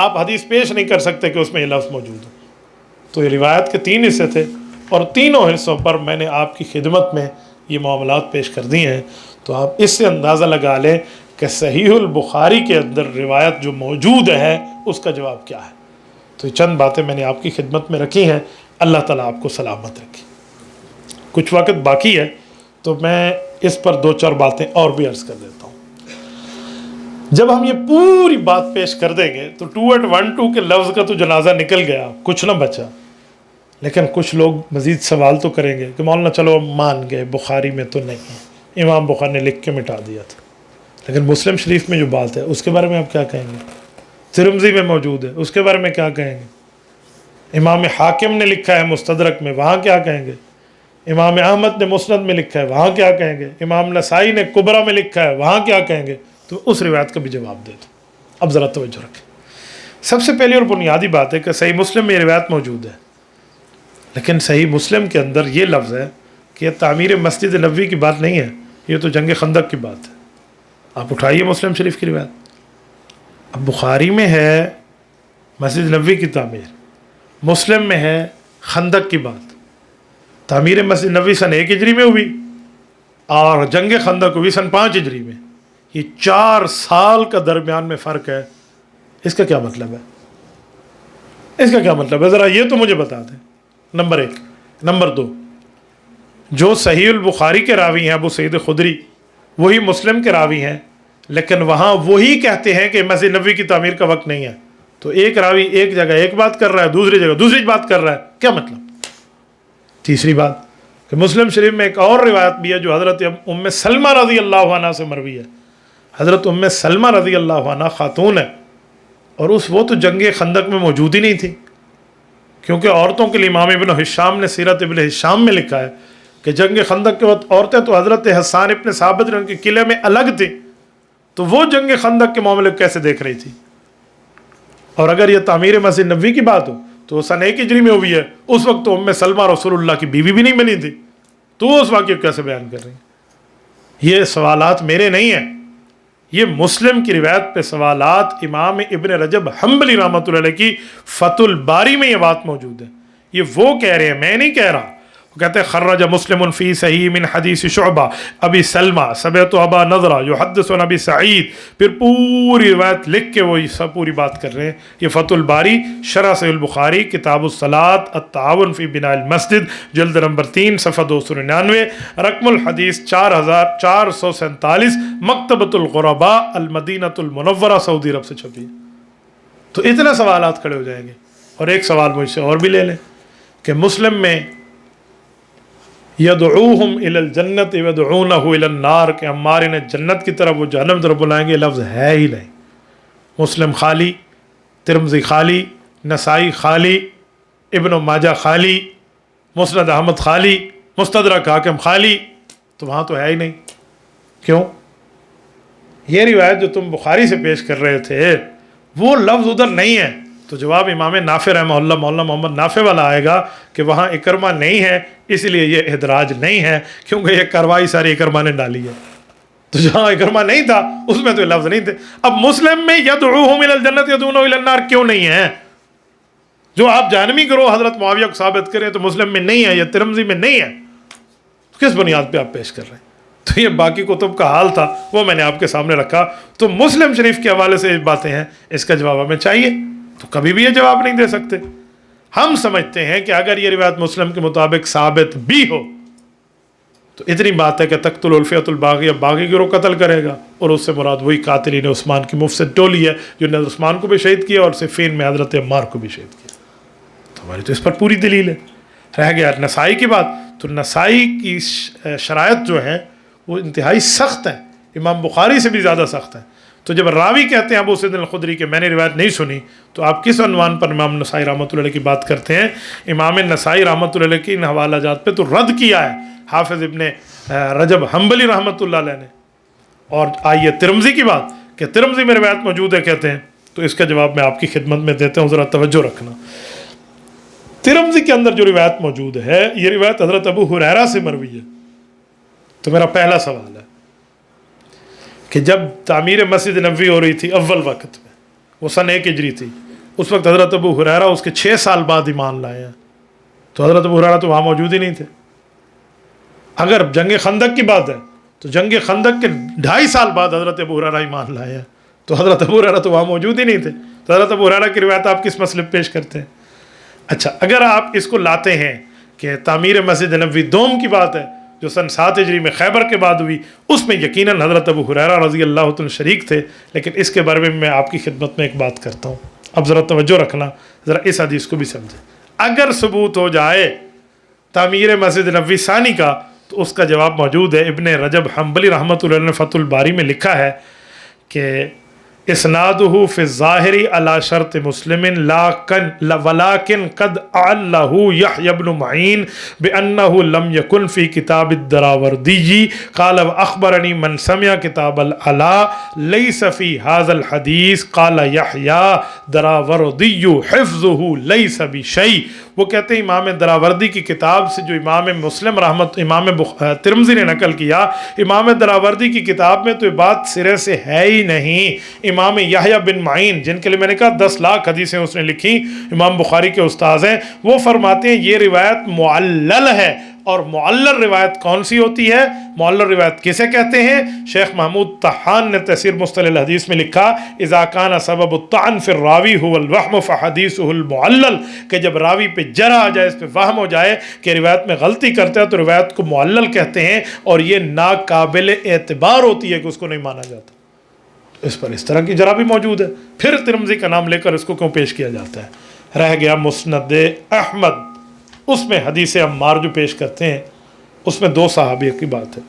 آپ حدیث پیش نہیں کر سکتے کہ اس میں یہ لفظ موجود ہو۔ تو یہ روایت کے 3 حصے تھے، اور تینوں حصوں پر میں نے آپ کی خدمت میں یہ معاملات پیش کر دی ہیں، تو آپ اس سے اندازہ لگا لیں کہ صحیح البخاری کے اندر روایت جو موجود ہے اس کا جواب کیا ہے۔ تو یہ چند باتیں میں نے آپ کی خدمت میں رکھی ہیں، اللہ تعالیٰ آپ کو سلامت رکھے۔ کچھ وقت باقی ہے تو میں اس پر 2-4 باتیں اور بھی عرض کر دیتا ہوں۔ جب ہم یہ پوری بات پیش کر دیں گے تو 2:12 کے لفظ کا تو جنازہ نکل گیا، کچھ نہ بچا، لیکن کچھ لوگ مزید سوال تو کریں گے کہ مولانا چلو مان گئے بخاری میں تو نہیں، امام بخاری نے لکھ کے مٹا دیا تھا، لیکن مسلم شریف میں جو بات ہے اس کے بارے میں آپ کیا کہیں گے؟ ترمذی میں موجود ہے، اس کے بارے میں کیا کہیں گے؟ امام حاکم نے لکھا ہے مستدرک میں، وہاں کیا کہیں گے؟ امام احمد نے مسند میں لکھا ہے، وہاں کیا کہیں گے؟ امام نسائی نے کبریٰ میں لکھا ہے، وہاں کیا کہیں گے؟ تو اس روایت کا بھی جواب دے دو۔ اب ذرا توجہ رکھیں، سب سے پہلی اور بنیادی بات ہے کہ صحیح مسلم میں یہ روایت موجود ہے، لیکن صحیح مسلم کے اندر یہ لفظ ہے کہ یہ تعمیر مسجد نبوی کی بات نہیں ہے، یہ تو جنگ خندق کی بات ہے۔ آپ اٹھائیے مسلم شریف کی روایت، اب بخاری میں ہے مسجد نبوی کی تعمیر، مسلم میں ہے خندق کی بات۔ تعمیر مسجد نبوی سن 1 ہجری میں ہوئی اور جنگ خندق ہوئی سن 5 ہجری میں، یہ 4 سال کا درمیان میں فرق ہے۔ اس کا کیا مطلب ہے؟ اس کا کیا مطلب ہے؟ ذرا یہ تو مجھے بتا دیں، نمبر 1۔ نمبر 2، جو صحیح البخاری کے راوی ہیں ابو سعید خدری، وہی مسلم کے راوی ہیں، لیکن وہاں وہی کہتے ہیں کہ مسجد نبوی کی تعمیر کا وقت نہیں ہے، تو ایک راوی ایک جگہ ایک بات کر رہا ہے، دوسری جگہ دوسری بات کر رہا ہے، کیا مطلب؟ تیسری بات کہ مسلم شریف میں ایک اور روایت بھی ہے جو حضرت ام سلمہ رضی اللہ عنہ سے مروی ہے۔ حضرت ام سلمہ رضی اللہ عنہ خاتون ہے، اور وہ تو جنگ خندق میں موجود ہی نہیں تھی، کیونکہ عورتوں کے لیے امام ابن ہشام نے سیرت ابن ہشام میں لکھا ہے کہ جنگ خندق کے وقت عورتیں تو حضرت حسان ابن ثابت رن کے قلعے میں الگ تھیں، تو وہ جنگ خندق کے معاملے کو کیسے دیکھ رہی تھی؟ اور اگر یہ تعمیر مسجد نبوی کی بات ہو تو وہ سن 1 ہجری میں ہوئی ہے، اس وقت تو ام سلمہ رسول اللہ کی بیوی بھی نہیں بنی تھی، تو وہ اس واقعے کو کیسے بیان کر رہی ہیں؟ یہ سوالات میرے نہیں ہیں، یہ مسلم کی روایت پہ سوالات امام ابن رجب حنبلی رحمۃ اللہ علیہ کی فتح الباری میں یہ بات موجود ہے۔ یہ وہ کہہ رہے ہیں، میں نہیں کہہ رہا۔ وہ کہتے ہیں خرج مسلم فی صحیح من حدیث شعبہ ابی سلمہ سمعت ابا نضرہ یحدث عن ابی سعید، پھر پوری روایت لکھ کے وہ سب پوری بات کر رہے ہیں۔ یہ فتح الباری شرح صحیح البخاری کتاب الصلاۃ التعاون فی بناء المسجد جلد نمبر 3 صفحہ 299، رقم الحدیث 4447، مکتبۃ الغرباء المدینۃ المنورہ سعودی عرب سے چھپی ہے۔ تو اتنے سوالات کھڑے ہو جائیں گے۔ اور ایک سوال مجھ سے اور بھی لے لیں کہ مسلم میں یدعوہم الی الجنت ودعونہ الی النار، کہ عمار انہیں جنت کی طرف وہ جہنم کی طرف بلائیں گے، لفظ ہے ہی نہیں۔ مسلم خالی، ترمذی خالی، نسائی خالی، ابن ماجہ خالی، مسند احمد خالی، مستدرک حاکم خالی، تو وہاں تو ہے ہی نہیں۔ کیوں؟ یہ روایت جو تم بخاری سے پیش کر رہے تھے وہ لفظ ادھر نہیں ہے، تو جواب امام نافع رحمہ اللہ مولانا محمد نافع والا آئے گا کہ وہاں اکرمہ نہیں ہے، اس لیے یہ ادراج نہیں ہے، کیونکہ یہ کاروائی ساری اکرمہ نے ڈالی ہے۔ تو جہاں اکرمہ نہیں تھا اس میں تو لفظ نہیں تھے۔ اب مسلم میں یدعوہم الی الجنت یدعونہ الی النار کیوں نہیں ہے؟ جو آپ جہنمی کرو حضرت معاویہ کو ثابت کریں تو مسلم میں نہیں ہے، یا ترمذی میں نہیں ہے، کس بنیاد پہ آپ پیش کر رہے ہیں؟ تو یہ باقی کتب کا حال تھا، وہ میں نے آپ کے سامنے رکھا۔ تو مسلم شریف کے حوالے سے باتیں ہیں، اس کا جواب ہمیں چاہیے، تو کبھی بھی یہ جواب نہیں دے سکتے۔ ہم سمجھتے ہیں کہ اگر یہ روایت مسلم کے مطابق ثابت بھی ہو تو اتنی بات ہے کہ تقتل الفئۃ الباغیہ، باغی گروہ قتل کرے گا، اور اس سے مراد وہی قاتلین عثمان کی مفسد ٹولی ہے جو نے عثمان کو بھی شہید کیا اور صفین میں حضرت عمار کو بھی شہید کیا۔ تو ہماری تو اس پر پوری دلیل ہے۔ رہ گیا نسائی کی بات، تو نسائی کی شرائط جو ہیں وہ انتہائی سخت ہیں، امام بخاری سے بھی زیادہ سخت ہیں۔ تو جب راوی کہتے ہیں ابو سعید الخدری کہ میں نے روایت نہیں سنی، تو آپ کس عنوان پر امام نسائی رحمۃ اللہ علیہ کی بات کرتے ہیں؟ امام نسائی رحمۃ اللہ علیہ کی ان حوالہ جات پہ تو رد کیا ہے حافظ ابن رجب حنبلی رحمۃ اللہ علیہ نے۔ اور آئیے ترمذی کی بات کہ ترمذی میں روایت موجود ہے کہتے ہیں، تو اس کا جواب میں آپ کی خدمت میں دیتا ہوں، ذرا توجہ رکھنا۔ ترمذی کے اندر جو روایت موجود ہے یہ روایت حضرت ابو ہریرہ سے مروی ہے۔ تو میرا پہلا سوال ہے کہ جب تعمیر مسجد نبوی ہو رہی تھی اول وقت میں، وہ سن 1 ہجری تھی، اس وقت حضرت ابو ہریرہ اس کے 6 سال بعد ایمان لائے ہیں، تو حضرت ابو ہریرہ تو وہاں موجود ہی نہیں تھے۔ اگر جنگ خندق کی بات ہے تو جنگ خندق کے 2.5 سال بعد حضرت ابو ہریرہ ایمان لائے ہیں، تو حضرت ابو ہریرہ تو وہاں موجود ہی نہیں تھے، تو حضرت ابو ہریرہ کی روایت آپ کس مسئلے پیش کرتے ہیں؟ اچھا، اگر آپ اس کو لاتے ہیں کہ تعمیر مسجد نبوی دوم کی بات ہے جو سن 7 ہجری میں خیبر کے بعد ہوئی، اس میں یقیناً حضرت ابو ہریرہ رضی اللہ تعالیٰ شریک تھے، لیکن اس کے بارے میں آپ کی خدمت میں ایک بات کرتا ہوں، اب ذرا توجہ رکھنا، ذرا اس حدیث کو بھی سمجھیں۔ اگر ثبوت ہو جائے تعمیر مسجد نبوی ثانی کا، تو اس کا جواب موجود ہے، ابن رجب حنبلی رحمۃ اللہ نے فتح الباری میں لکھا ہے کہ اسنادہ فی الظاہری علی شرط مسلم ولیکن قد اعلہ یحیی بن معین بانہ لم یکن فی کتاب الدراوردی قال واخبرنی من سمع کتاب العلا لیس فی ھذا الحدیث قال یحیی دراوردی حفظہ لیس بشیء۔ وہ کہتے ہیں امام دراوردی کی کتاب سے جو امام مسلم امام ترمذی نے نقل کیا، امام دراوردی کی کتاب میں تو یہ بات سرے سے ہے ہی نہیں۔ امام یحییٰ بن معین جن کے لیے میں نے کہا 10 لاکھ حدیثیں اس نے لکھی، امام بخاری کے استاذ ہیں، وہ فرماتے ہیں یہ روایت معلل ہے۔ اور معلل روایت کون سی ہوتی ہے؟ معلل روایت کسے کہتے ہیں؟ شیخ محمود طحان نے تفسیر مصطلح الحدیث میں لکھا اذا کان سبب الطعن فی الراوی هو الوہم فحدیثہ المعلل، کہ جب راوی پہ جرح آ جائے، اس پہ وہم ہو جائے کہ روایت میں غلطی کرتا ہے، تو روایت کو معلل کہتے ہیں، اور یہ ناقابل اعتبار ہوتی ہے کہ اس کو نہیں مانا جاتا۔ اس پر اس طرح کی جرح بھی موجود ہے، پھر ترمذی کا نام لے کر اس کو کیوں پیش کیا جاتا ہے؟ رہ گیا مسند احمد، اس میں حدیث عمار جو پیش کرتے ہیں اس میں 2 صحابی کی بات ہے۔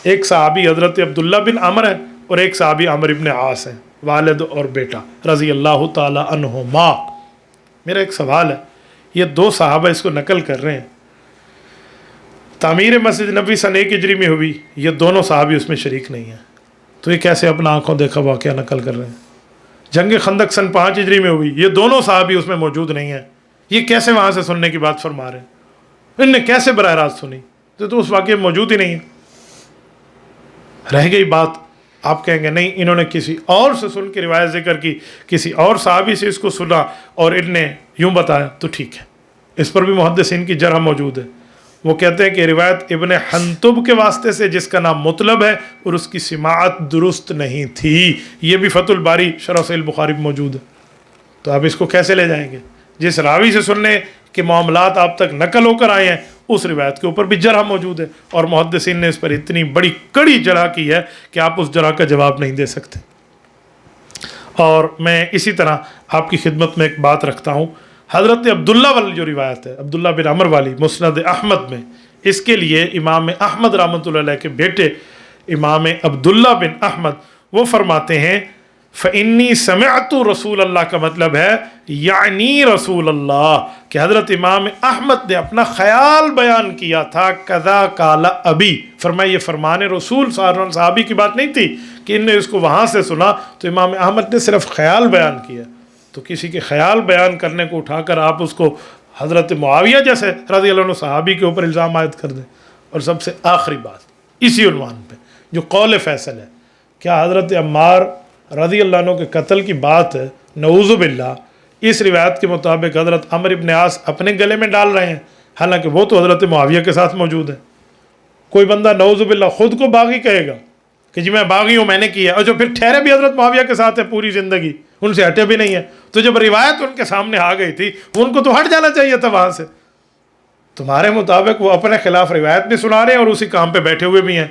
ایک صحابی حضرت عبداللہ بن عمر ہے اور ایک صحابی عمر ابن عاص ہیں، والد اور بیٹا رضی اللہ تعالی عنہما۔ میرا ایک سوال ہے، یہ 2 صحابہ اس کو نقل کر رہے ہیں، تعمیر مسجد نبوی سن 1 ہجری میں ہوئی، یہ دونوں صحابی اس میں شریک نہیں ہیں، تو یہ کیسے اپنا آنکھوں دیکھا واقعہ نقل کر رہے ہیں؟ جنگ خندق سن 5 ہجری میں ہوئی، یہ دونوں صحابی اس میں موجود نہیں ہیں، یہ کیسے وہاں سے سننے کی بات فرما رہے ہیں؟ ان نے کیسے براہ راست سنی؟ تو اس واقعے میں موجود ہی نہیں ہے۔ رہ گئی بات، آپ کہیں گے نہیں انہوں نے کسی اور سے سن کے روایت ذکر کی، کسی اور صحابی سے اس کو سنا اور ان نے یوں بتایا، تو ٹھیک ہے، اس پر بھی محدثین کی جرح موجود ہے۔ وہ کہتے ہیں کہ روایت ابن حنطب کے واسطے سے جس کا نام مطلب ہے اور اس کی سماعت درست نہیں تھی، یہ بھی فتح الباری شرح صحیح البخاری میں موجود ہے۔ تو آپ اس کو کیسے لے جائیں گے؟ جس راوی سے سننے کے معاملات آپ تک نقل ہو کر آئے ہیں اس روایت کے اوپر بھی جرح موجود ہے، اور محدثین نے اس پر اتنی بڑی کڑی جرح کی ہے کہ آپ اس جرح کا جواب نہیں دے سکتے۔ اور میں اسی طرح آپ کی خدمت میں ایک بات رکھتا ہوں، حضرت عبداللہ والی جو روایت ہے، عبداللہ بن عمر والی مسند احمد میں، اس کے لیے امام احمد رحمۃ اللہ علیہ کے بیٹے امام عبداللہ بن احمد وہ فرماتے ہیں فَإِنِّي سَمِعْتُ رسول اللہ کا مطلب ہے یعنی رسول اللہ، کہ حضرت امام احمد نے اپنا خیال بیان کیا تھا، کذا قال ابی، فرمایا یہ فرمان رسول صحابی کی بات نہیں تھی کہ ان نے اس کو وہاں سے سنا، تو امام احمد نے صرف خیال بیان کیا۔ تو کسی کے خیال بیان کرنے کو اٹھا کر آپ اس کو حضرت معاویہ جیسے رضی اللہ عنہ صحابی کے اوپر الزام عائد کر دیں۔ اور سب سے آخری بات اسی عنوان پہ جو قول فیصل ہے، کیا حضرت عمار رضی اللہ عنہ کے قتل کی بات ہے، نعوذ باللہ اس روایت کے مطابق حضرت عمر ابن عاص اپنے گلے میں ڈال رہے ہیں، حالانکہ وہ تو حضرت معاویہ کے ساتھ موجود ہے۔ کوئی بندہ نعوذ باللہ خود کو باغی کہے گا کہ جی میں باغی ہوں، میں نے کیا، اور جو پھر ٹھہرے بھی حضرت معاویہ کے ساتھ ہے پوری زندگی، ان سے ہٹے بھی نہیں ہے، تو جب روایت ان کے سامنے آ گئی تھی ان کو تو ہٹ جانا چاہیے تھا وہاں سے۔ تمہارے مطابق وہ اپنے خلاف روایت بھی سنا رہے ہیں اور اسی کام پہ بیٹھے ہوئے بھی ہیں۔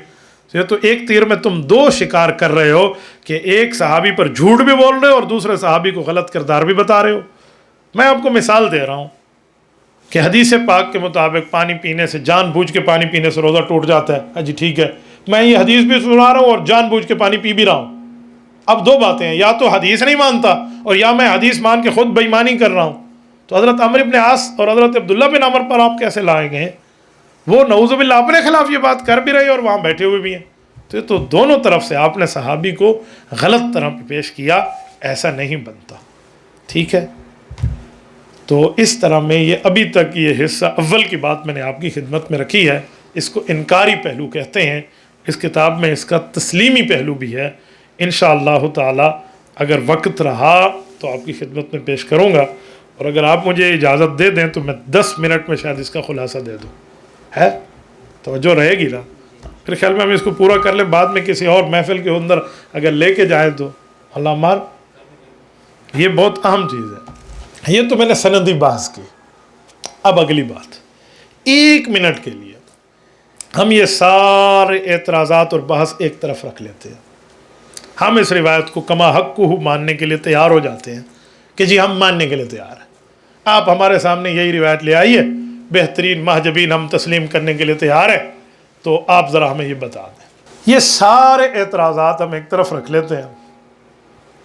تو ایک تیر میں تم 2 شکار کر رہے ہو، کہ ایک صحابی پر جھوٹ بھی بول رہے ہو اور دوسرے صحابی کو غلط کردار بھی بتا رہے ہو۔ میں آپ کو مثال دے رہا ہوں کہ حدیث پاک کے مطابق پانی پینے سے، جان بوجھ کے پانی پینے سے روزہ ٹوٹ جاتا ہے، ہاں جی ٹھیک ہے، میں یہ حدیث بھی سنا رہا ہوں اور جان بوجھ کے پانی پی بھی رہا ہوں۔ اب 2 باتیں ہیں، یا تو حدیث نہیں مانتا اور یا میں حدیث مان کے خود بے ایمانی کر رہا ہوں۔ تو حضرت عمر ابن عاص اور حضرت عبداللہ بن عمر پر آپ کیسے لائے گئے؟ وہ نعوذ باللہ اپنے خلاف یہ بات کر بھی رہے اور وہاں بیٹھے ہوئے بھی ہیں۔ تو دونوں طرف سے آپ نے صحابی کو غلط طرح پہ پیش کیا، ایسا نہیں بنتا، ٹھیک ہے؟ تو اس طرح میں یہ ابھی تک یہ حصہ اول کی بات میں نے آپ کی خدمت میں رکھی ہے، اس کو انکاری پہلو کہتے ہیں۔ اس کتاب میں اس کا تسلیمی پہلو بھی ہے، انشاءاللہ تعالی اگر وقت رہا تو آپ کی خدمت میں پیش کروں گا، اور اگر آپ مجھے اجازت دے دیں تو میں 10 منٹ میں شاید اس کا خلاصہ دے دوں، ہے توجہ رہے گی نا؟ پھر خیال میں ہم اس کو پورا کر لیں، بعد میں کسی اور محفل کے اندر اگر لے کے جائیں تو اللہ مار، یہ بہت اہم چیز ہے۔ یہ تو میں نے سندی بحث کی، اب اگلی بات 1 منٹ کے لیے ہم یہ سارے اعتراضات اور بحث ایک طرف رکھ لیتے ہیں، ہم اس روایت کو کما حق کو ماننے کے لیے تیار ہو جاتے ہیں کہ جی ہم ماننے کے لیے تیار ہیں، آپ ہمارے سامنے یہی روایت لے آئیے، بہترین محجبین ہم تسلیم کرنے کے لیے تیار ہیں، تو آپ ذرا ہمیں یہ بتا دیں۔ یہ سارے اعتراضات ہم ایک طرف رکھ لیتے ہیں،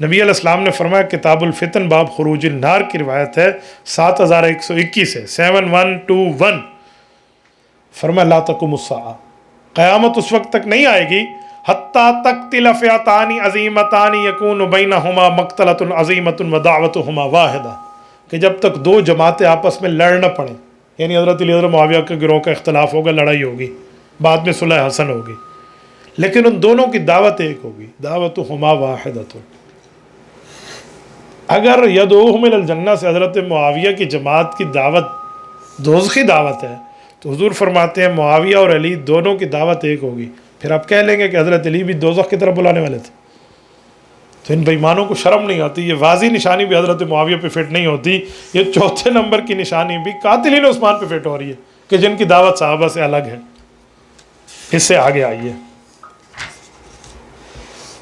نبی علیہ السلام نے فرمایا کتاب الفتن باب خروج النار کی روایت ہے 7121 ہے 7121، فرمایا لا تقوم الساعہ، قیامت اس وقت تک نہیں آئے گی حتیٰ تقتل فئتان عظیمتان یکون بینہما مقتلۃ عظیمۃ ودعوتہما واحدہ، کہ جب تک دو جماعتیں آپس میں لڑ نہ پڑیں، یعنی حضرت علی حضرت معاویہ کے گروہ کا اختلاف ہوگا، لڑائی ہوگی، بعد میں صلح حسن ہوگی، لیکن ان دونوں کی دعوت ایک ہوگی، دعوتہما واحدۃ۔ اگر یدعوہم الی الجنہ سے حضرت معاویہ کی جماعت کی دعوت دوزخی دعوت ہے، تو حضور فرماتے ہیں معاویہ اور علی دونوں کی دعوت ایک ہوگی، پھر آپ کہہ لیں گے کہ حضرت علی بھی دوزخ کی طرف بلانے والے تھے، تو ان بےایمانوں کو شرم نہیں آتی۔ یہ واضح نشانی بھی حضرت معاویہ پہ فٹ نہیں ہوتی، یہ چوتھے نمبر کی نشانی بھی قاتلین عثمان پہ فٹ ہو رہی ہے کہ جن کی دعوت صحابہ سے الگ ہے۔ اس سے آگے آئیے،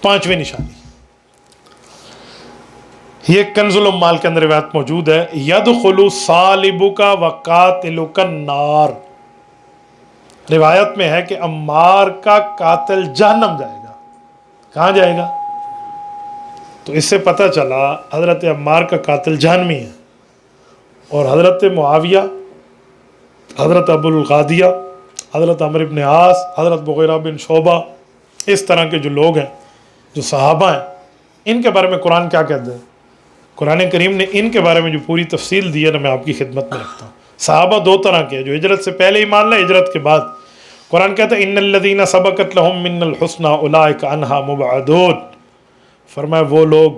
پانچویں نشانی، یہ کنز الاموال کے اندر روایت موجود ہے، یدخل صالبک وقاتلک النار، روایت میں ہے کہ عمار کا قاتل جہنم جائے گا۔ کہاں جائے گا؟ تو اس سے پتہ چلا حضرت عمار کا قاتل جہنمی ہے، اور حضرت معاویہ، حضرت ابو الغادیہ، حضرت عمرو بن عاص، حضرت مغیرہ بن شعبہ، اس طرح کے جو لوگ ہیں، جو صحابہ ہیں، ان کے بارے میں قرآن کیا کہتے ہیں؟ قرآن کریم نے ان کے بارے میں جو پوری تفصیل دی ہے نا، میں آپ کی خدمت میں رکھتا ہوں۔ صحابہ دو طرح کے ہیں، جو ہجرت سے پہلے ایمان لائے، ہجرت کے بعد۔ قرآن کہتا ہے ان الذین سبقت لہم من الحسنی اولئک عنہا مبعدون، فرمایا وہ لوگ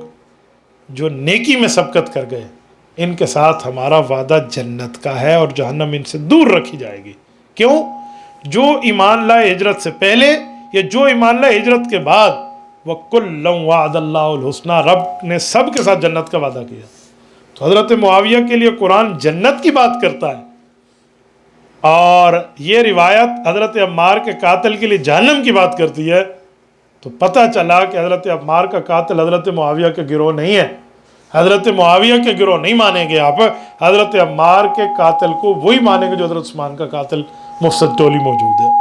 جو نیکی میں سبقت کر گئے، ان کے ساتھ ہمارا وعدہ جنت کا ہے، اور جہنم ان سے دور رکھی جائے گی۔ کیوں؟ جو ایمان لائے ہجرت سے پہلے یا جو ایمان لائے ہجرت کے بعد، وَكُلًّا وَعَدَ اللَّهُ الْحُسْنَى، رب نے سب کے ساتھ جنت کا وعدہ کیا۔ تو حضرت معاویہ کے لیے قرآن جنت کی بات کرتا ہے، اور یہ روایت حضرت عمار کے قاتل کے لیے جہنم کی بات کرتی ہے، تو پتہ چلا کہ حضرت عمار کا قاتل حضرت معاویہ کے گروہ نہیں ہے، حضرت معاویہ کے گروہ نہیں مانیں گے آپ، حضرت عمار کے قاتل کو وہی مانیں گے جو حضرت عثمان کا قاتل مفسد ٹولی موجود ہے۔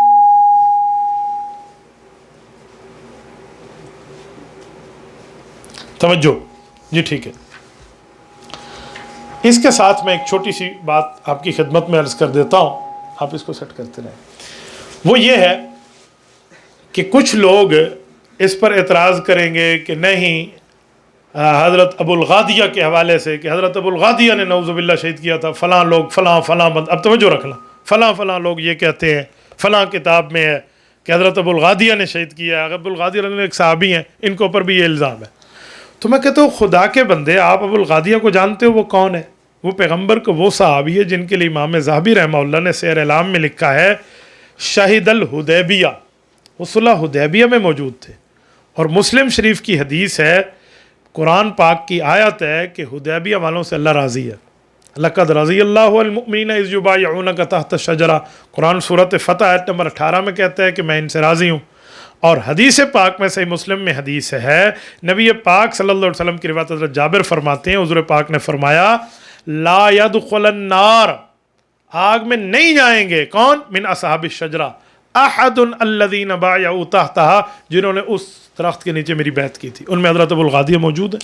توجہ جی، ٹھیک ہے۔ اس کے ساتھ میں ایک چھوٹی سی بات آپ کی خدمت میں عرض کر دیتا ہوں، آپ اس کو سیٹ کرتے رہیں۔ وہ یہ ہے کہ کچھ لوگ اس پر اعتراض کریں گے کہ نہیں، حضرت ابو الغادیہ کے حوالے سے کہ حضرت ابو الغادیہ نے نعوذ باللہ شہید کیا تھا، فلاں لوگ فلاں بند، اب توجہ رکھنا، فلاں لوگ یہ کہتے ہیں، فلاں کتاب میں ہے کہ حضرت ابو الغادیہ نے شہید کیا ہے، ابو الغادیہ ایک صحابی ہیں، ان کے اوپر بھی یہ الزام ہے۔ تو میں کہتا ہوں خدا کے بندے، آپ ابو الغادیہ کو جانتے ہو؟ وہ کون ہے؟ وہ پیغمبر کو وہ صحابی ہے جن کے لیے امام ذہبی رحمہ اللہ نے سیر اعلام میں لکھا ہے شہید الحدیبیہ، وہ صلح حدیبیہ میں موجود تھے۔ اور مسلم شریف کی حدیث ہے، قرآن پاک کی آیت ہے کہ حدیبیہ والوں سے اللہ راضی ہے، لقد رضی اللہ المؤمنین اذ یبایعونک تحت الشجرہ، قرآن سورۃ فتح آیت نمبر 18 میں کہتا ہے کہ میں ان سے راضی ہوں۔ اور حدیث پاک میں، صحیح مسلم میں حدیث ہے، نبی پاک صلی اللہ علیہ وسلم کی روایت حضرت جابر فرماتے ہیں، حضور پاک نے فرمایا لا يدخل النار، آگ میں نہیں جائیں گے، کون؟ من اصحاب الشجرہ، احد الذین بایعوا تحتہا، جنہوں نے اس درخت کے نیچے میری بیعت کی تھی، ان میں حضرت ابو الغادیہ موجود ہے،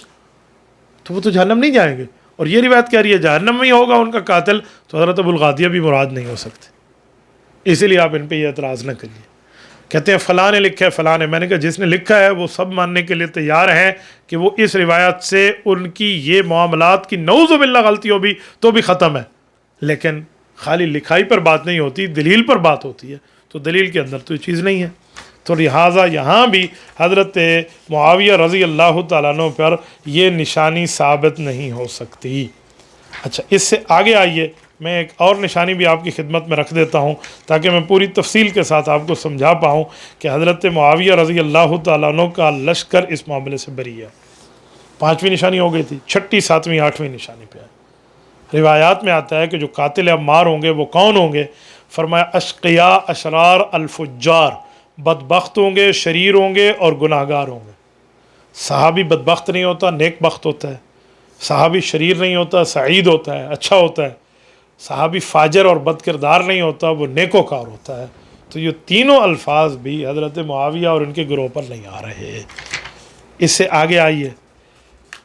تو وہ تو جہنم نہیں جائیں گے۔ اور یہ روایت کہہ رہی ہے جہنم میں ہی ہوگا ان کا قاتل، تو حضرت ابو الغادیہ بھی مراد نہیں ہو سکتے، اسی لیے آپ ان پہ یہ اعتراض نہ کریے۔ کہتے ہیں فلاں نے لکھا ہے، فلاں نے، میں نے کہا جس نے لکھا ہے وہ سب ماننے کے لیے تیار ہیں کہ وہ اس روایت سے ان کی یہ معاملات کی نعوذ باللہ غلطی ہو بھی تو بھی ختم ہے، لیکن خالی لکھائی پر بات نہیں ہوتی، دلیل پر بات ہوتی ہے، تو دلیل کے اندر تو یہ چیز نہیں ہے۔ تو لہٰذا یہاں بھی حضرت معاویہ رضی اللہ تعالیٰ عنہ پر یہ نشانی ثابت نہیں ہو سکتی۔ اچھا، اس سے آگے آئیے، میں ایک اور نشانی بھی آپ کی خدمت میں رکھ دیتا ہوں تاکہ میں پوری تفصیل کے ساتھ آپ کو سمجھا پاؤں کہ حضرت معاویہ رضی اللہ تعالیٰ عنہ کا لشکر اس معاملے سے بری ہے۔ پانچویں نشانی ہو گئی تھی، چھٹی، ساتویں، آٹھویں نشانی پہ ہے۔ روایات میں آتا ہے کہ جو قاتل عمار ہوں گے وہ کون ہوں گے؟ فرمایا اشقیاء اشرار الفجار، بدبخت ہوں گے، شریر ہوں گے اور گناہ گار ہوں گے۔ صحابی بدبخت نہیں ہوتا، نیک بخت ہوتا ہے۔ صحابی شریر نہیں ہوتا، سعید ہوتا ہے، اچھا ہوتا ہے۔ صحابی فاجر اور بد کردار نہیں ہوتا، وہ نیک و کار ہوتا ہے۔ تو یہ تینوں الفاظ بھی حضرت معاویہ اور ان کے گروہ پر نہیں آ رہے۔ اس سے آگے آئیے،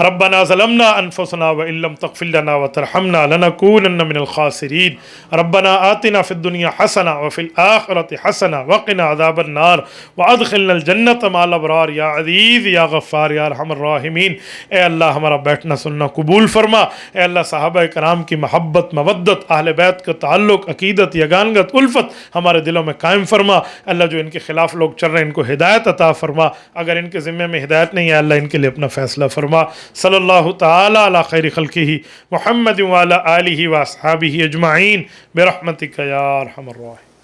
ربنا ظلمنا انفسنا وان لم تغفر لنا وترحمنا لنكونن من الخاسرين ربنا آتنا في الدنيا حسنة وفي الآخرة حسنة وقنا عذاب النار وادخلنا الجنة مع الابرار یا عزیز یا غفار یا ارحم الراحمین۔ اے اللہ ہمارا بیٹھنا سننا قبول فرما، اے اللہ صحابہ کرام کی محبت، مودت، اہل بیت کا تعلق، عقیدت، یگانگت، الفت ہمارے دلوں میں قائم فرما۔ اللہ جو ان کے خلاف لوگ چل رہے ہیں ان کو ہدایت عطا فرما، اگر ان کے ذمے میں ہدایت نہیں ہے اللہ ان کے لیے اپنا فیصلہ فرما۔ صلی اللہ تعالی علی خیر خلقہ محمد وعلی آلہ واصحابہ اجمعین برحمتک یا ارحم الراحمین۔